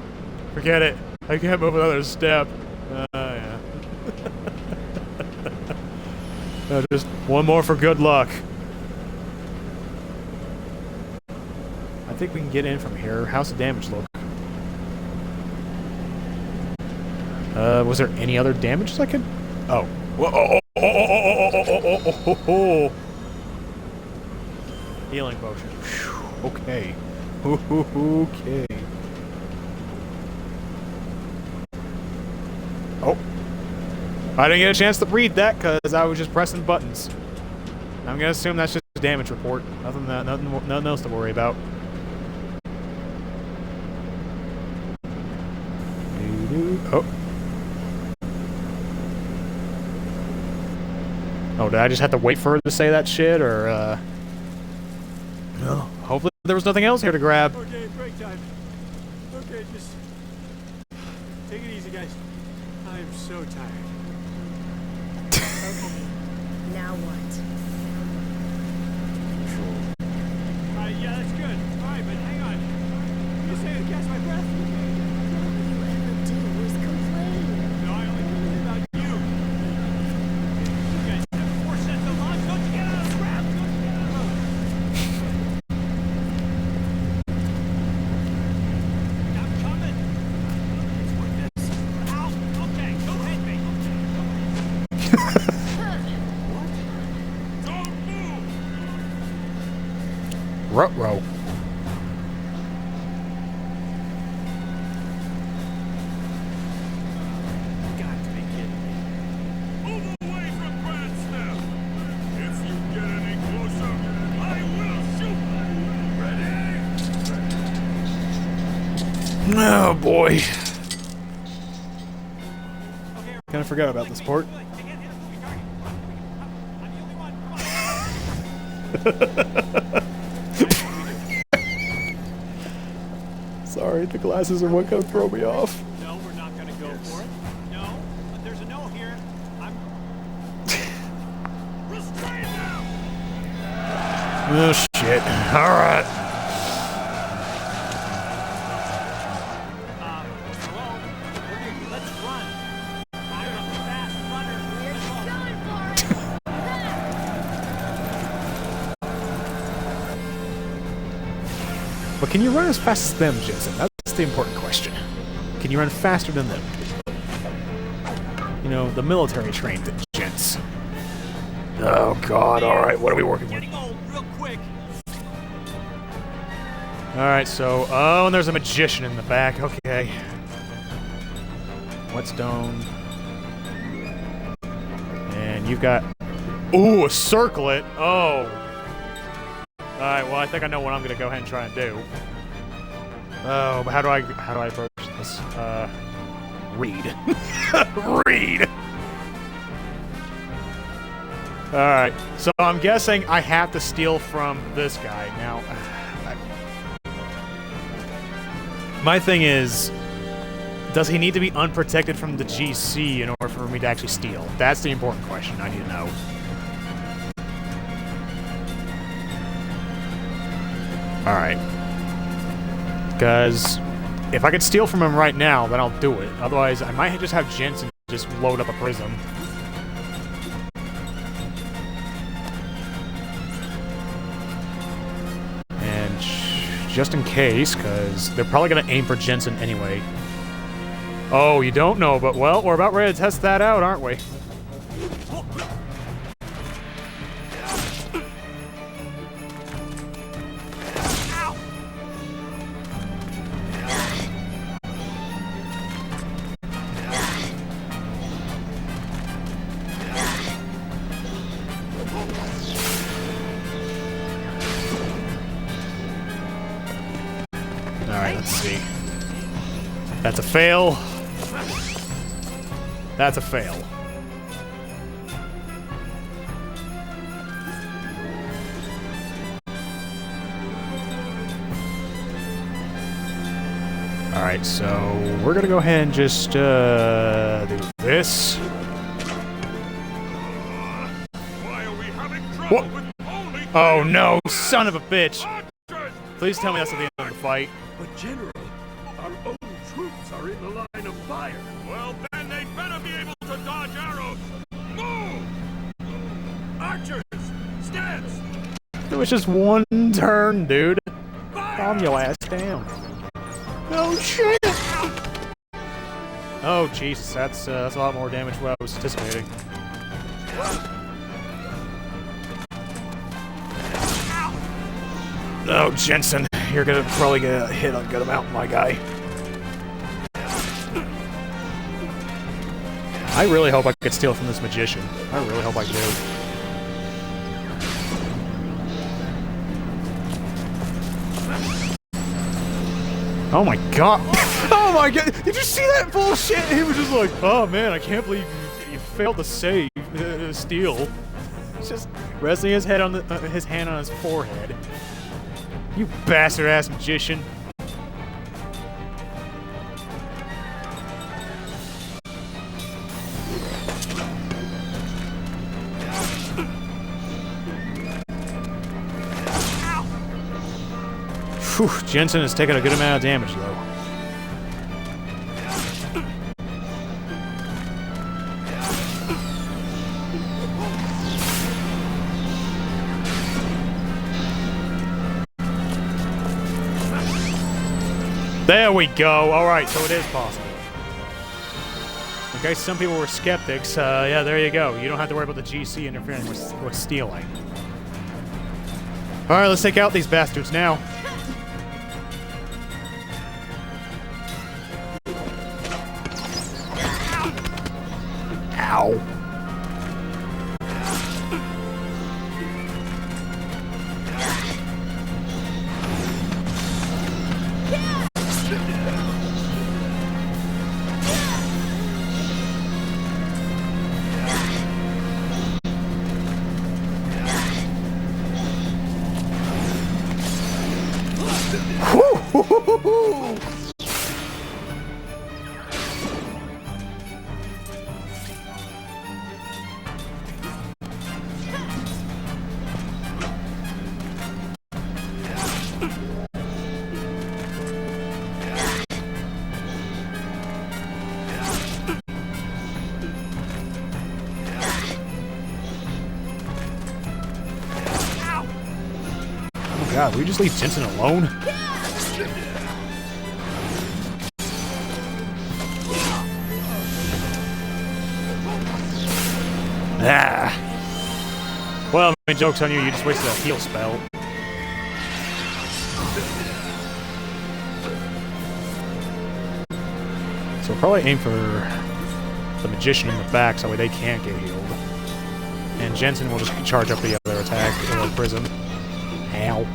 Forget it. I can't move another step. Yeah. Just one more for good luck. I think we can get in from here. How's the damage look? Was there any other damage I could... Oh. Whoa. Healing potion. Okay. Okay. Oh. I didn't get a chance to read that because I was just pressing buttons. I'm gonna assume that's just a damage report. Nothing else to worry about. Oh. Oh, did I just have to wait for her to say that shit, or, No. Hopefully there was nothing else here to grab. Okay, break time. Okay, just... take it easy, guys. I am so tired. Okay. Now what? Yeah, that's good. Alright, but hang on. You say to catch my breath? All you ever do is complain. No, I only complain about you. You guys have 4 sets of lunch. Don't you get out of the crap? Don't you get out of I'm coming. It's like this. Ow. Okay, go hit me. What? Don't move. Ruh-roh. Got to be kidding me. Move away from Brad Smith. If you get any closer, I will shoot. Ready? Oh, boy. Okay, Kinda forgot about this part. Good. Again, hit a moving target. I'm the only one. Come on. Sorry, the glasses are what gonna throw me off. No, we're not going to go for it. No, but there's a no here. I'm... Restrain them! Oh, shit. Alright. Hello? Let's run. I'm a fast runner. But can you run as fast as them, Jensen? That's the important question. Can you run faster than them? You know, the military-trained gents. Oh, God. Alright, what are we working with? Getting old real quick. Alright, so... Oh, and there's a magician in the back. Okay. Whetstone. And you've got... Ooh, a circlet! Oh. Alright, well, I think I know what I'm gonna go ahead and try and do. Oh, but how do I approach this? Read. Read! Alright, so I'm guessing I have to steal from this guy. Now, my thing is, does he need to be unprotected from the GC in order for me to actually steal? That's the important question I need to know. Alright. Because if I could steal from him right now, then I'll do it. Otherwise, I might just have Jensen just load up a prism. And just in case, because they're probably going to aim for Jensen anyway. Oh, you don't know, but well, we're about ready to test that out, aren't we? Alright, let's see. That's a fail. That's a fail. Alright, so we're gonna go ahead and just do this. Why are we having trouble What? with only Oh no, son of a bitch! archers? Please tell me that's at the end of the fight. But General, our own troops are in the line of fire. Well, then they'd better be able to dodge arrows. Move! Archers, stance! It was just one turn, dude. Fire! Calm your ass down. Oh shit! Oh Jesus, that's a lot more damage than what I was anticipating. Oh, Jensen, you're gonna probably get a hit on good amount, my guy. I really hope I could steal from this magician. I really hope I do. Oh my god! Oh my god! Did you see that bullshit? He was just like, oh man, I can't believe you failed to save, steal. Just resting his head on his hand on his forehead. You bastard-ass magician. Whew, Jensen has taken a good amount of damage, though. There we go. Alright, so it is possible. Okay, some people were skeptics. Yeah, there you go. You don't have to worry about the GC interfering with stealing. Alright, let's take out these bastards now. Ow. God, will we just leave Jensen alone? Ah. Well, I mean, joke's on you, you just wasted a heal spell. So we'll probably aim for the magician in the back so that way they can't get healed. And Jensen will just charge up the other attack in the prison. Ow.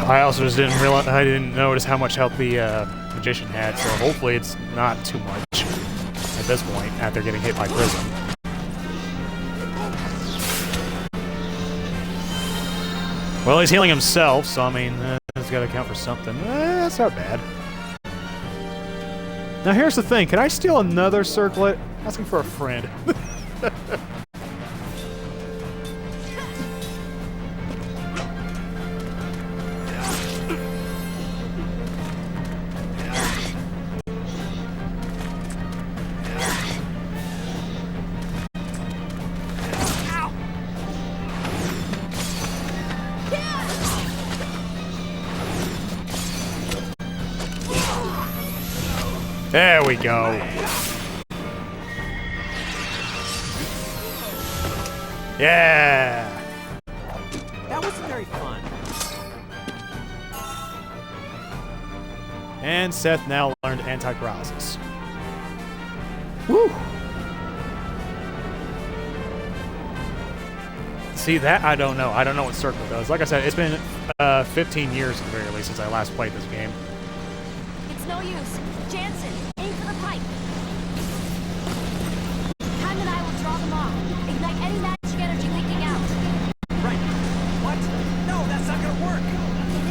I also just didn't realize, I didn't notice how much health the magician had, so hopefully it's not too much at this point after getting hit by prison. Well, he's healing himself, so I mean, it's got to count for something. That's not bad. Now here's the thing, can I steal another circlet? Asking for a friend. There we go. Yeah. That wasn't very fun. And Seth now learned anti-paralysis. Woo! See, that I don't know. I don't know what circle does. Like I said, it's been 15 years at the very least since I last played this game. It's no use. Jansen, aim for the pipe. Time and I will draw them off. Ignite any magic energy leaking out. Right. What? No, that's not gonna work.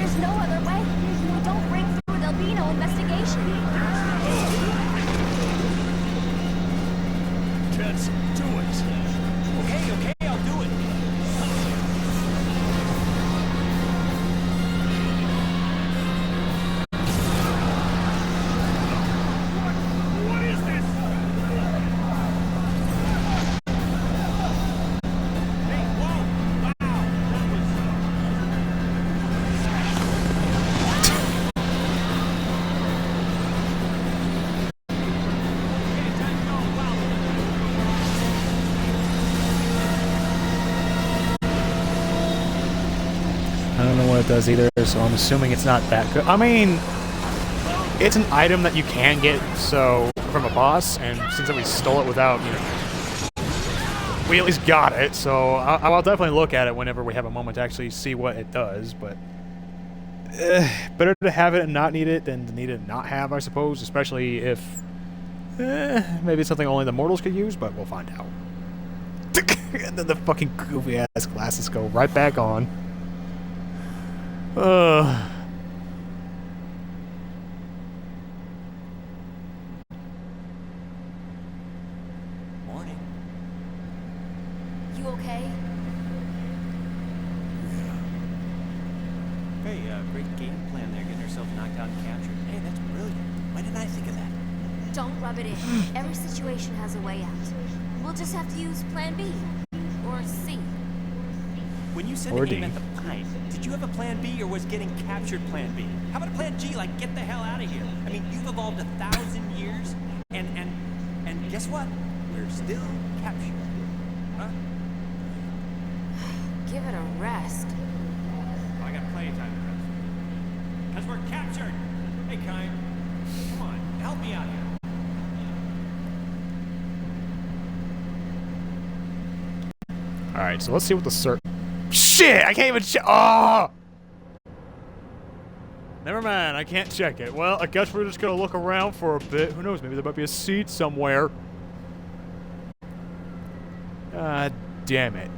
There's no other way. If we don't break through, there'll be no investigation. Let's do it. Okay, I'll do it. What is this? Hey, whoa! Wow, that was... Okay, time to go. Wow. I don't know what it does either, so I'm assuming it's not that good. I mean, it's an item that you can get so from a boss, and since we stole it without, you know, we at least got it. So I'll definitely look at it whenever we have a moment to actually see what it does. But better to have it and not need it than to need it and not have, I suppose. Especially if maybe it's something only the mortals could use, but we'll find out. And then the fucking goofy ass glasses go right back on. Morning. You okay? Hey, great game plan there, getting yourself knocked out and captured. Hey, that's brilliant. Why didn't I think of that? Don't rub it in. Every situation has a way out. We'll just have to use Plan B. Or C. When you said Or to aim D. at the pipe, did you have a plan B or was getting captured plan B? How about a plan G, like get the hell out of here? I mean, you've evolved 1,000 years, and guess what? We're still captured. Huh? Give it a rest. Oh, I got plenty of time to rest. Because we're captured! Hey, Kai, come on, help me out here. Alright, so let's see what the Shit! I can't even check. Oh! Never mind, I can't check it. Well, I guess we're just gonna look around for a bit. Who knows? Maybe there might be a seat somewhere. God damn it.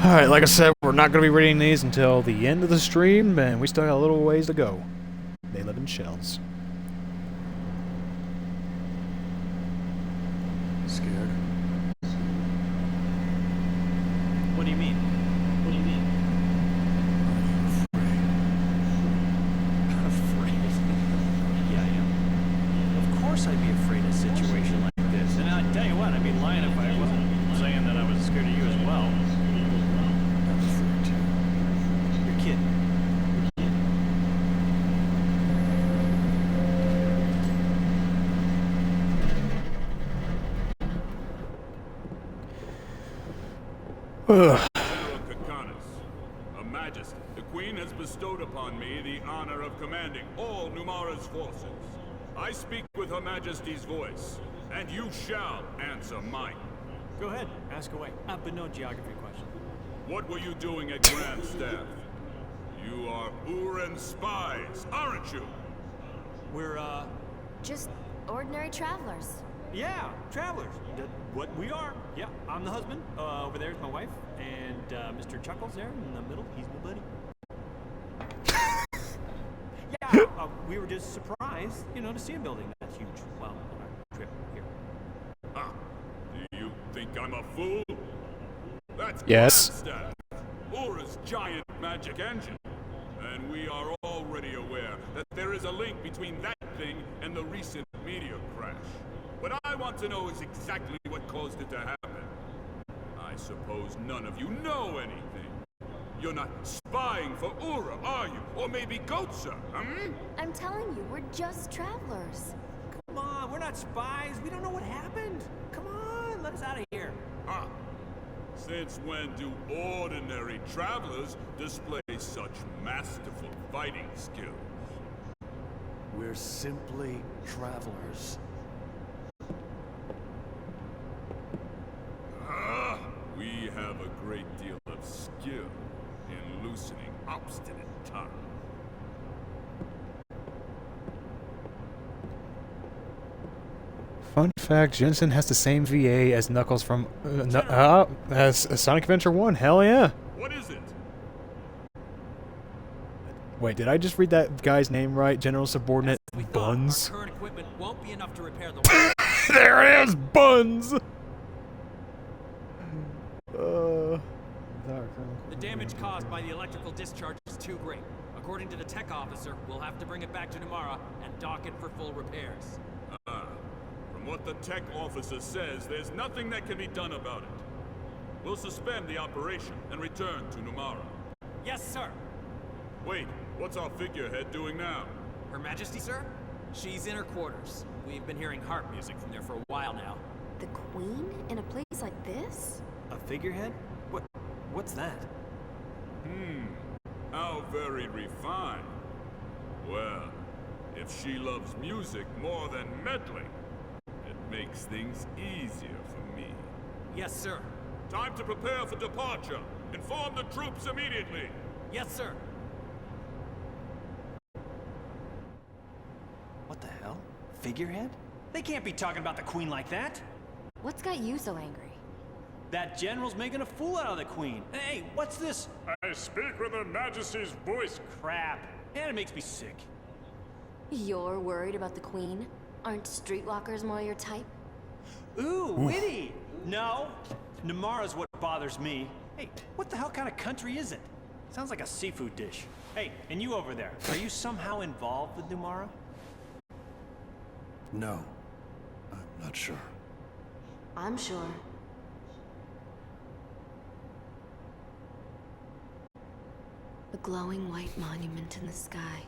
Alright, like I said, we're not going to be reading these until the end of the stream, and we still got a little ways to go. They live in shells. Scared? What do you mean? What do you mean? Afraid? Yeah, I am. Of course I'd be afraid of a situation like this. And I'd tell you what, I'd be lying if I wasn't saying that I was scared of you as well. I'm afraid too. You're kidding. A Majesty, the Queen has bestowed upon me the honor of commanding all Numara's forces. I speak with Her Majesty's voice, and you shall answer mine. Go ahead, ask away. But no geography question. What were you doing at Grand Staff? You are Uran spies, aren't you? We're, Just ordinary travelers. yeah, travelers. What we are. Yeah, I'm the husband. Over there's my wife. And, Mr. Chuckles there in the middle, he's my buddy. Yeah, we were just surprised, you know, to see a building that's huge. Well, on our trip here. Ah, do you think I'm a fool? That's Yes. Grand Staff, Ura's giant magic engine. And we are already aware that there is a link between that thing and the recent meteor crash. What I want to know is exactly what caused it to happen. I suppose none of you know anything. You're not spying for Ura, are you? Or maybe Goatsa, I'm telling you, we're just travelers. Come on, we're not spies. We don't know what happened. Come on, let us out of here. Ah, Since when do ordinary travelers display such masterful fighting skills? We're simply travelers. We have a great deal of skill in loosening obstinate tongues. Fun fact, Jensen has the same VA as Knuckles from as Sonic Adventure 1. Hell yeah. What is it? Wait, did I just read that guy's name right? General Subordinate Buns? Our current equipment won't be enough to repair the There it is, Buns. The damage caused by the electrical discharge is too great. According to the tech officer, we'll have to bring it back to Numara and dock it for full repairs. From what the tech officer says, there's nothing that can be done about it. We'll suspend the operation and return to Numara. Yes, sir. Wait, what's our figurehead doing now? Her Majesty, sir? She's in her quarters. We've been hearing harp music from there for a while now. The Queen? In a place like this? A figurehead? What's that? How very refined. Well, if she loves music more than meddling, it makes things easier for me. Yes, sir. Time to prepare for departure. Inform the troops immediately. Yes, sir. What the hell? Figurehead? They can't be talking about the Queen like that. What's got you so angry? That general's making a fool out of the Queen. Hey, what's this? I speak with Her Majesty's voice. Crap. Man, it makes me sick. You're worried about the Queen? Aren't streetwalkers more your type? Ooh, witty! No, Numara's what bothers me. Hey, what the hell kind of country is it? Sounds like a seafood dish. Hey, and you over there, are you somehow involved with Numara? No, I'm not sure. I'm sure. The glowing white monument in the sky.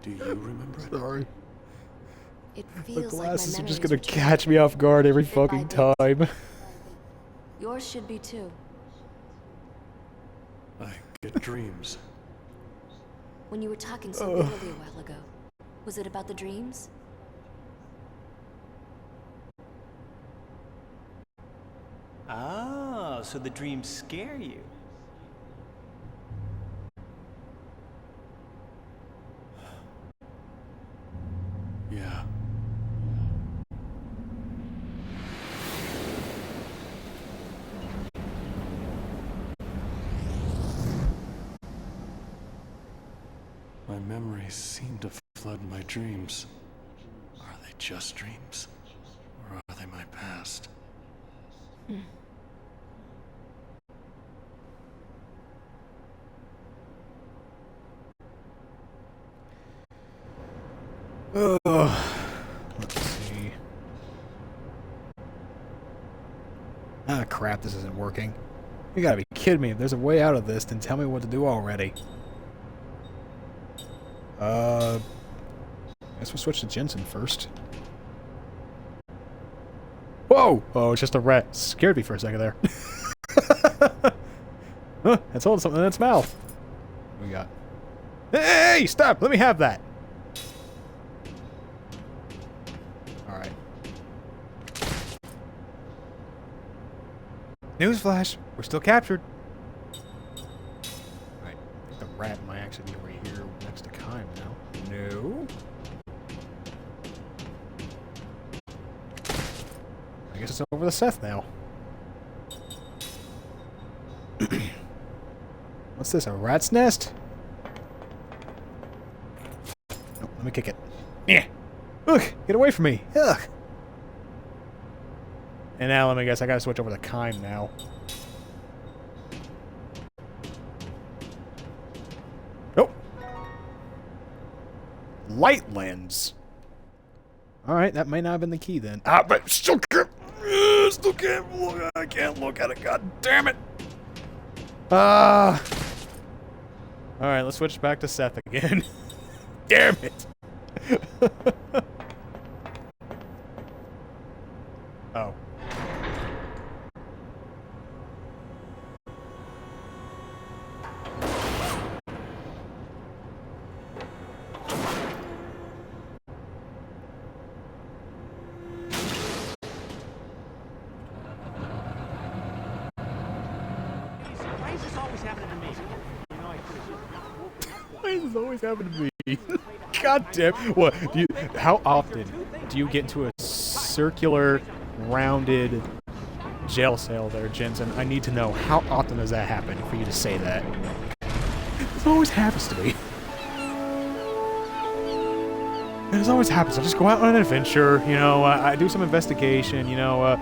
Do you remember it? Sorry. It The feels like my glasses are just memories gonna were catch me off guard every bit by fucking bit. time. Yours should be too. I get dreams. When you were talking so bitterly a while ago, was it about the dreams? Oh, so the dreams scare you. Yeah. My memories seem to flood my dreams. Are they just dreams? Or are they my past? Let's see. Ah, crap, this isn't working. You gotta be kidding me. If there's a way out of this, then tell me what to do already. Guess we'll switch to Jensen first. Whoa! Oh, it's just a rat. Scared me for a second there. Huh, it's holding something in its mouth. What we got? Hey, stop! Let me have that! Alright. Newsflash! We're still captured! Alright, I think the rat might actually be over here next to Kime now. No? I guess it's over the Seth now. What's this, a rat's nest? Nope, let me kick it. Yeah! Look! Get away from me! Ugh! And now let me guess, I gotta switch over to Kime now. Nope! Light lens! Alright, that might not have been the key then. Ah, but still can't look, I can't look at it, god damn it! Alright, let's switch back to Seth again. Damn it! Oh. happening to me? You know, I could have just woken up. Why is this always happening to me? God damn. What? How often do you get into a circular, rounded jail cell there, Jensen? I need to know. How often does that happen for you to say that? This always happens to me. And this always happens. I just go out on an adventure, you know, I do some investigation, you know,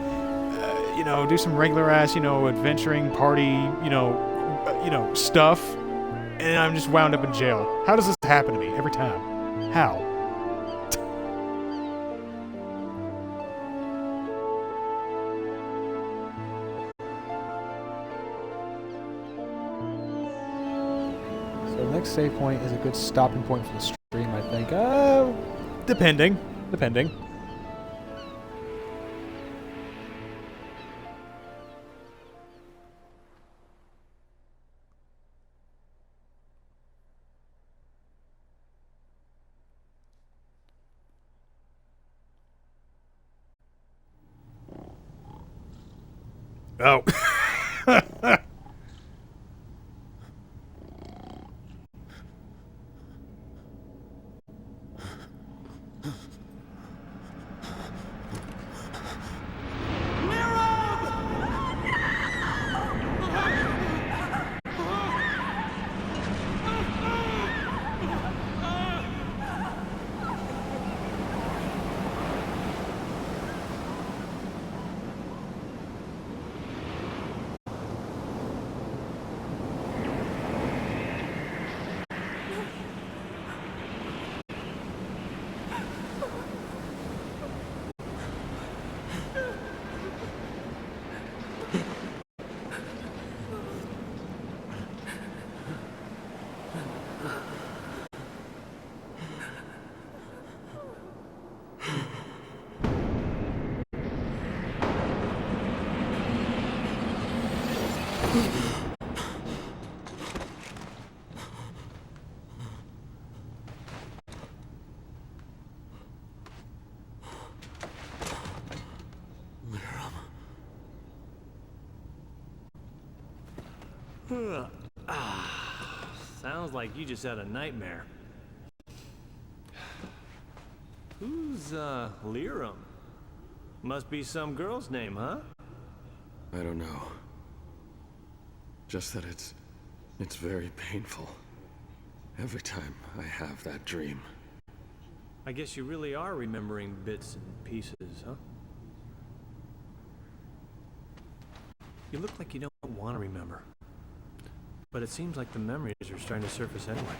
do some regular ass, you know, adventuring party, you know, stuff, and I'm just wound up in jail. How does this happen to me every time? How? So the next save point is a good stopping point for the stream, I think. Depending. Oh. Sounds like you just had a nightmare. Who's, Liram? Must be some girl's name, huh? I don't know. Just that it's very painful. Every time I have that dream. I guess you really are remembering bits and pieces, huh? You look like you don't want to remember. But it seems like the memories are starting to surface anyway.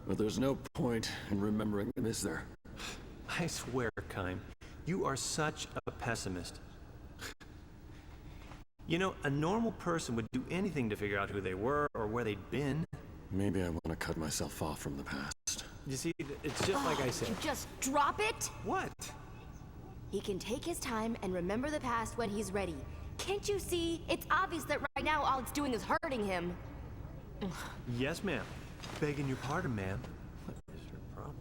But there's no point in remembering them, is there? I swear, Kime, you are such a pessimist. You know, a normal person would do anything to figure out who they were or where they'd been. Maybe I want to cut myself off from the past. You see, it's just like I said. Just drop it? What? He can take his time and remember the past when he's ready. Can't you see? It's obvious that right now all it's doing is hurting him. Yes, ma'am. Begging your pardon, ma'am. What is your problem?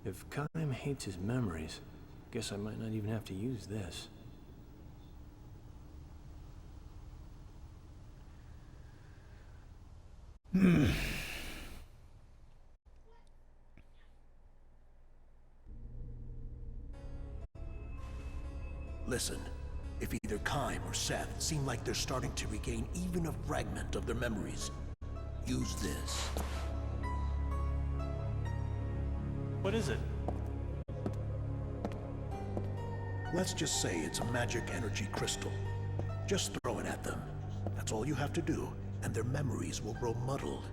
If Kime hates his memories, guess I might not even have to use this. Listen, if either Kime or Seth seem like they're starting to regain even a fragment of their memories, use this. What is it? Let's just say it's a magic energy crystal. Just throw it at them. That's all you have to do, and their memories will grow muddled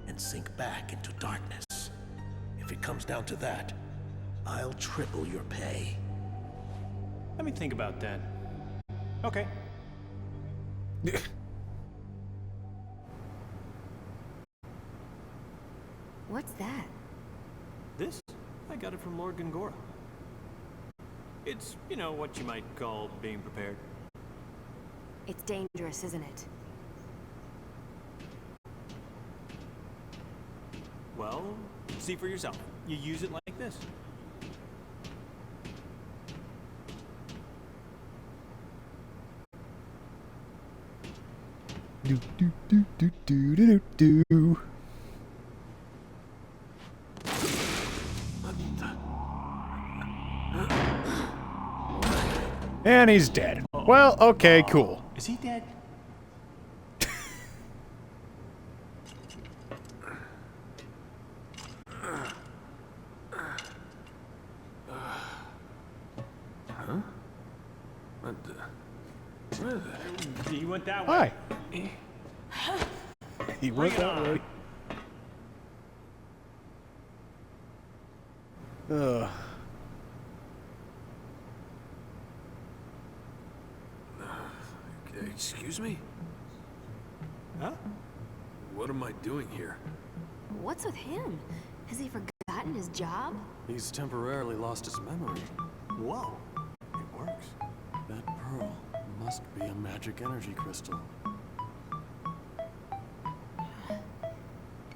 and sink back into darkness. If it comes down to that, I'll triple your pay. Let me think about that. Okay. What's that? This? I got it from Lord Gongora. It's, you know, what you might call being prepared. It's dangerous, isn't it? Well, see for yourself. You use it like this. Do do do do do do do. And he's dead. Well, okay, cool. Is he dead? He went that way. Hi. He went that way. Excuse me? Huh? What am I doing here? What's with him? Has he forgotten his job? He's temporarily lost his memory. Whoa. It works. That pearl must be a magic energy crystal.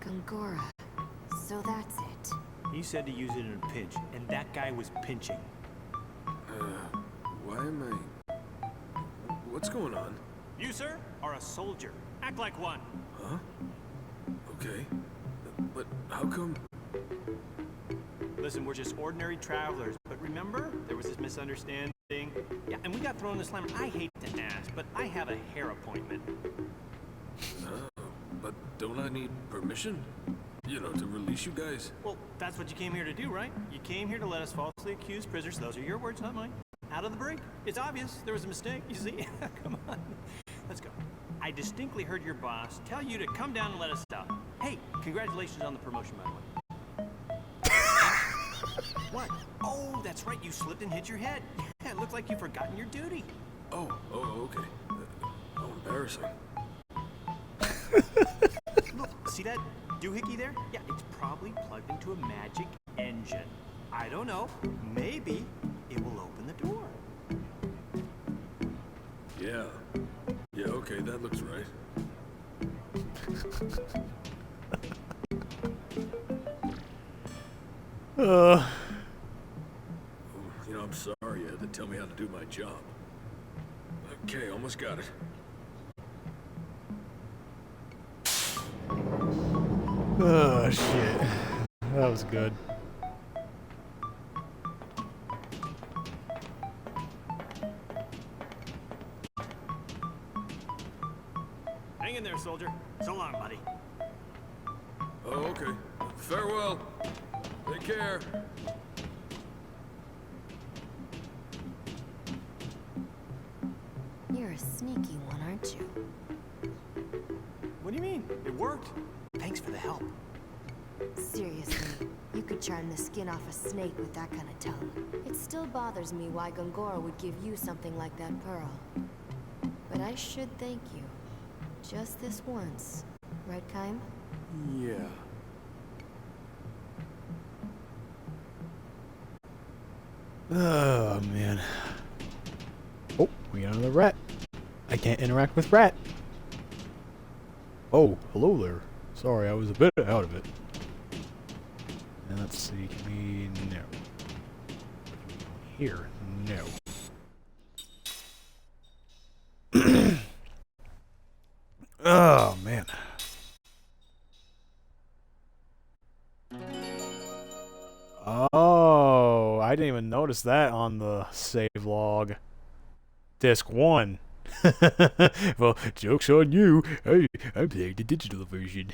Gongora. So that's it. He said to use it in a pinch, and that guy was pinching. Why am I... What's going on? You, sir, are a soldier. Act like one. Huh? Okay. But how come... Listen, we're just ordinary travelers, but remember, there was this misunderstanding. Yeah, and we got thrown in the slammer. I hate to ask, but I have a hair appointment. But don't I need permission? You know, to release you guys? Well, that's what you came here to do, right? You came here to let us falsely accuse prisoners. Those are your words, not mine. Out of the brig. It's obvious. There was a mistake, you see? Come on. Let's go. I distinctly heard your boss tell you to come down and let us stop. Hey, congratulations on the promotion, by the way. What? Oh, that's right. You slipped and hit your head. It looked like you've forgotten your duty. Oh, okay. How embarrassing. Look, see that doohickey there? Yeah, it's probably plugged into a magic engine. I don't know. Maybe it will open the door. Yeah, okay, that looks right. You know, I'm sorry you had to tell me how to do my job. Okay, almost got it. Oh, shit. That was good. Hang in there, soldier. So long, buddy. Oh, okay. Farewell. Take care. You're a sneaky one, aren't you? What do you mean? It worked. Thanks for the help. Seriously, you could charm the skin off a snake with that kind of tongue. It still bothers me why Gongora would give you something like that pearl. But I should thank you. Just this once. Right, Kaim? Yeah. Oh, man. Oh, we got another rat. I can't interact with rat. Oh, hello there. Sorry, I was a bit out of it. And let's see, can we... No. Here? No. Oh, man. Oh, I didn't even notice that on the save log. Disc 1. Well, joke's on you. I'm playing the digital version.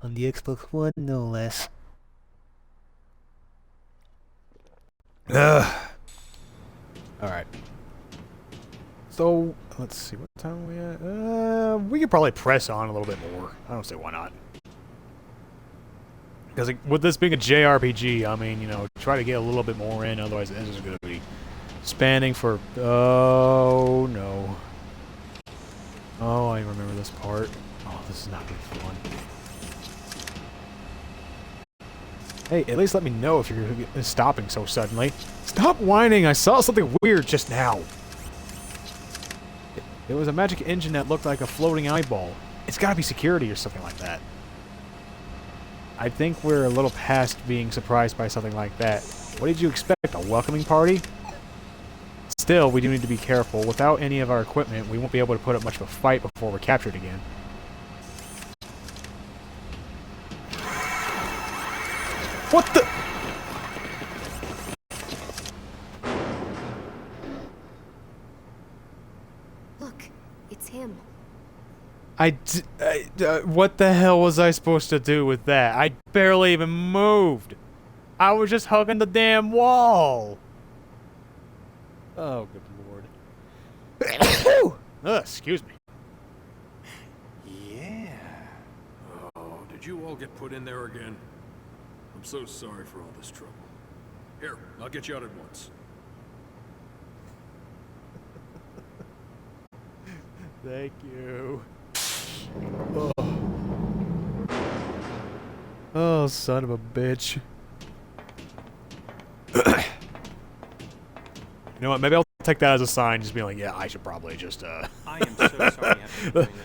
On the Xbox One, no less. Alright. So, let's see, what time are we at? We could probably press on a little bit more. I don't say why not. Because with this being a JRPG, I mean, you know, try to get a little bit more in, otherwise this is going to be spanning for... Oh, no. Oh, I remember this part. Oh, this is not going to be fun. Hey, at least let me know if you're stopping so suddenly. Stop whining! I saw something weird just now. It was a magic engine that looked like a floating eyeball. It's gotta be security or something like that. I think we're a little past being surprised by something like that. What did you expect? A welcoming party? Still, we do need to be careful. Without any of our equipment, we won't be able to put up much of a fight before we're captured again. What the? Look, it's him. What the hell was I supposed to do with that? I barely even moved. I was just hugging the damn wall. Oh, good lord. Excuse me. Yeah. Oh, did you all get put in there again? I'm so sorry for all this trouble. Here, I'll get you out at once. Thank you. Oh, son of a bitch. You know what? Maybe I'll take that as a sign, just being like, yeah, I should probably just, I am so sorry you have to be doing this.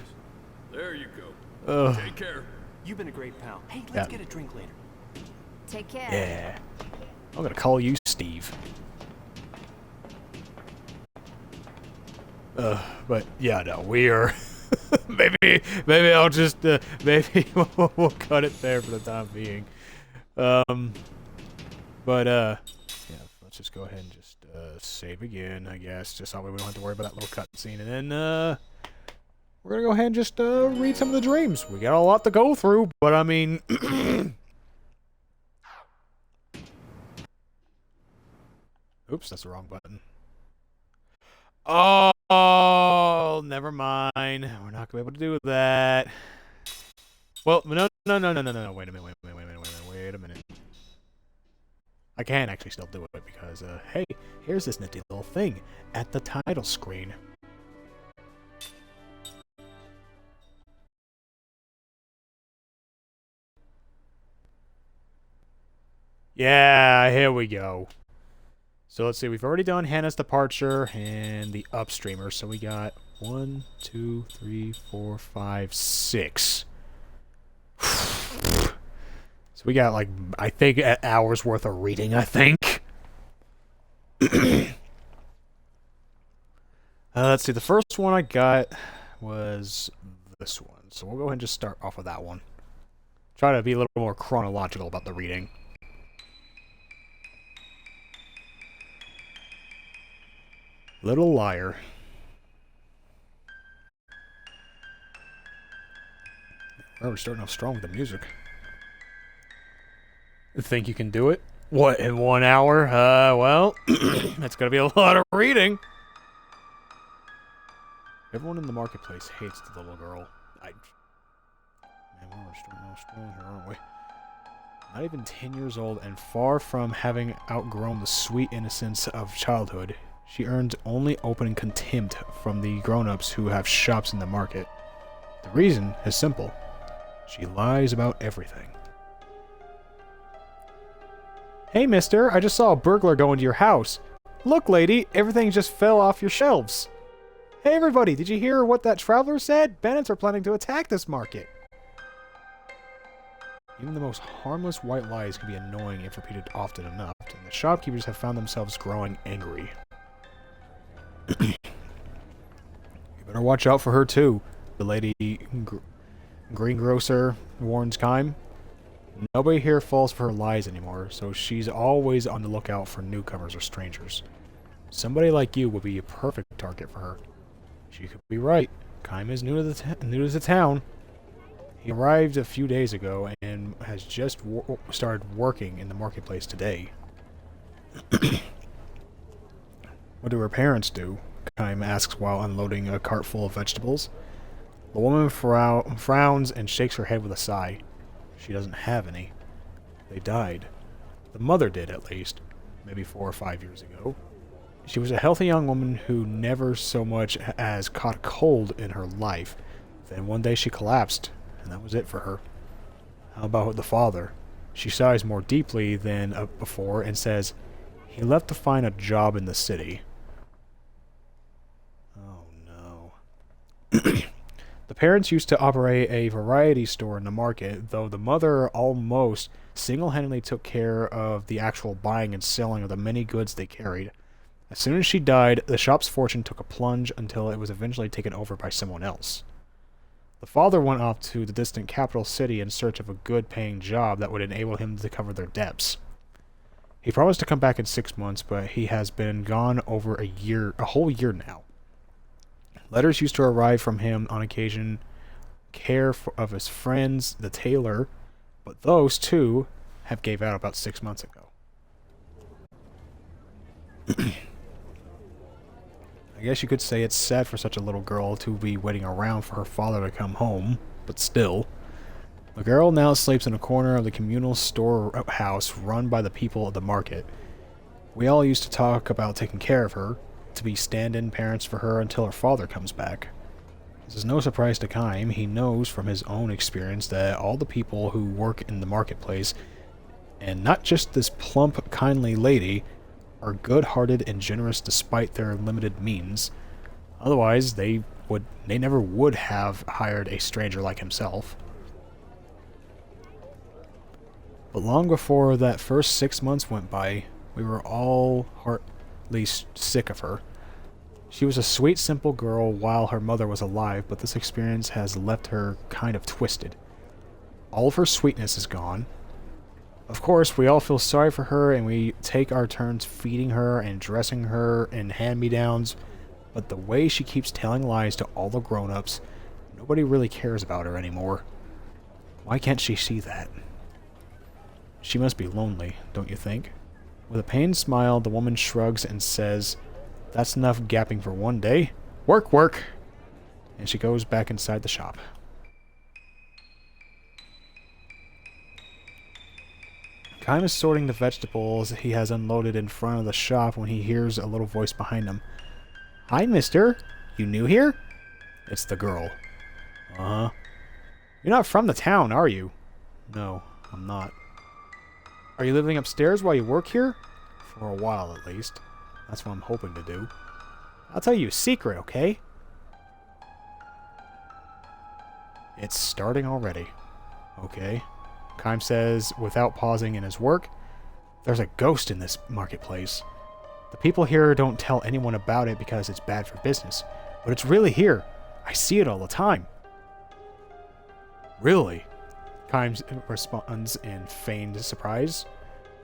There you go. Take care. You've been a great pal. Hey, let's get a drink later. Take care. Yeah. I'm gonna call you Steve. But yeah, no, we are. maybe I'll just maybe we'll cut it there for the time being. But yeah, let's just go ahead and just save again, I guess, just that way we don't have to worry about that little cutscene. And then we're gonna go ahead and just read some of the dreams. We got a lot to go through, but I mean. Oops, that's the wrong button. Oh, never mind. We're not gonna be able to do that. Well, no. Wait a minute. I can actually still do it because, hey, here's this nifty little thing at the title screen. Yeah, here we go. So let's see, we've already done Hannah's departure and the upstreamer, so we got 1, 2, 3, 4, 5, 6. So we got like, I think, an hour's worth of reading, I think. Let's see, the first one I got was this one. So we'll go ahead and just start off with that one. Try to be a little more chronological about the reading. Little liar. Oh, we're starting off strong with the music. Think you can do it? What, in 1 hour? Well, it's gonna be a lot of reading. Everyone in the marketplace hates the little girl. Man, we're starting off strong here, aren't we? Not even 10 years old and far from having outgrown the sweet innocence of childhood, she earns only open contempt from the grown-ups who have shops in the market. The reason is simple. She lies about everything. Hey, mister, I just saw a burglar go into your house. Look, lady, everything just fell off your shelves. Hey, everybody, did you hear what that traveler said? Bandits are planning to attack this market. Even the most harmless white lies can be annoying if repeated often enough, and the shopkeepers have found themselves growing angry. You better watch out for her, too. The lady greengrocer warns Kime. Nobody here falls for her lies anymore, so she's always on the lookout for newcomers or strangers. Somebody like you would be a perfect target for her. She could be right. Kime is new to the town. He arrived a few days ago and has just started working in the marketplace today. What do her parents do? Kime asks while unloading a cart full of vegetables. The woman frowns and shakes her head with a sigh. She doesn't have any. They died. The mother did, at least. Maybe 4 or 5 years ago. She was a healthy young woman who never so much as caught a cold in her life. Then one day she collapsed, and that was it for her. How about the father? She sighs more deeply than before and says, he left to find a job in the city. Oh no. The parents used to operate a variety store in the market, though the mother almost single-handedly took care of the actual buying and selling of the many goods they carried. As soon as she died, the shop's fortune took a plunge until it was eventually taken over by someone else. The father went off to the distant capital city in search of a good-paying job that would enable him to cover their debts. He promised to come back in 6 months, but he has been gone over a whole year now. Letters used to arrive from him on occasion, of his friends, the tailor, but those, too, have gave out about 6 months ago. I guess you could say it's sad for such a little girl to be waiting around for her father to come home, but still. The girl now sleeps in a corner of the communal storehouse run by the people of the market. We all used to talk about taking care of her, to be stand-in parents for her until her father comes back. This is no surprise to Kaim. He knows from his own experience that all the people who work in the marketplace, and not just this plump, kindly lady, are good-hearted and generous despite their limited means. Otherwise, they never would have hired a stranger like himself. But long before that first 6 months went by, we were all heartily sick of her. She was a sweet, simple girl while her mother was alive, but this experience has left her kind of twisted. All of her sweetness is gone. Of course, we all feel sorry for her, and we take our turns feeding her and dressing her in hand-me-downs, but the way she keeps telling lies to all the grown-ups, nobody really cares about her anymore. Why can't she see that? She must be lonely, don't you think? With a pained smile, the woman shrugs and says, "That's enough gapping for one day. Work, work!" And she goes back inside the shop. Kaim is sorting the vegetables he has unloaded in front of the shop when he hears a little voice behind him. "Hi, mister. You new here?" It's the girl. "Uh-huh." "You're not from the town, are you?" "No, I'm not." "Are you living upstairs while you work here?" "For a while, at least. That's what I'm hoping to do." "I'll tell you a secret, okay?" It's starting already. Okay. Kaim says, without pausing in his work, "There's a ghost in this marketplace. The people here don't tell anyone about it because it's bad for business, but it's really here. I see it all the time." "Really?" Kaim responds in feigned surprise.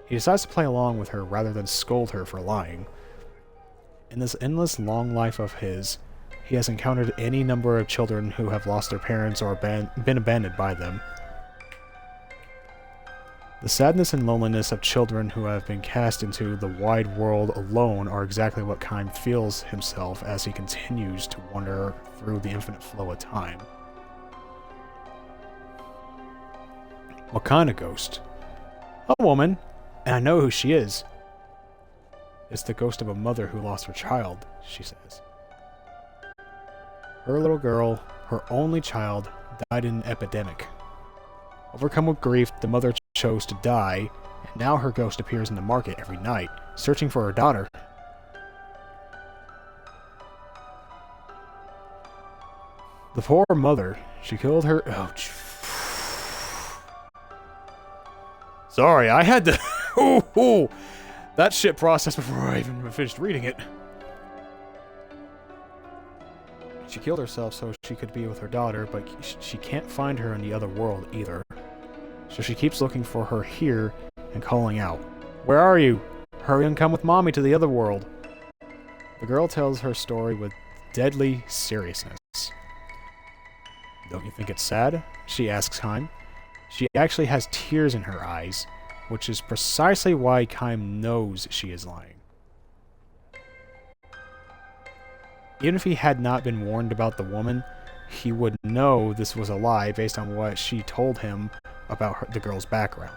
He decides to play along with her rather than scold her for lying. In this endless long life of his, he has encountered any number of children who have lost their parents or been abandoned by them. The sadness and loneliness of children who have been cast into the wide world alone are exactly what Kaim feels himself as he continues to wander through the infinite flow of time. "What kind of ghost?" "A woman, and I know who she is." "It's the ghost of a mother who lost her child," she says. Her little girl, her only child, died in an epidemic. Overcome with grief, the mother chose to die, and now her ghost appears in the market every night, searching for her daughter. The poor mother, she killed her... Oh, sorry, I had to... Ooh, that shit processed before I even finished reading it. She killed herself so she could be with her daughter, but she can't find her in the other world either. So she keeps looking for her here and calling out, "Where are you? Hurry and come with mommy to the other world." The girl tells her story with deadly seriousness. "Don't you think it's sad?" she asks Kaim. She actually has tears in her eyes, which is precisely why Kaim knows she is lying. Even if he had not been warned about the woman, he would know this was a lie based on what she told him about the girl's background.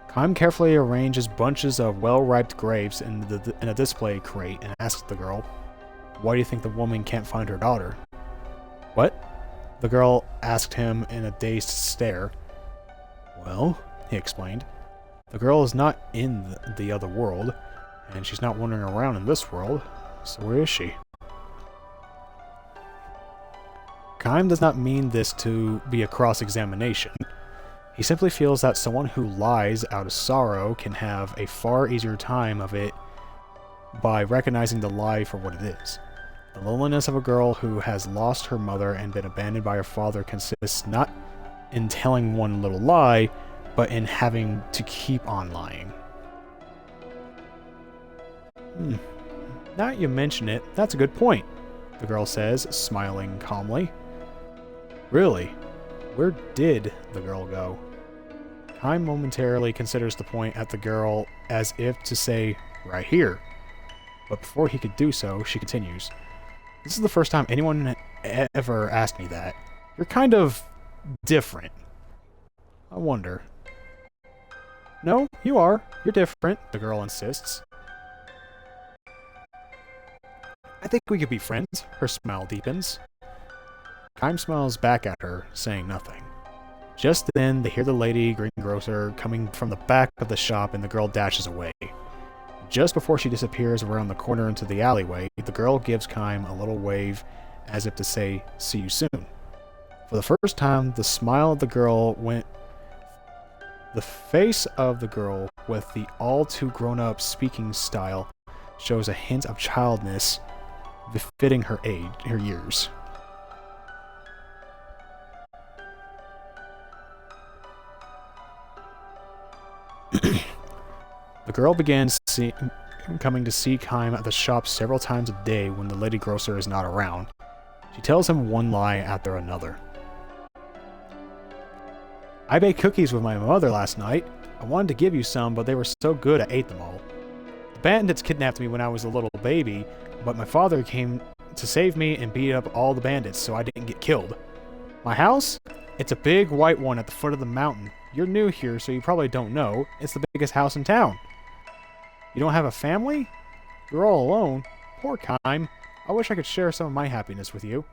Kaim carefully arranges bunches of well-ripe grapes in a display crate and asks the girl, "Why do you think the woman can't find her daughter?" "What?" the girl asked him in a dazed stare. "Well," he explained, "the girl is not in the other world, and she's not wandering around in this world, so where is she?" Kime does not mean this to be a cross-examination. He simply feels that someone who lies out of sorrow can have a far easier time of it by recognizing the lie for what it is. The loneliness of a girl who has lost her mother and been abandoned by her father consists not in telling one little lie, but in having to keep on lying. Now that you mention it, that's a good point, the girl says, smiling calmly. Really? Where did the girl go? Kime momentarily considers the point at the girl as if to say, right here. But before he could do so, she continues. This is the first time anyone ever asked me that. You're kind of different. I wonder. No, you are. You're different, the girl insists. I think we could be friends. Her smile deepens. Kime smiles back at her, saying nothing. Just then, they hear the lady greengrocer coming from the back of the shop and the girl dashes away. Just before she disappears around the corner into the alleyway, the girl gives Kime a little wave as if to say, see you soon. For the first time, the smile of the girl went... The face of the girl, with the all-too grown-up speaking style, shows a hint of childness befitting her age, her years. The girl begins coming to see Kime at the shop several times a day when the lady grocer is not around. She tells him one lie after another. I baked cookies with my mother last night. I wanted to give you some, but they were so good I ate them all. The bandits kidnapped me when I was a little baby, but my father came to save me and beat up all the bandits so I didn't get killed. My house? It's a big white one at the foot of the mountain. You're new here, so you probably don't know. It's the biggest house in town. You don't have a family? You're all alone. Poor Kime. I wish I could share some of my happiness with you.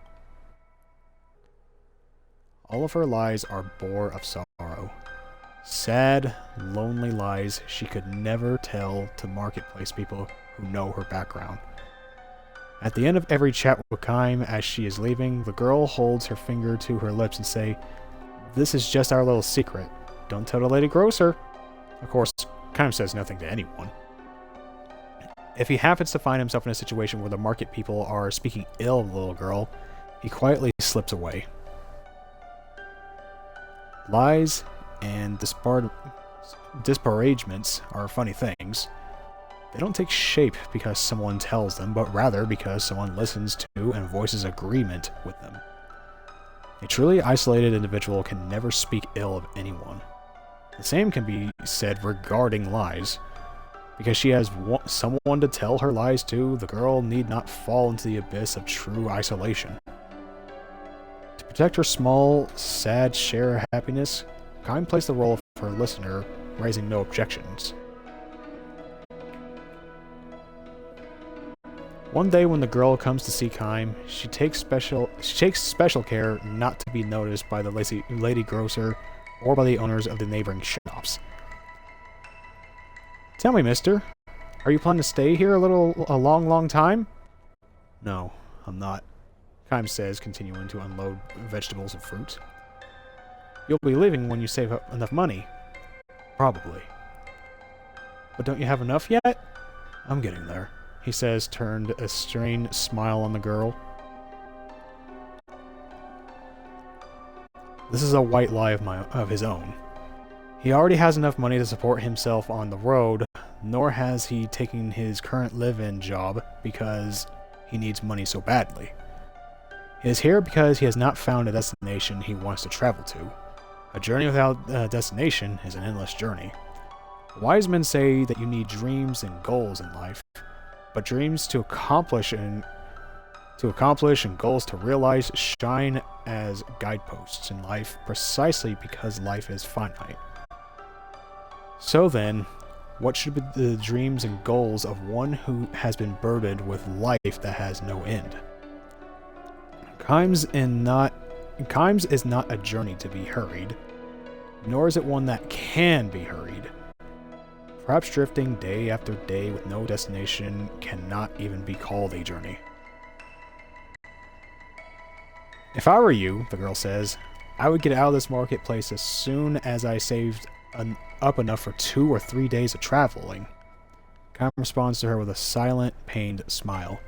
All of her lies are bore of sorrow. Sad, lonely lies she could never tell to marketplace people who know her background. At the end of every chat with Kime as she is leaving, the girl holds her finger to her lips and say, "This is just our little secret. Don't tell the lady grocer." Of course, Kime says nothing to anyone. If he happens to find himself in a situation where the market people are speaking ill of the little girl, he quietly slips away. Lies and disparagements are funny things. They don't take shape because someone tells them, but rather because someone listens to and voices agreement with them. A truly isolated individual can never speak ill of anyone. The same can be said regarding lies. Because she has someone to tell her lies to, the girl need not fall into the abyss of true isolation. To protect her small, sad share of happiness, Kime plays the role of her listener, raising no objections. One day when the girl comes to see Kime, she takes special care not to be noticed by the lady grocer or by the owners of the neighboring shops. Tell me, mister, are you planning to stay here a long time? No, I'm not, Kime says, continuing to unload vegetables and fruit. You'll be leaving when you save up enough money. Probably. But don't you have enough yet? I'm getting there, he says, turned a strained smile on the girl. This is a white lie of his own. He already has enough money to support himself on the road, nor has he taken his current live-in job because he needs money so badly. He is here because he has not found a destination he wants to travel to. A journey without a destination is an endless journey. Wise men say that you need dreams and goals in life, but dreams to accomplish and goals to realize shine as guideposts in life precisely because life is finite. So then, what should be the dreams and goals of one who has been burdened with life that has no end? Kime's is not a journey to be hurried, nor is it one that can be hurried. Perhaps drifting day after day with no destination cannot even be called a journey. If I were you, the girl says, I would get out of this marketplace as soon as I saved up enough for 2 or 3 days of traveling. Kyle responds to her with a silent, pained smile.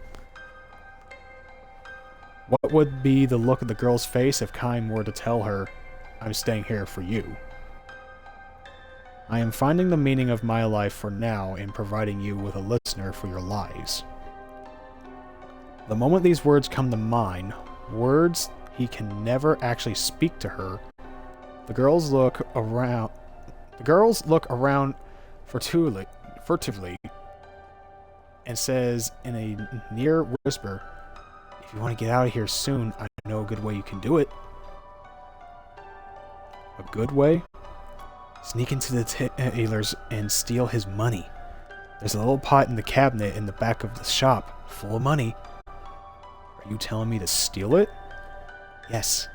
What would be the look of the girl's face if Kime were to tell her, I'm staying here for you? I am finding the meaning of my life for now in providing you with a listener for your lies. The moment these words come to mind, words he can never actually speak to her, the girls look around furtively and says in a near whisper, if you want to get out of here soon, I know a good way you can do it. A good way? Sneak into the tailor's and steal his money. There's a little pot in the cabinet in the back of the shop, full of money. Are you telling me to steal it? Yes.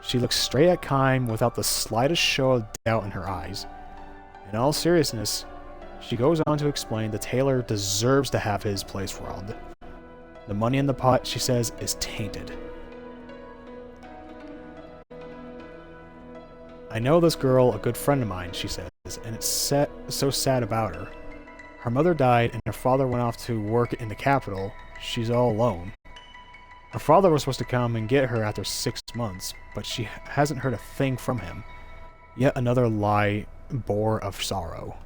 She looks straight at Kime without the slightest show of doubt in her eyes. In all seriousness, she goes on to explain the tailor deserves to have his place robbed. The money in the pot, she says, is tainted. I know this girl, a good friend of mine, she says, and it's so sad about her. Her mother died and her father went off to work in the capital. She's all alone. Her father was supposed to come and get her after 6 months, but she hasn't heard a thing from him. Yet another lie bore of sorrow.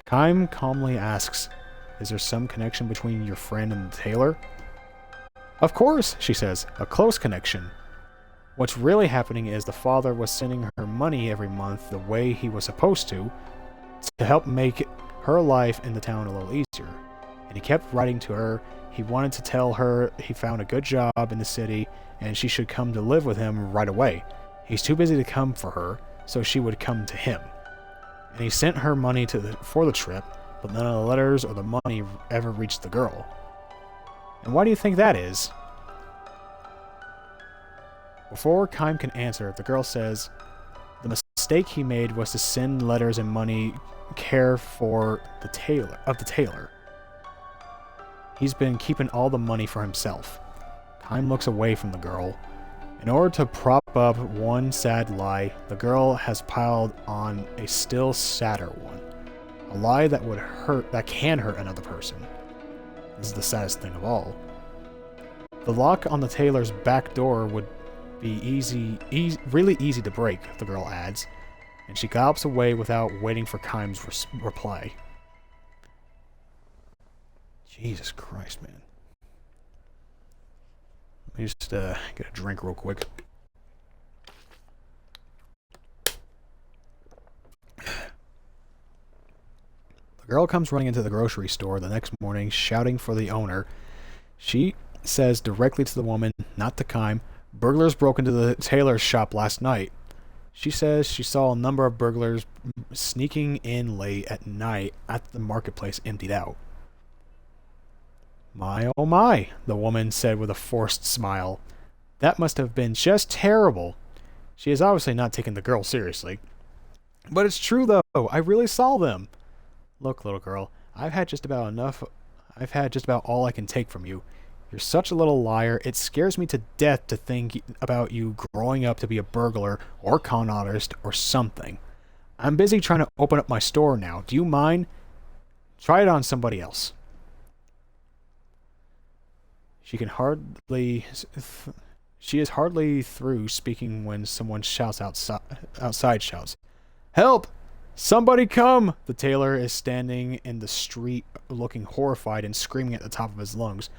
Kime calmly asks, is there some connection between your friend and the tailor? Of course, she says, a close connection. What's really happening is the father was sending her money every month the way he was supposed to help make her life in the town a little easier. And he kept writing to her. He wanted to tell her he found a good job in the city and she should come to live with him right away. He's too busy to come for her, so she would come to him. And he sent her money for the trip, but none of the letters or the money ever reached the girl. And why do you think that is? Before Kime can answer, the girl says, the mistake he made was to send letters and money care for the tailor. He's been keeping all the money for himself. Kime looks away from the girl. In order to prop up one sad lie, the girl has piled on a still sadder one. A lie that can hurt another person. This is the saddest thing of all. The lock on the tailor's back door would be really easy to break, the girl adds, and she gallops away without waiting for Kime's reply. Jesus Christ, man. Let me just get a drink real quick. The girl comes running into the grocery store the next morning, shouting for the owner. She says directly to the woman, not to Kime, burglars broke into the tailor's shop last night. She says she saw a number of burglars sneaking in late at night at the marketplace emptied out. My oh my, the woman said with a forced smile. That must have been just terrible. She is obviously not taking the girl seriously. But it's true though, I really saw them. Look, little girl, I've had just about all I can take from you. You're such a little liar, it scares me to death to think about you growing up to be a burglar or con artist or something. I'm busy trying to open up my store now. Do you mind? Try it on somebody else. She is hardly through speaking when someone shouts outside shouts, "Help! Somebody come!" The tailor is standing in the street looking horrified and screaming at the top of his lungs.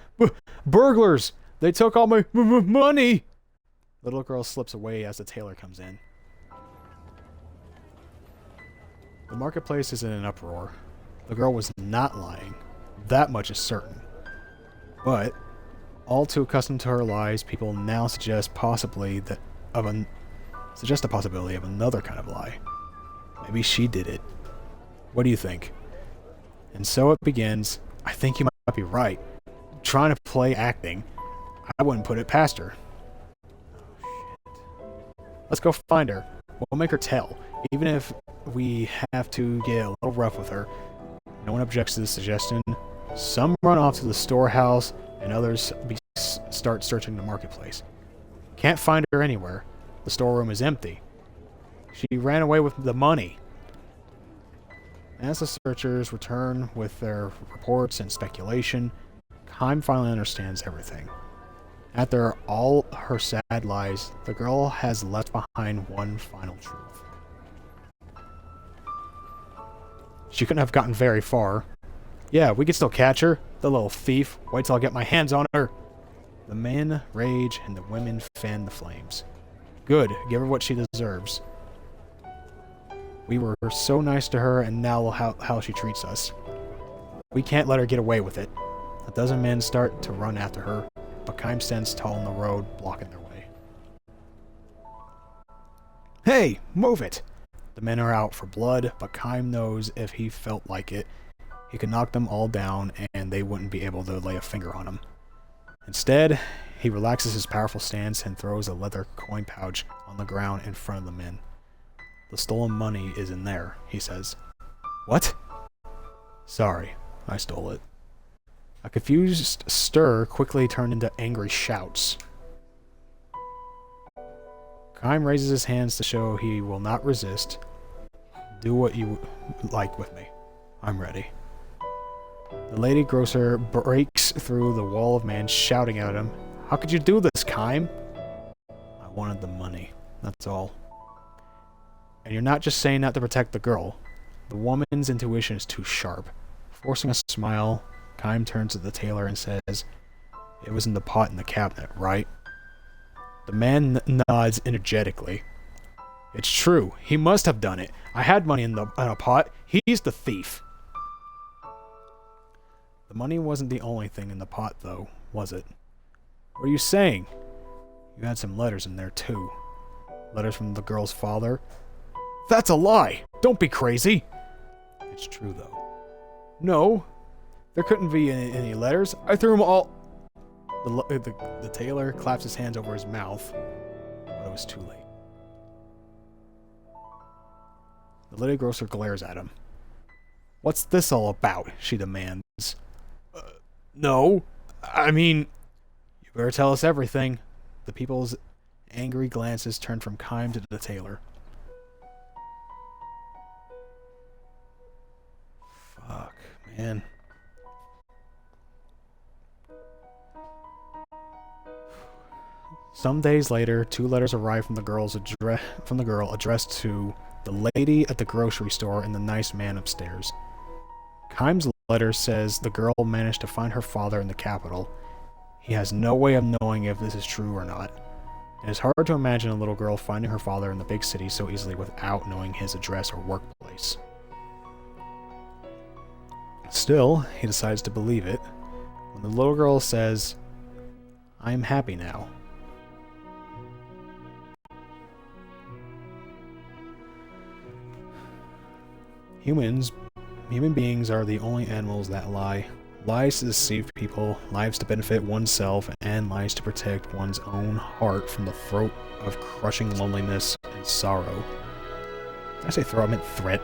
Burglars! They took all my money! The little girl slips away as the tailor comes in. The marketplace is in an uproar. The girl was not lying. That much is certain. But all too accustomed to her lies, people now suggest a possibility of another kind of lie. Maybe she did it. What do you think? And so it begins. I think you might be right. Trying to play acting. I wouldn't put it past her. Oh, shit. Let's go find her. We'll make her tell. Even if we have to get a little rough with her. No one objects to this suggestion. Some run off to the storehouse, and others start searching the marketplace. Can't find her anywhere. The storeroom is empty. She ran away with the money. As the searchers return with their reports and speculation, Kime finally understands everything. After all her sad lies, the girl has left behind one final truth. She couldn't have gotten very far. Yeah, we could still catch her, the little thief. Wait till I get my hands on her. The men rage and the women fan the flames. Good, give her what she deserves. We were so nice to her, and now how she treats us. We can't let her get away with it. A dozen men start to run after her, but Kime stands tall in the road, blocking their way. Hey, move it! The men are out for blood, but Kime knows if he felt like it, he could knock them all down and they wouldn't be able to lay a finger on him. Instead, he relaxes his powerful stance and throws a leather coin pouch on the ground in front of the men. The stolen money is in there, he says. What? Sorry, I stole it. A confused stir quickly turned into angry shouts. Kime raises his hands to show he will not resist. Do what you like with me. I'm ready. The lady grocer breaks through the wall of men, shouting at him, How could you do this, Kime? I wanted the money, that's all. And you're not just saying that to protect the girl. The woman's intuition is too sharp. Forcing a smile, Kime turns to the tailor and says, It was in the pot in the cabinet, right? The man nods energetically. It's true. He must have done it. I had money in a pot. He's the thief. The money wasn't the only thing in the pot, though, was it? What are you saying? You had some letters in there, too. Letters from the girl's father. That's a lie! Don't be crazy! It's true, though. No, there couldn't be any letters. I threw them all... The tailor claps his hands over his mouth, but it was too late. The lady grocer glares at him. What's this all about? She demands. No, I mean, you better tell us everything. The people's angry glances turn from Kime to the tailor. Fuck, man. Some days later, 2 letters arrive from the girl addressed to the lady at the grocery store and the nice man upstairs. Kime's letter says the girl managed to find her father in the capital. He has no way of knowing if this is true or not. It is hard to imagine a little girl finding her father in the big city so easily without knowing his address or workplace. Still, he decides to believe it. When the little girl says, I am happy now. Human beings are the only animals that lie. Lies to deceive people, lies to benefit oneself, and lies to protect one's own heart from the throat of crushing loneliness and sorrow. Did I say throat? I meant threat.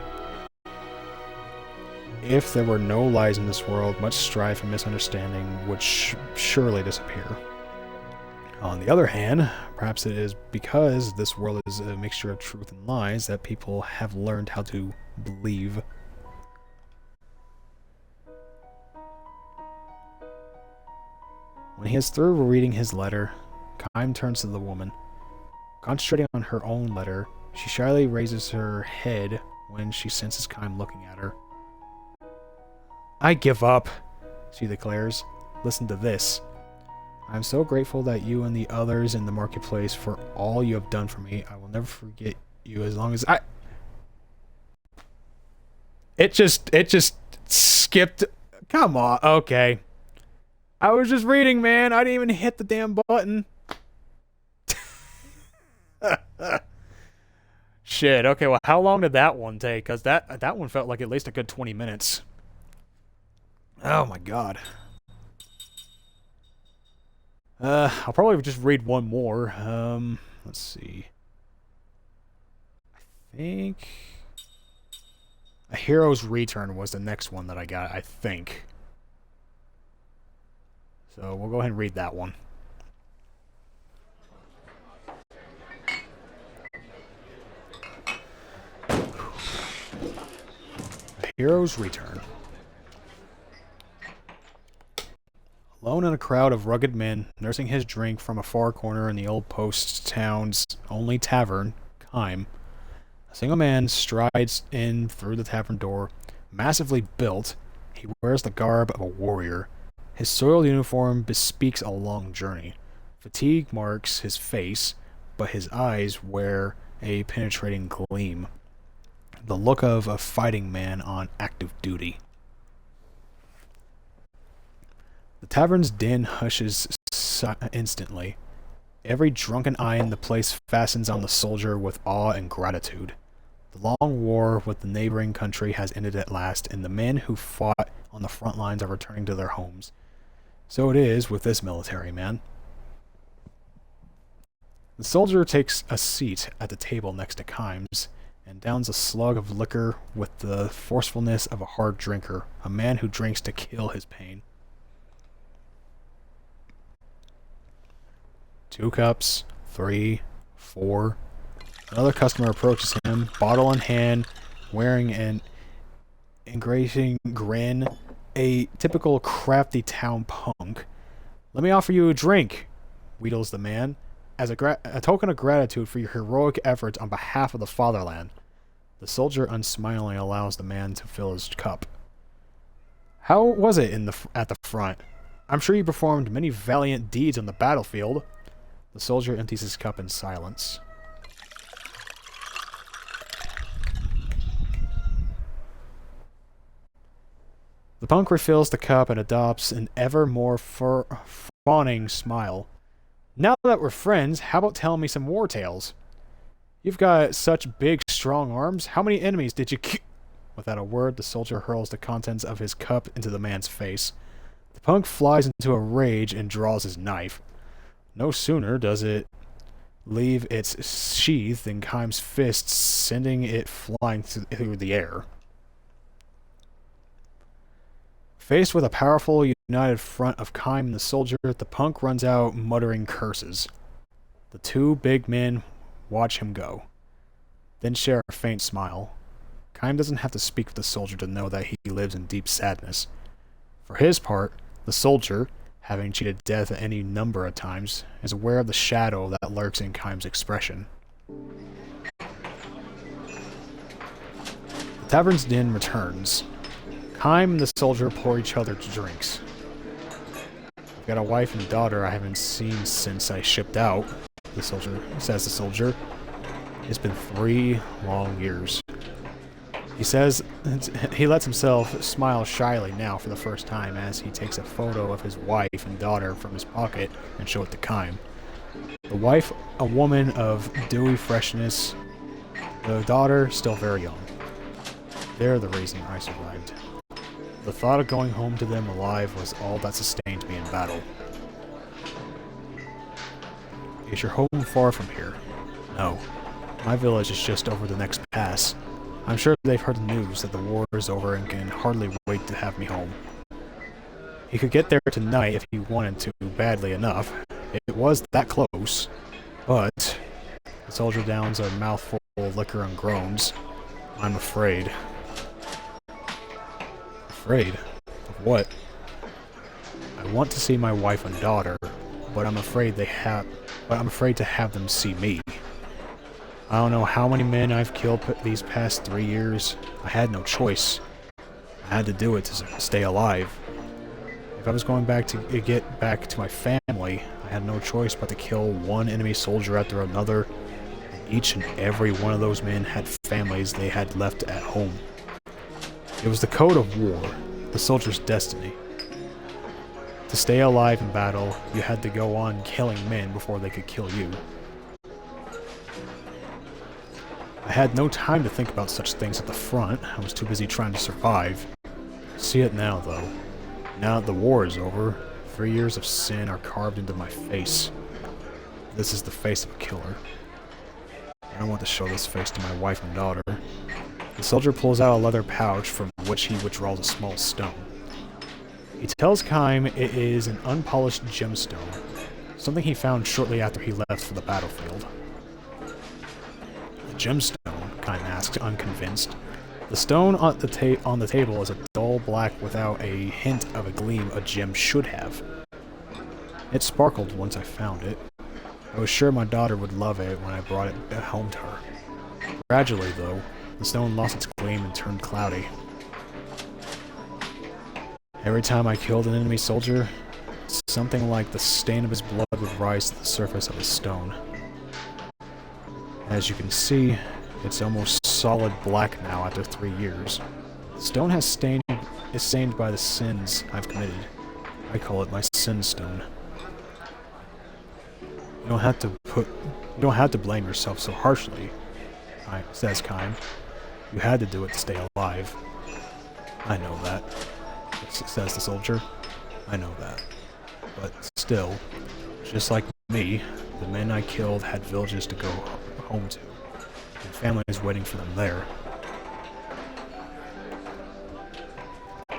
If there were no lies in this world, much strife and misunderstanding would surely disappear. On the other hand, perhaps it is because this world is a mixture of truth and lies that people have learned how to believe. When he is through reading his letter, Kime turns to the woman. Concentrating on her own letter, she shyly raises her head when she senses Kime looking at her. I give up, she declares. Listen to this. I am so grateful that you and the others in the marketplace for all you have done for me. I will never forget you as long as I... It just skipped. Come on. Okay. I was just reading, man. I didn't even hit the damn button. Shit. Okay, well, how long did that one take? Because that one felt like at least a good 20 minutes. Oh, my God. I'll probably just read one more. Let's see. I think... A Hero's Return was the next one that I got, I think. So we'll go ahead and read that one. A Hero's Return. Alone in a crowd of rugged men, nursing his drink from a far corner in the old post town's only tavern, Kime, a single man strides in through the tavern door. Massively built, he wears the garb of a warrior. His soiled uniform bespeaks a long journey. Fatigue marks his face, but his eyes wear a penetrating gleam. The look of a fighting man on active duty. The tavern's din hushes instantly. Every drunken eye in the place fastens on the soldier with awe and gratitude. The long war with the neighboring country has ended at last, and the men who fought on the front lines are returning to their homes. So it is with this military man. The soldier takes a seat at the table next to Kimes, and downs a slug of liquor with the forcefulness of a hard drinker, a man who drinks to kill his pain. 2 cups, 3, 4. Another customer approaches him, bottle in hand, wearing an ingratiating grin, a typical crafty town punk. "Let me offer you a drink," wheedles the man, "as a token of gratitude for your heroic efforts on behalf of the fatherland." The soldier unsmilingly allows the man to fill his cup. "How was it at the front? I'm sure you performed many valiant deeds on the battlefield." The soldier empties his cup in silence. The punk refills the cup and adopts an ever more fawning smile. "Now that we're friends, how about telling me some war tales? You've got such big, strong arms. How many enemies did you kill?" Without a word, the soldier hurls the contents of his cup into the man's face. The punk flies into a rage and draws his knife. No sooner does it leave its sheath than Kime's fist, sending it flying through the air. Faced with a powerful, united front of Kime and the soldier, the punk runs out muttering curses. The 2 big men watch him go, then share a faint smile. Kime doesn't have to speak with the soldier to know that he lives in deep sadness. For his part, the soldier, having cheated death any number of times, is aware of the shadow that lurks in Kime's expression. The tavern's din returns. Kime and the soldier pour each other drinks. "I've got a wife and daughter I haven't seen since I shipped out," says the soldier. "It's been 3 long years." He says he lets himself smile shyly now for the first time as he takes a photo of his wife and daughter from his pocket and shows it to Kime. The wife, a woman of dewy freshness. The daughter, still very young. They're the reason I survived. The thought of going home to them alive was all that sustained me in battle. "Is your home far from here?" "No. My village is just over the next pass. I'm sure they've heard the news that the war is over and can hardly wait to have me home." He could get there tonight if he wanted to badly enough. It was that close. But the soldier downs a mouthful of liquor and groans. "I'm afraid." "Afraid? Of what?" "I want to see my wife and daughter, but I'm afraid to have them see me. I don't know how many men I've killed these past 3 years. I had no choice. I had to do it to stay alive. If I was going to get back to my family, I had no choice but to kill one enemy soldier after another, and each and every one of those men had families they had left at home. It was the code of war, the soldier's destiny. To stay alive in battle, you had to go on killing men before they could kill you. I had no time to think about such things at the front. I was too busy trying to survive. See it now, though. Now that the war is over, 3 years of sin are carved into my face. This is the face of a killer. I don't want to show this face to my wife and daughter." The soldier pulls out a leather pouch from which he withdraws a small stone. He tells Kime it is an unpolished gemstone, something he found shortly after he left for the battlefield. The gemstone? Kime asks, unconvinced. The stone on the table is a dull black without a hint of a gleam a gem should have. It sparkled once I found it. I was sure my daughter would love it when I brought it home to her. Gradually, though, the stone lost its gleam and turned cloudy. Every time I killed an enemy soldier, something like the stain of his blood would rise to the surface of the stone. As you can see, it's almost solid black now after 3 years. The stone is stained by the sins I've committed. I call it my sin stone. You don't have to blame yourself so harshly, says Kime. You had to do it to stay alive. I know that, says the soldier. I know that. But still, just like me, the men I killed had villages to go home to, and families waiting for them there.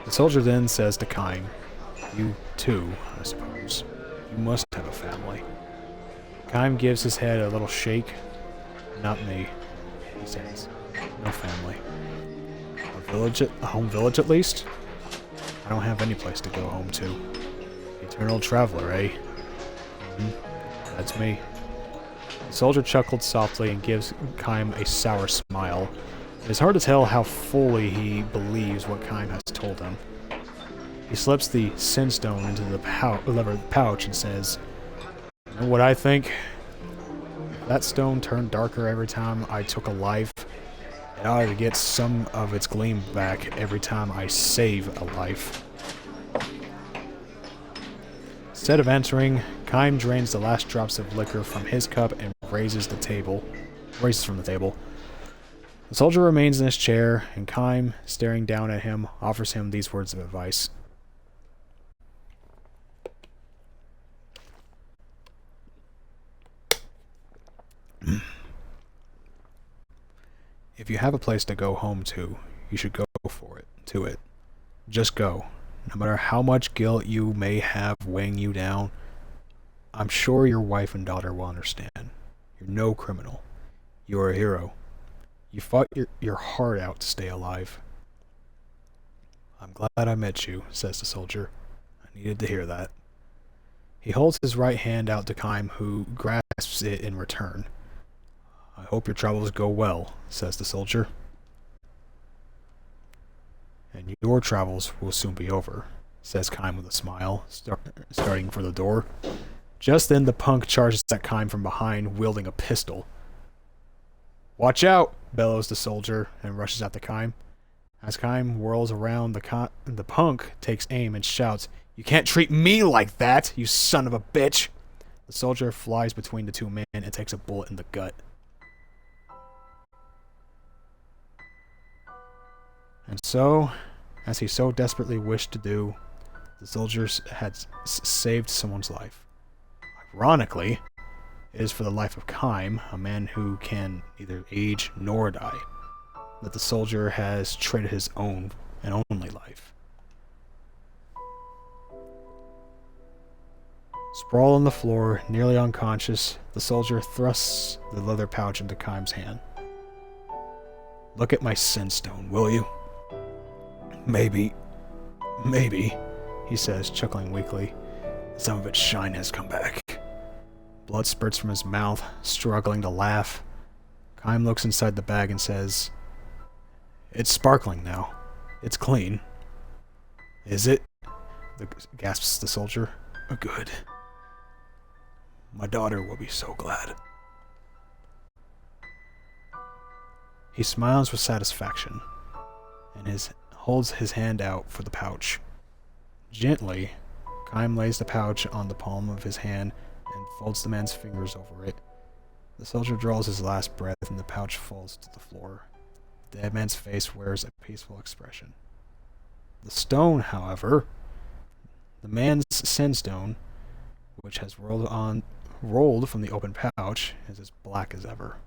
The soldier then says to Kime, you too, I suppose. You must have a family. Kime gives his head a little shake. Not me, he says. No family. A home village at least? I don't have any place to go home to. Eternal traveler, eh? That's me. The soldier chuckled softly and gives Kime a sour smile. It is hard to tell how fully he believes what Kime has told him. He slips the sin stone into the pouch and says, you know what I think? If that stone turned darker every time I took a life, it ought to get some of its gleam back every time I save a life. Instead of answering, Kime drains the last drops of liquor from his cup and raises from the table. The soldier remains in his chair, and Kime, staring down at him, offers him these words of advice. If you have a place to go home to, you should go to it. Just go. No matter how much guilt you may have weighing you down, I'm sure your wife and daughter will understand. You're no criminal. You're a hero. You fought your heart out to stay alive. I'm glad I met you, says the soldier. I needed to hear that. He holds his right hand out to Kime, who grasps it in return. I hope your travels go well, says the soldier. And your travels will soon be over, says Kime with a smile, starting for the door. Just then the punk charges at Kime from behind, wielding a pistol. Watch out, bellows the soldier, and rushes at the Kime. As Kime whirls around, the punk takes aim and shouts, You can't treat me like that, you son of a bitch! The soldier flies between the two men and takes a bullet in the gut. And so, as he so desperately wished to do, the soldiers had saved someone's life. Ironically, it is for the life of Kime, a man who can neither age nor die, that the soldier has traded his own and only life. Sprawled on the floor, nearly unconscious, the soldier thrusts the leather pouch into Kime's hand. Look at my sin stone, will you? Maybe, he says, chuckling weakly. Some of its shine has come back. Blood spurts from his mouth, struggling to laugh. Kime looks inside the bag and says, It's sparkling now. It's clean. Is it? Gasps the soldier. Good. My daughter will be so glad. He smiles with satisfaction, and holds his hand out for the pouch. Gently, Kime lays the pouch on the palm of his hand and folds the man's fingers over it. The soldier draws his last breath and the pouch falls to the floor. The dead man's face wears a peaceful expression. The stone, however, the man's sin stone, which has rolled from the open pouch, is as black as ever.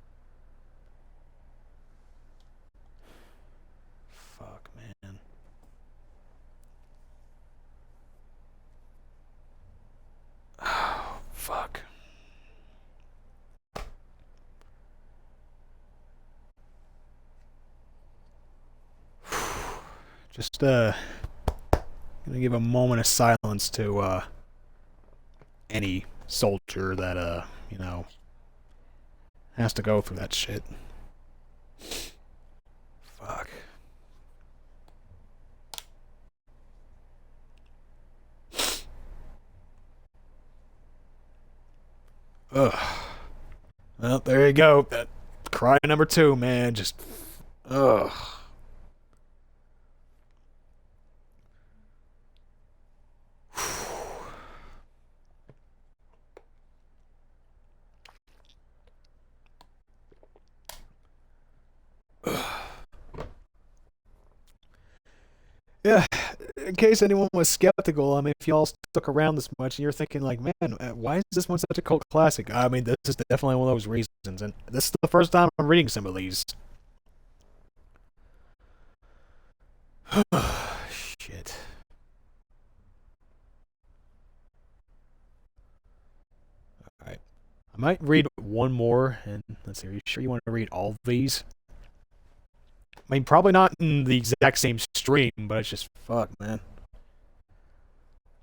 Fuck, man. Just, gonna give a moment of silence to, any soldier that, you know, has to go through that shit. Fuck. Ugh. Well, there you go. That cry number 2, man. Just, ugh. Yeah, in case anyone was skeptical, I mean, if y'all stuck around this much and you're thinking, like, man, why is this one such a cult classic? I mean, this is definitely one of those reasons, and this is the first time I'm reading some of these. Shit. Alright. I might read one more, and let's see, are you sure you want to read all of these? I mean, probably not in the exact same stream, but it's just, fuck, man.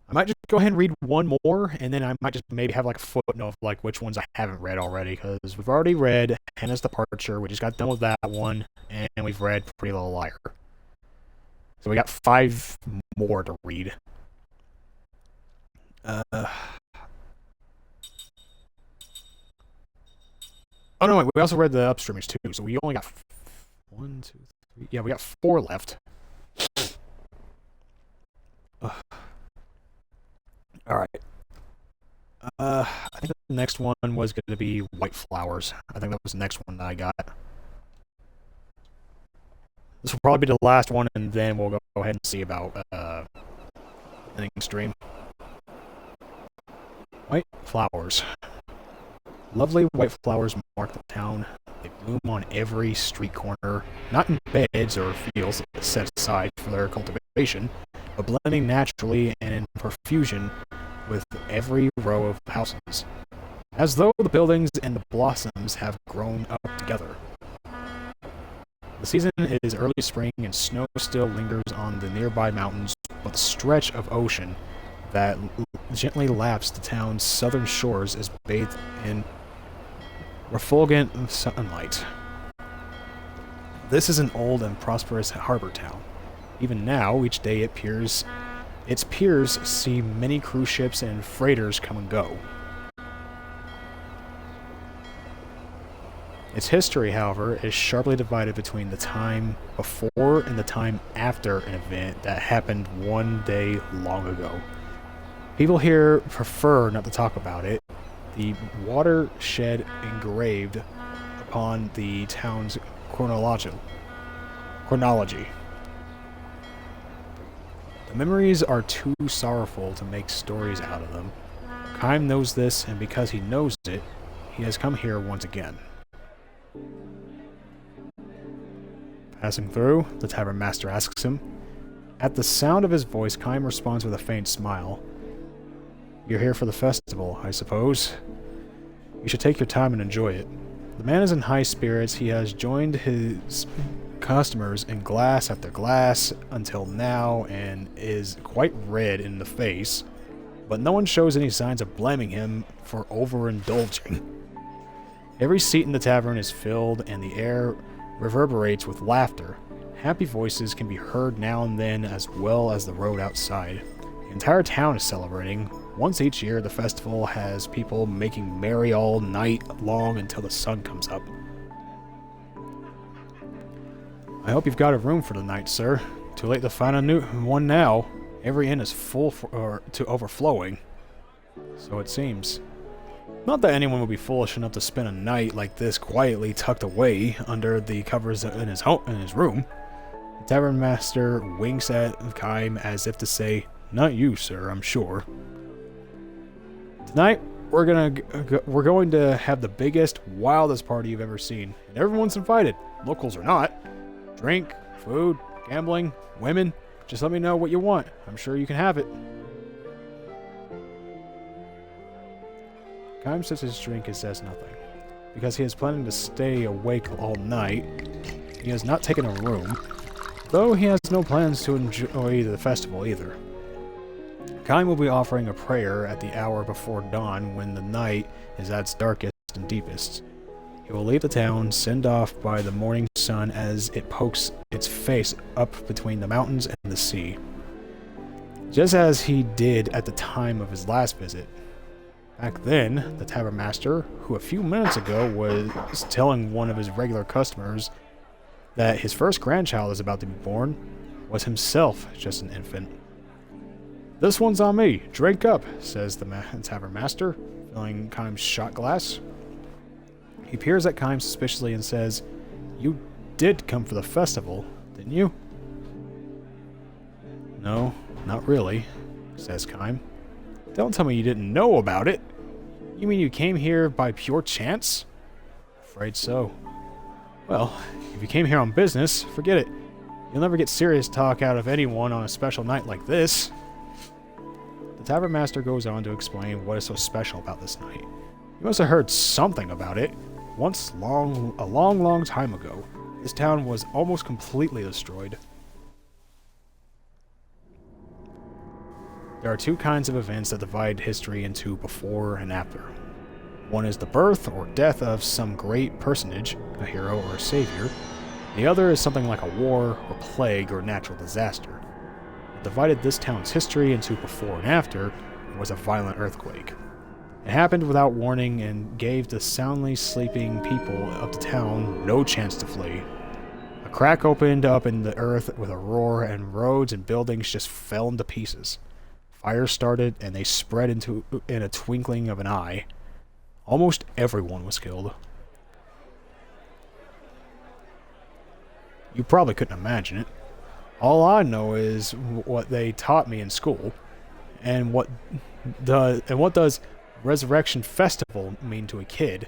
I might just go ahead and read one more, and then I might just maybe have like a footnote of like which ones I haven't read already, because we've already read Hannah's Departure, we just got done with that one, and we've read Pretty Little Liar. So we got 5 more to read. Oh no, wait, we also read the Upstreamers too, so we only got 1, 2, 3. Yeah, we got 4 left. Alright. I think the next one was going to be White Flowers. I think that was the next one that I got. This will probably be the last one, and then we'll go ahead and see about ending stream. White flowers. Lovely white flowers mark the town. They bloom on every street corner, not in beds or fields set aside for their cultivation, but blending naturally and in profusion with every row of houses, as though the buildings and the blossoms have grown up together. The season is early spring and snow still lingers on the nearby mountains, but the stretch of ocean that gently laps the town's southern shores is bathed in refulgent sunlight. This is an old and prosperous harbor town. Even now, each day its piers see many cruise ships and freighters come and go. Its history, however, is sharply divided between the time before and the time after an event that happened one day long ago. People here prefer not to talk about it. The watershed engraved upon the town's chronology. The memories are too sorrowful to make stories out of them. Kime knows this, and because he knows it, he has come here once again. Passing through, the tavern master asks him. At the sound of his voice, Kime responds with a faint smile. You're here for the festival, I suppose. You should take your time and enjoy it. The man is in high spirits. He has joined his customers in glass after glass until now and is quite red in the face, but no one shows any signs of blaming him for overindulging. Every seat in the tavern is filled and the air reverberates with laughter. Happy voices can be heard now and then, as well as the road outside. The entire town is celebrating. Once each year, the festival has people making merry all night long until the sun comes up. I hope you've got a room for the night, sir. Too late to find a new one now. Every inn is full to overflowing. So it seems. Not that anyone would be foolish enough to spend a night like this quietly tucked away under the covers in his room. The tavern master winks at Kime as if to say, "Not you, sir, I'm sure." Tonight, we're going to have the biggest, wildest party you've ever seen, and everyone's invited, locals or not. Drink, food, gambling, women. Just let me know what you want. I'm sure you can have it. Kime sips his drink and says nothing. Because he is planning to stay awake all night, he has not taken a room. though he has no plans to enjoy the festival either. Kaim will be offering a prayer at the hour before dawn when the night is at its darkest and deepest. He will leave the town, sent off by the morning sun as it pokes its face up between the mountains and the sea. Just as he did at the time of his last visit. Back then, the tavern master, who a few minutes ago was telling one of his regular customers that his first grandchild is about to be born, was himself just an infant. "This one's on me. Drink up," says the tavern master, filling Kaim's shot glass. He peers at Kaim suspiciously and says, "You did come for the festival, didn't you?" "No, not really," says Kaim. "Don't tell me you didn't know about it. You mean you came here by pure chance?" "Afraid so." "Well, if you came here on business, forget it. You'll never get serious talk out of anyone on a special night like this." The tavern master goes on to explain what is so special about this night. You must have heard something about it. Once, a long time ago, this town was almost completely destroyed. There are two kinds of events that divide history into before and after. One is the birth or death of some great personage, a hero or a savior. The other is something like a war or plague or natural disaster. What divided this town's history into before and after was a violent earthquake. It happened without warning and gave the soundly sleeping people of the town no chance to flee. A crack opened up in the earth with a roar, and roads and buildings just fell into pieces. Fires started, and they spread in a twinkling of an eye. Almost everyone was killed. You probably couldn't imagine it. All I know is what they taught me in school, and what does Resurrection Festival mean to a kid?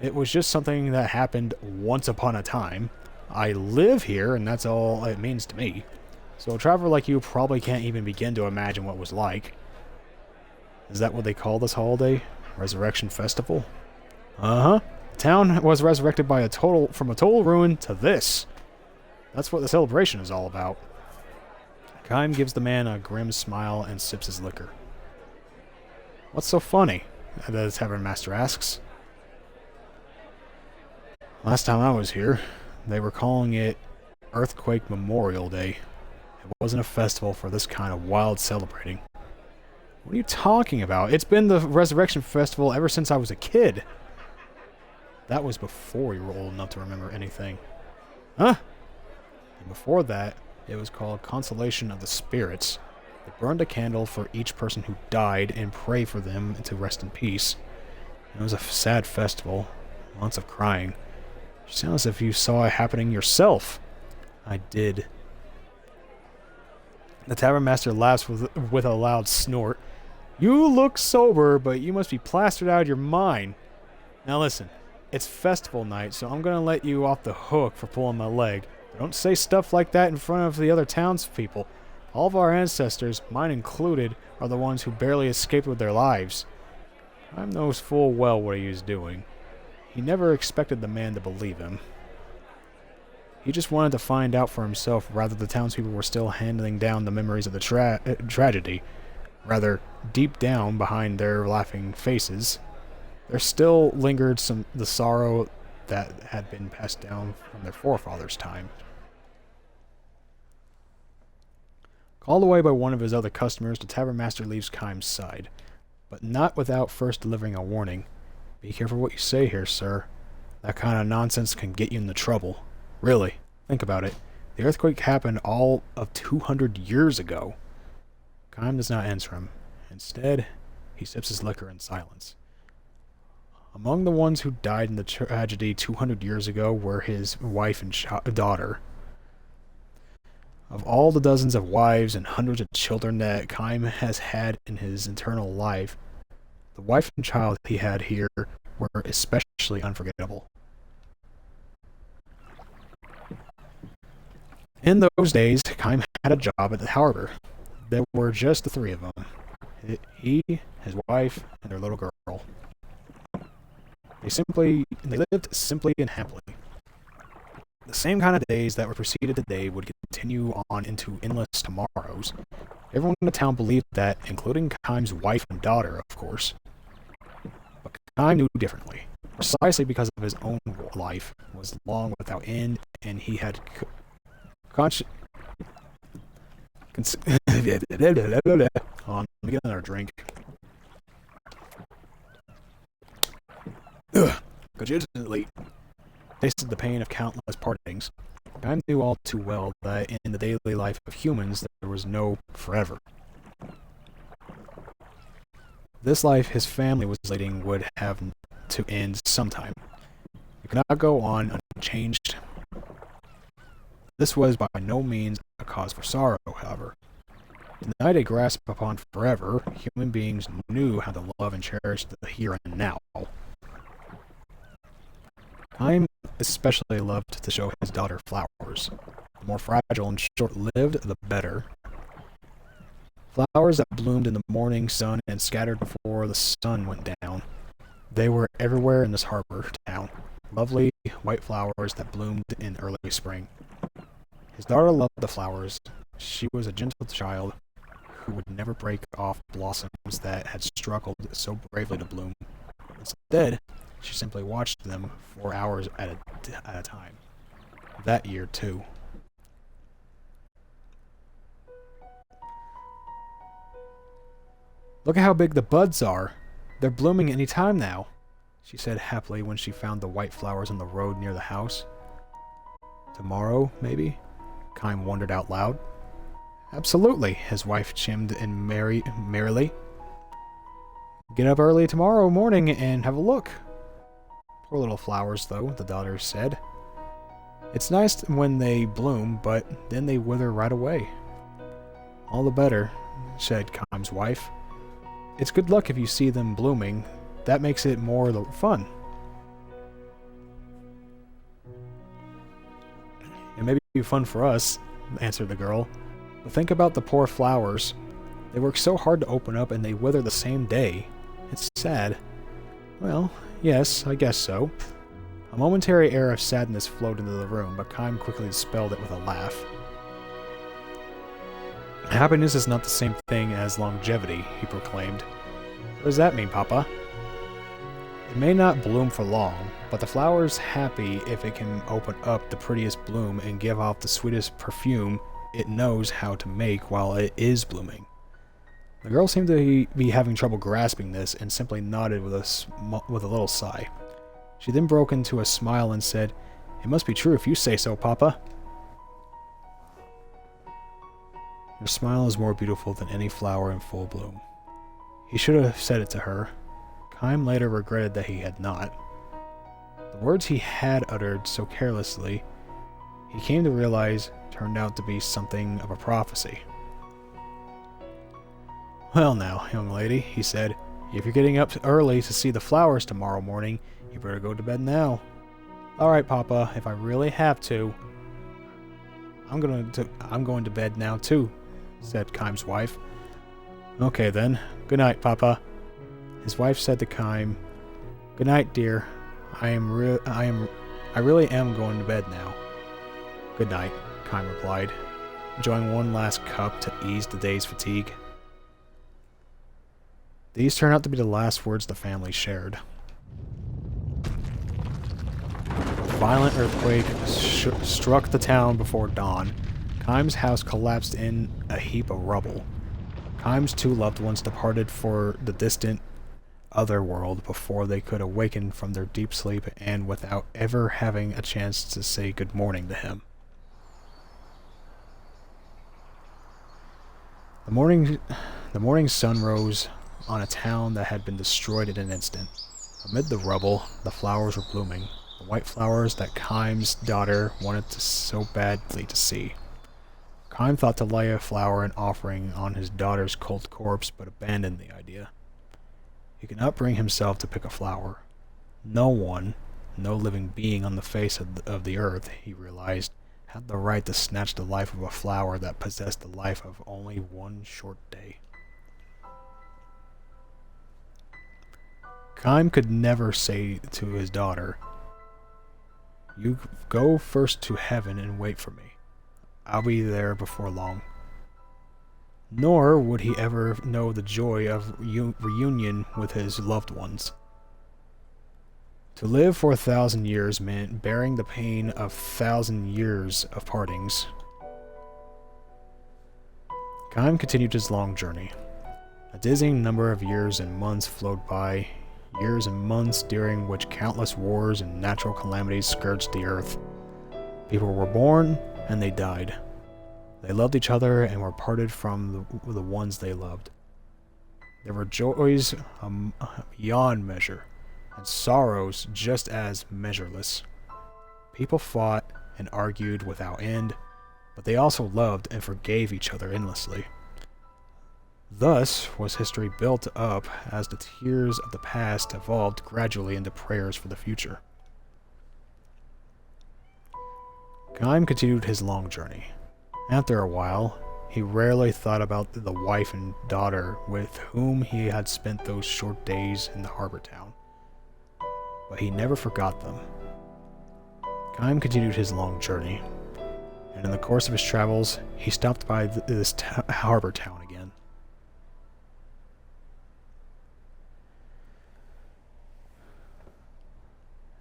It was just something that happened once upon a time. I live here, and that's all it means to me. So a traveler like you probably can't even begin to imagine what it was like. Is that what they call this holiday? Resurrection Festival? Uh-huh. The town was resurrected by from a total ruin to this. That's what the celebration is all about. Kaim gives the man a grim smile and sips his liquor. "What's so funny?" the tavern master asks. "Last time I was here, they were calling it Earthquake Memorial Day. It wasn't a festival for this kind of wild celebrating." "What are you talking about? It's been the Resurrection Festival ever since I was a kid." "That was before you were old enough to remember anything." "Huh?" "And before that, it was called Consolation of the Spirits. They burned a candle for each person who died and pray for them to rest in peace. It was a sad festival. Lots of crying. You sound as if you saw it happening yourself." "I did." The tavern master laughs with a loud snort. "You look sober, but you must be plastered out of your mind. Now listen, it's festival night, so I'm going to let you off the hook for pulling my leg. But don't say stuff like that in front of the other townspeople. All of our ancestors, mine included, are the ones who barely escaped with their lives." I knows full well what he was doing. He never expected the man to believe him. He just wanted to find out for himself whether the townspeople were still handing down the memories of the tragedy. Rather, deep down behind their laughing faces, there still lingered the sorrow that had been passed down from their forefathers' time. Called away by one of his other customers, the tavern master leaves Kaim's side, but not without first delivering a warning. "Be careful what you say here, sir. That kind of nonsense can get you into trouble. Really, think about it. The earthquake happened all of 200 years ago." Kaim does not answer him. Instead, he sips his liquor in silence. Among the ones who died in the tragedy 200 years ago were his wife and daughter. Of all the dozens of wives and hundreds of children that Kaim has had in his eternal life, the wife and child he had here were especially unforgettable. In those days, Kaim had a job at the harbor. There were just the three of them. He, his wife, and their little girl. They lived simply and happily. The same kind of days that were preceded today would continue on into endless tomorrows. Everyone in the town believed that, including Keim's wife and daughter, of course. But Keim knew differently, precisely because of his own life was long without end, and he had Hold on, let me get another drink. Legitimately tasted the pain of countless partings. I knew all too well that in the daily life of humans there was no forever. This life his family was leading would have to end sometime. It could not go on unchanged. This was by no means a cause for sorrow, however. Denied a grasp upon forever, human beings knew how to love and cherish the here and now. Keim especially loved to show his daughter flowers. The more fragile and short-lived, the better. Flowers that bloomed in the morning sun and scattered before the sun went down. They were everywhere in this harbor town. Lovely white flowers that bloomed in early spring. His daughter loved the flowers. She was a gentle child who would never break off blossoms that had struggled so bravely to bloom. Instead, she simply watched them for hours at a time. That year, too. Look at how big the buds are. They're blooming any time now, she said happily when she found the white flowers on the road near the house. Tomorrow, maybe? Keim wondered out loud. Absolutely, his wife chimed in merrily. Get up early tomorrow morning and have a look. Poor little flowers, though, the daughter said. It's nice when they bloom, but then they wither right away. All the better, said Keim's wife. It's good luck if you see them blooming. That makes it more fun. It may be fun for us, answered the girl. But think about the poor flowers. They work so hard to open up and they wither the same day. It's sad. Well, yes, I guess so. A momentary air of sadness flowed into the room, but Keim quickly dispelled it with a laugh. Happiness is not the same thing as longevity, he proclaimed. What does that mean, Papa? It may not bloom for long, but the flower's happy if it can open up the prettiest bloom and give off the sweetest perfume it knows how to make while it is blooming. The girl seemed to be having trouble grasping this and simply nodded with a little sigh. She then broke into a smile and said, It must be true if you say so, Papa. Your smile is more beautiful than any flower in full bloom. He should have said it to her. Keim later regretted that he had not. The words he had uttered so carelessly, he came to realize, turned out to be something of a prophecy. Well now, young lady, he said, if you're getting up early to see the flowers tomorrow morning, you better go to bed now. Alright, Papa, if I really have to. I'm going to bed now too, said Keim's wife. Okay then. Good night, Papa. His wife said to Keim, Good night, dear. I really am going to bed now. Good night, Keim replied, enjoying one last cup to ease the day's fatigue. These turned out to be the last words the family shared. A violent earthquake struck the town before dawn. Keim's house collapsed in a heap of rubble. Keim's two loved ones departed for the distant other world before they could awaken from their deep sleep and without ever having a chance to say good morning to him. The morning sun rose on a town that had been destroyed in an instant. Amid the rubble, the flowers were blooming, the white flowers that Keim's daughter wanted so badly to see. Keim thought to lay a flower in offering on his daughter's cold corpse, but abandoned the idea. He could not bring himself to pick a flower. No one, no living being on the face of the earth, he realized, had the right to snatch the life of a flower that possessed the life of only one short day. Keim could never say to his daughter, You go first to heaven and wait for me. I'll be there before long. Nor would he ever know the joy of reunion with his loved ones. To live for 1,000 years meant bearing the pain of 1,000 years of partings. Kime continued his long journey. A dizzying number of years and months flowed by, years and months during which countless wars and natural calamities scourged the earth. People were born, and they died. They loved each other and were parted from the ones they loved. There were joys beyond measure, and sorrows just as measureless. People fought and argued without end, but they also loved and forgave each other endlessly. Thus was history built up as the tears of the past evolved gradually into prayers for the future. Kime continued his long journey. After a while, he rarely thought about the wife and daughter with whom he had spent those short days in the harbor town. But he never forgot them. Kime continued his long journey, and in the course of his travels, he stopped by this harbor town again.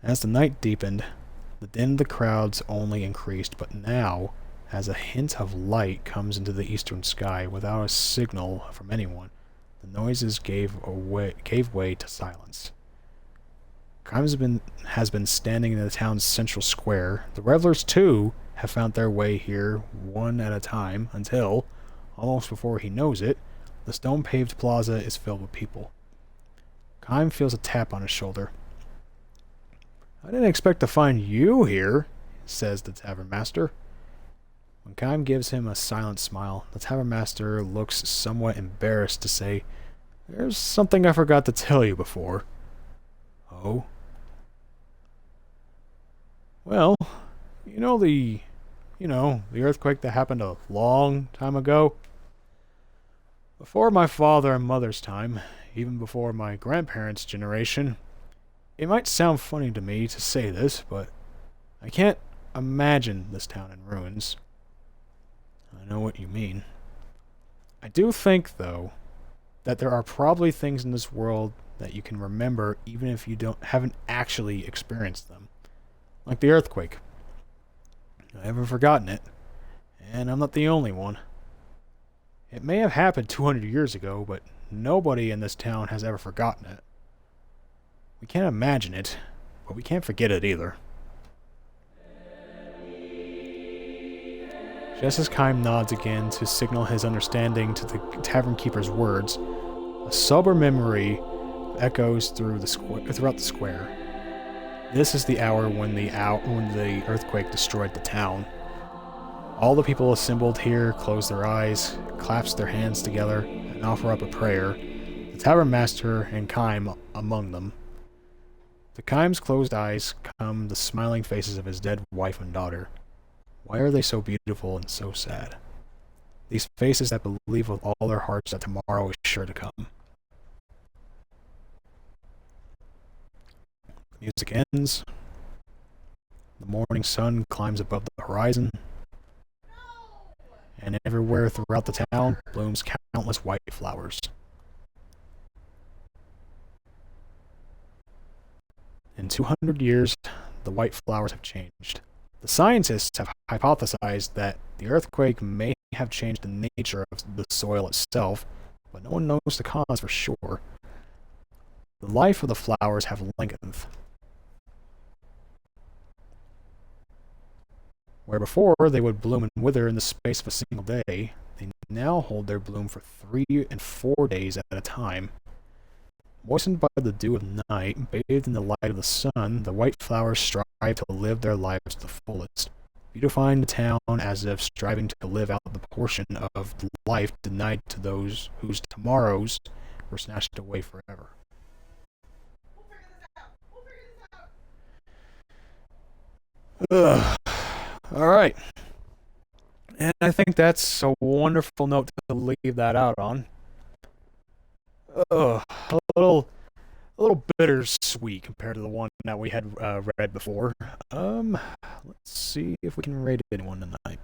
As the night deepened, the din of the crowds only increased, but now, as a hint of light comes into the eastern sky without a signal from anyone, the noises gave way to silence. Kime has been standing in the town's central square. The revelers, too, have found their way here one at a time until, almost before he knows it, the stone-paved plaza is filled with people. Kime feels a tap on his shoulder. "I didn't expect to find you here," says the tavern master. When Kime gives him a silent smile, the tavern master looks somewhat embarrassed to say, "There's something I forgot to tell you before." "Oh?" "Well, you know the earthquake that happened a long time ago? Before my father and mother's time, even before my grandparents' generation. It might sound funny to me to say this, but I can't imagine this town in ruins." "I know what you mean." "I do think, though, that there are probably things in this world that you can remember even if you haven't actually experienced them. Like the earthquake. I haven't forgotten it, and I'm not the only one. It may have happened 200 years ago, but nobody in this town has ever forgotten it. We can't imagine it, but we can't forget it either." Just as Kime nods again to signal his understanding to the tavern keeper's words, a sober memory echoes throughout the square. This is the hour when the earthquake destroyed the town. All the people assembled here close their eyes, clasp their hands together, and offer up a prayer, the tavern master and Kime among them. To Kime's closed eyes come the smiling faces of his dead wife and daughter. Why are they so beautiful and so sad? These faces that believe with all their hearts that tomorrow is sure to come. The music ends. The morning sun climbs above the horizon. And everywhere throughout the town blooms countless white flowers. In 200 years, the white flowers have changed. The scientists have hypothesized that the earthquake may have changed the nature of the soil itself, but no one knows the cause for sure. The life of the flowers have lengthened. Where before they would bloom and wither in the space of a single day, they now hold their bloom for 3 and 4 days at a time. Moistened by the dew of night, bathed in the light of the sun, the white flowers strive to live their lives to the fullest, beautifying the town as if striving to live out the portion of life denied to those whose tomorrows were snatched away forever. Ugh. All right. And I think that's a wonderful note to leave that out on. A a little bittersweet compared to the one that we had read before. Let's see if we can rate anyone tonight.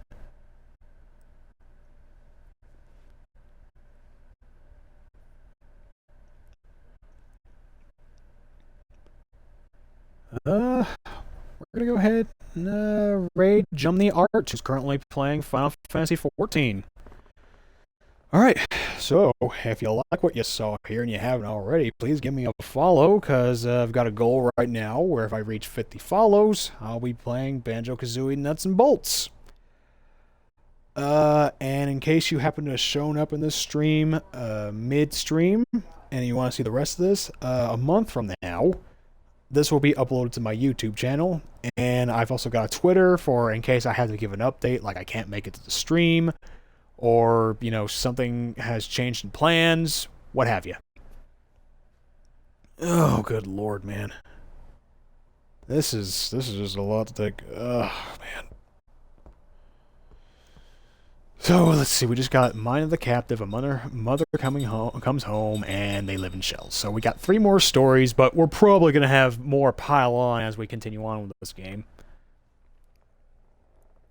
We're gonna go ahead and raid Jum the Arch, who's currently playing Final Fantasy XIV. Alright, so if you like what you saw here and you haven't already, please give me a follow, because I've got a goal right now where if I reach 50 follows, I'll be playing Banjo-Kazooie Nuts and Bolts. And in case you happen to have shown up in this stream mid-stream, and you want to see the rest of this, a month from now, this will be uploaded to my YouTube channel, and I've also got a Twitter for in case I have to give an update, like I can't make it to the stream, or, you know, something has changed in plans, what have you. Oh, good lord, man. This is just a lot to take. Oh, man. So, let's see, we just got Mind of the Captive, a mother comes home, and they live in shells. So we got 3 more stories, but we're probably going to have more pile on as we continue on with this game.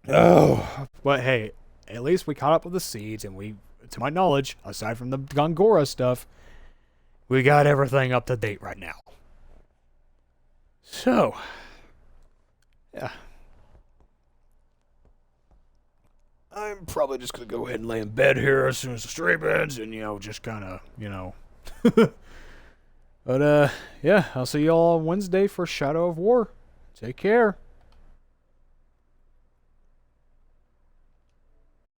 Oh, but hey, at least we caught up with the seeds, and we, to my knowledge, aside from the Gongora stuff, we got everything up to date right now. So, yeah. I'm probably just going to go ahead and lay in bed here as soon as the stream ends, and, you know, just kind of, you know. But, yeah, I'll see you all on Wednesday for Shadow of War. Take care.